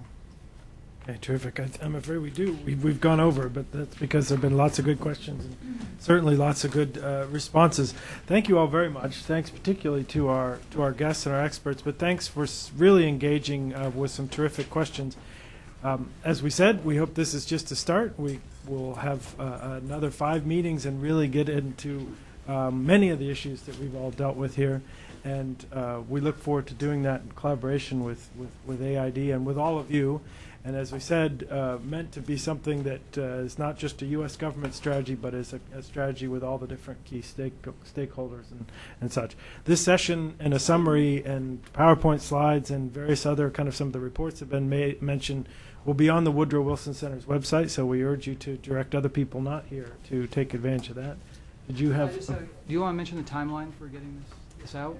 Okay, terrific. I'm afraid we've gone over, but that's because there have been lots of good questions and certainly lots of good responses. Thank you all very much. Thanks particularly to our guests and our experts, but thanks for really engaging with some terrific questions. As we said, we hope this is just a start. We will have another 5 meetings and really get into many of the issues that we've all dealt with here. And we look forward to doing that in collaboration with AID and with all of you. And as we said, meant to be something that is not just a U.S. government strategy, but is a strategy with all the different key stakeholders and such. This session and a summary and PowerPoint slides and various other some of the reports have been mentioned will be on the Woodrow Wilson Center's website, so we urge you to direct other people not here to take advantage of that. Did you have... do you want to mention the timeline for getting this out?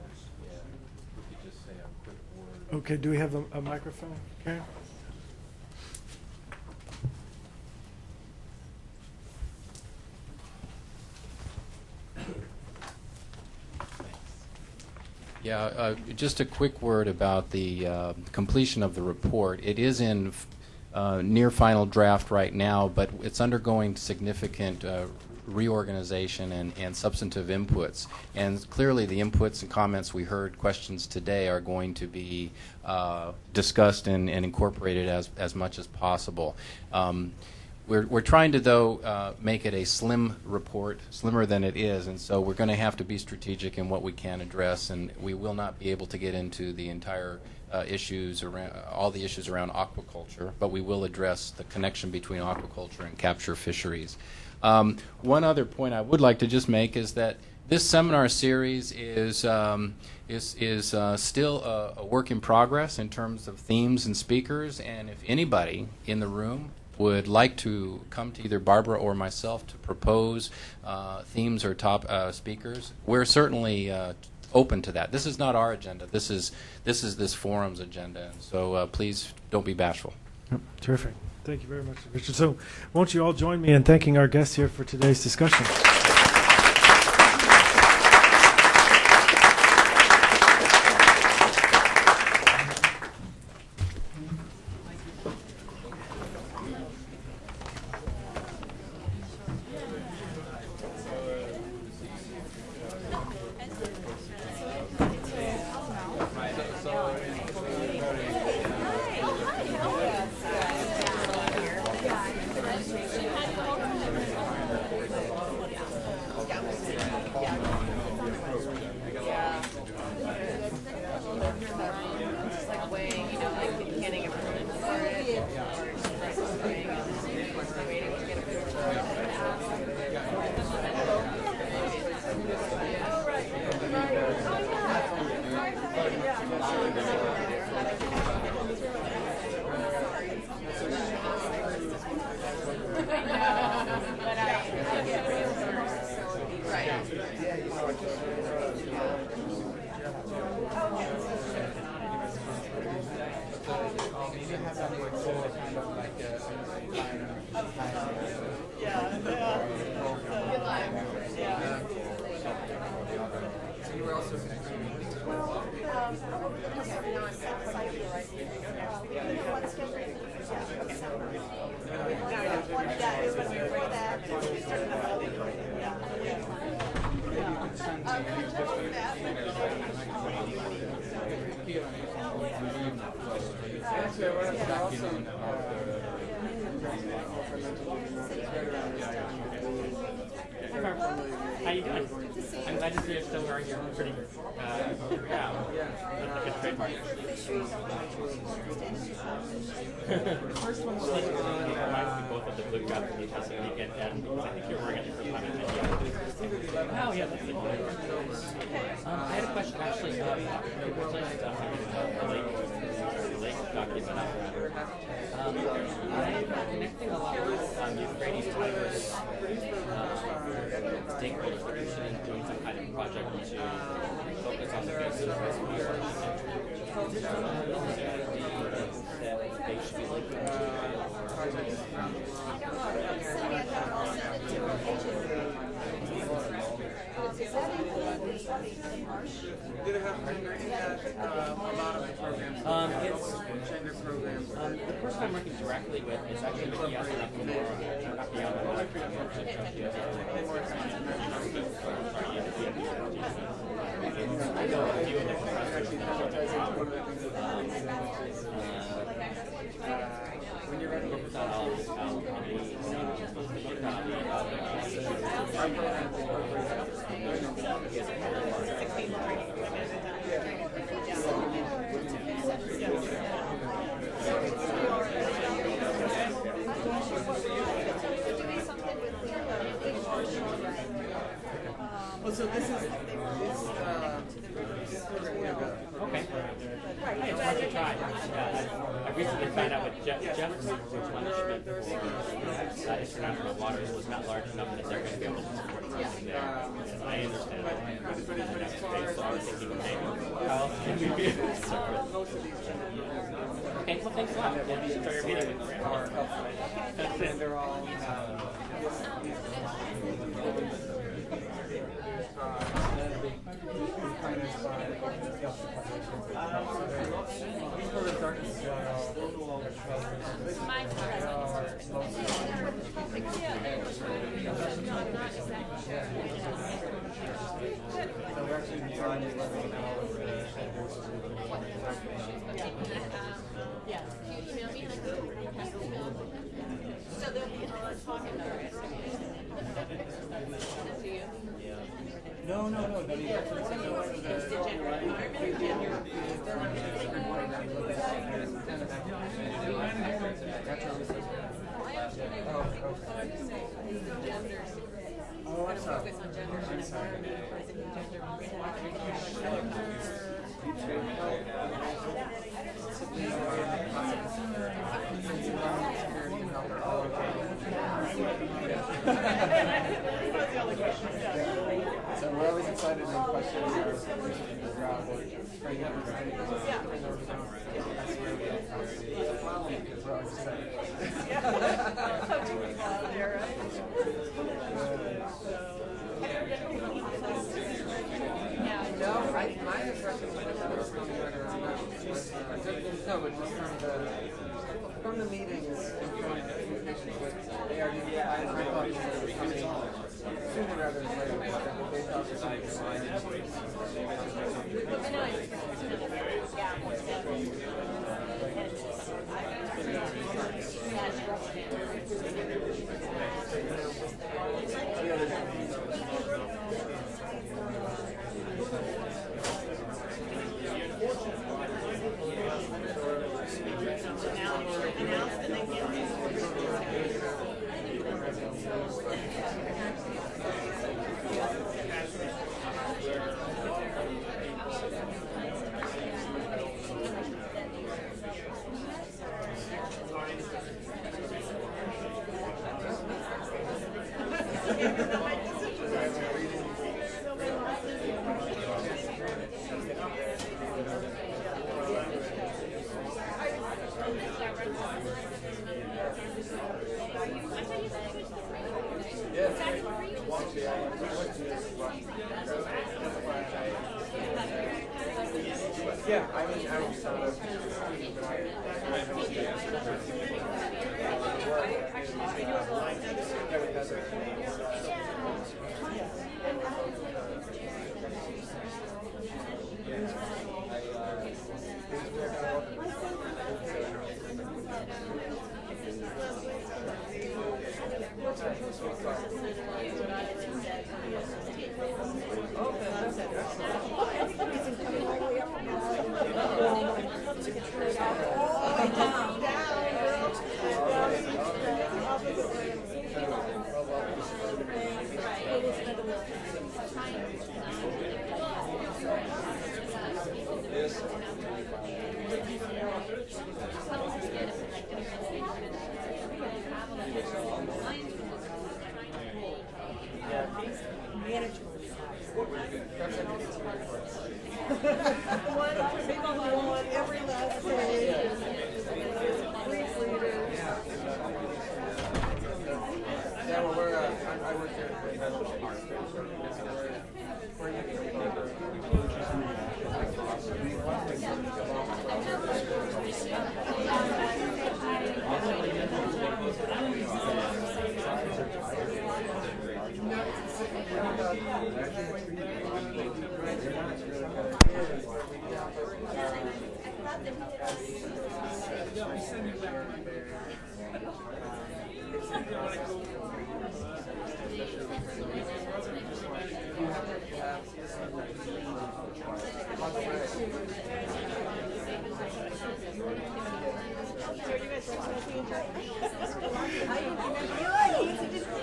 Okay, do we have a microphone, Karen? Yeah, just a quick word about the completion of the report. It is in near final draft right now, but it's undergoing significant reorganization and substantive inputs. And clearly the inputs and comments we heard, questions today, are going to be discussed and incorporated as much as possible. We're trying to, though, make it a slim report, slimmer than it is, and so we're going to have to be strategic in what we can address, and we will not be able to get into the entire issues around all the issues around aquaculture, but we will address the connection between aquaculture and capture fisheries. One other point I would like to just make is that this seminar series is still a work in progress in terms of themes and speakers, and if anybody in the room would like to come to either Barbara or myself to propose themes or top speakers, we're certainly open to that. This is not our agenda. This is this forum's agenda, and so please don't be bashful. Yep, terrific. Thank you very much, Richard. So won't you all join me in thanking our guests here for today's discussion. How you doing? I'm glad to see you're still wearing your pretty gown. That's a good trademark. The first one's like reminds me both of the blue gown from the Chesapeake and I think you're wearing it for the first time in video. Oh yeah, that's it. I had a question actually about the lake document. I'm connecting a lot of Euphrates tigers stakeholders that we should be doing some kind of project to focus on the basis of that they should be looking Did it have to bring at a lot of the programs? It's gender programs. The person I'm working directly with is actually with the I know a few of the when you're ready to look at all this, Well, so this is okay. Hey, it's worth a try. I recently found out what Jeff's punishment for international waters was not large enough that they're going to be able to support something there. I understand. So I was thinking, hey, how else can we be able to support? Okay, well, thanks a lot. Enjoy your meeting with me. That's it. They're all So they'll be talking about it. No. Oh, I'm sorry. Focus on gender and environment, So we're always excited when questions are my impression was that was from the meetings and from communications with ARD, I thought it was coming sooner rather than later. They thought this Yeah, I mean, I was sort of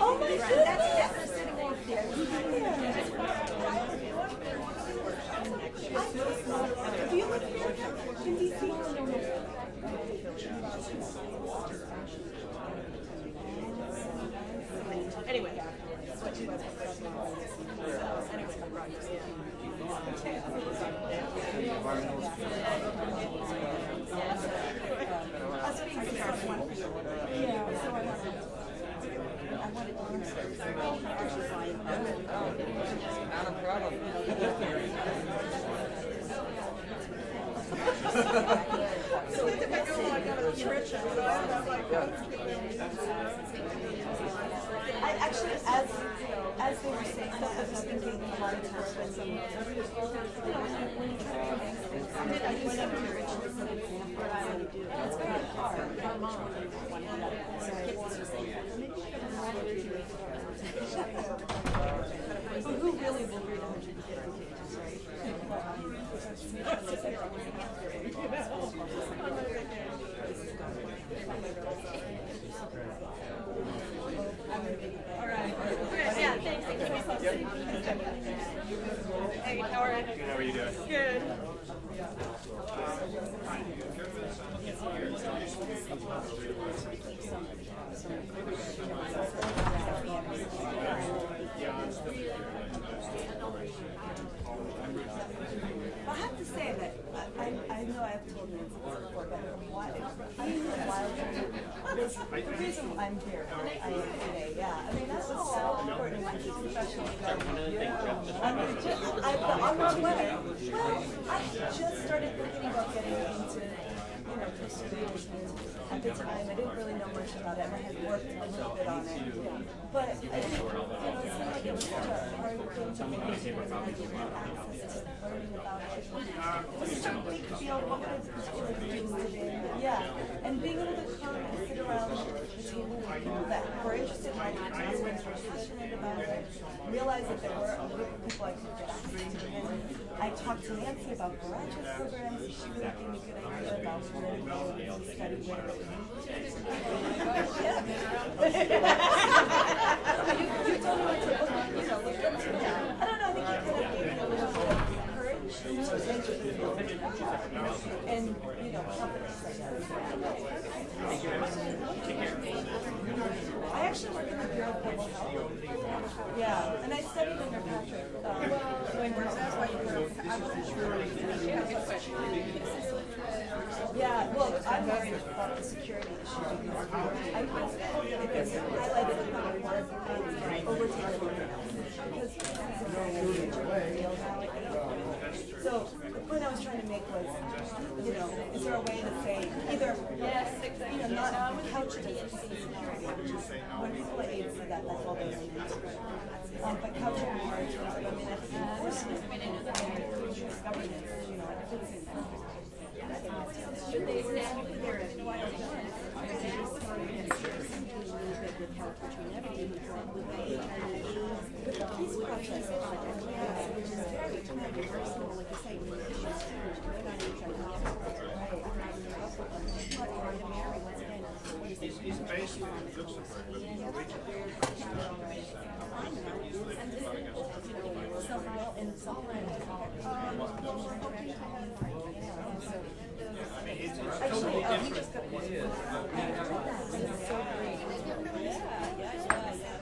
Oh my goodness! Do you live here in DC? Anyway. I actually, as they were saying that, I was thinking a lot of times when some, when you try to make things, I use some as an example of how to do it. It's very hard. But who really will read 150 pages, right? All right. Yeah, thanks. Hey, how are you? Good, how are you doing? Good. I have to say that I know I've told Nancy this before, but being a wild was the reason I'm here. I am today. Yeah, I mean that's what's so important. My professional development. I'm wrong way. Well, I just started thinking about getting into conservation at the time. I didn't really know much about it, and I had worked a little bit on it. But I didn't, it seemed like it was such a hard thing to make sure that I didn't have access to learning about it. It was such a big deal. What was particularly interested in? Yeah, and being able to come and sit around the table with people that were interested in my content, were passionate about it, realize that there were a group of people I could get access to. And I talked to Nancy about graduate programs, and she really gave me a good idea about where to go and study where. Yeah. You told me what to look into. I don't know, I think you kind of gave me a little bit of courage, and confidence, I guess. I actually work in the Bureau of Global Health. Yeah, and I studied under Patrick. Yeah, well, I'm worried about the security issue. I hope it gets highlighted in my work and overtaken because it's a very major deal now. So the point I was trying to make was, is there a way to say either, not couch it as security, which is when people at aid see that, that's all they lean into. But couch it more in terms of, enforcement and governance, should they stand there and with the peace process project, which is very personal, like you say,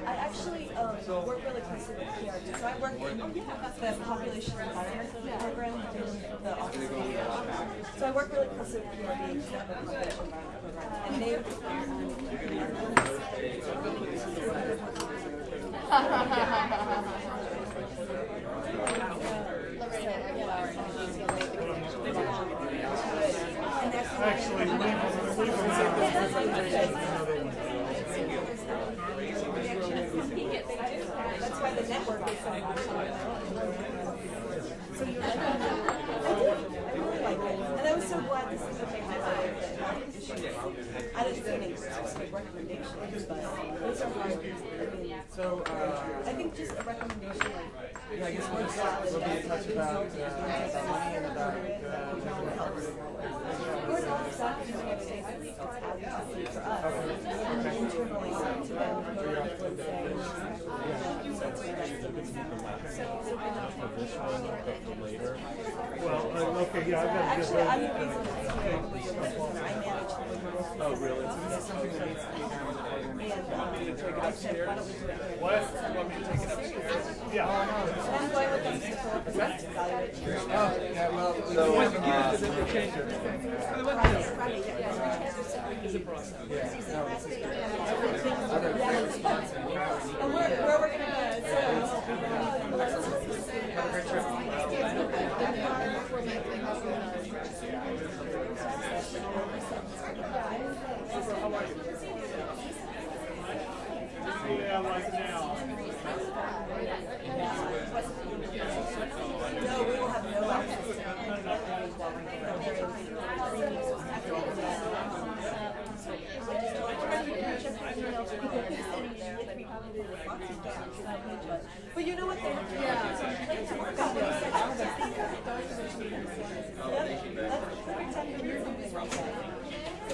I actually work really closely with PRD. So I work in the population environment program in the office of PRD. So I work really closely with PRD in the population environment that's why the network is so important. So you like it? I really like it. And I was so glad to see that they highlighted I didn't see any specific recommendations, but those are hard. So, I think just a recommendation like yeah, I guess we'll be in touch about money and about we're not exactly what it is that's advocacy for us. Internally to them and say, Well, okay, yeah, I've got to actually, I'm the reason it's here. I manage the oh, really? So this is something that needs to be done. You want me to take it upstairs? What? You want me to take it upstairs? Yeah. I'm going with them to the Philippines to evaluate. Oh, yeah, well, so, did they change everything? Is it process? Yeah, no, it's just other response and And where we're going to have a great trip. Yeah, like now. No, we will have no access to it. But you know what?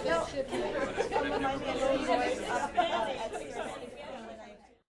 No, can you remind me of your voice up at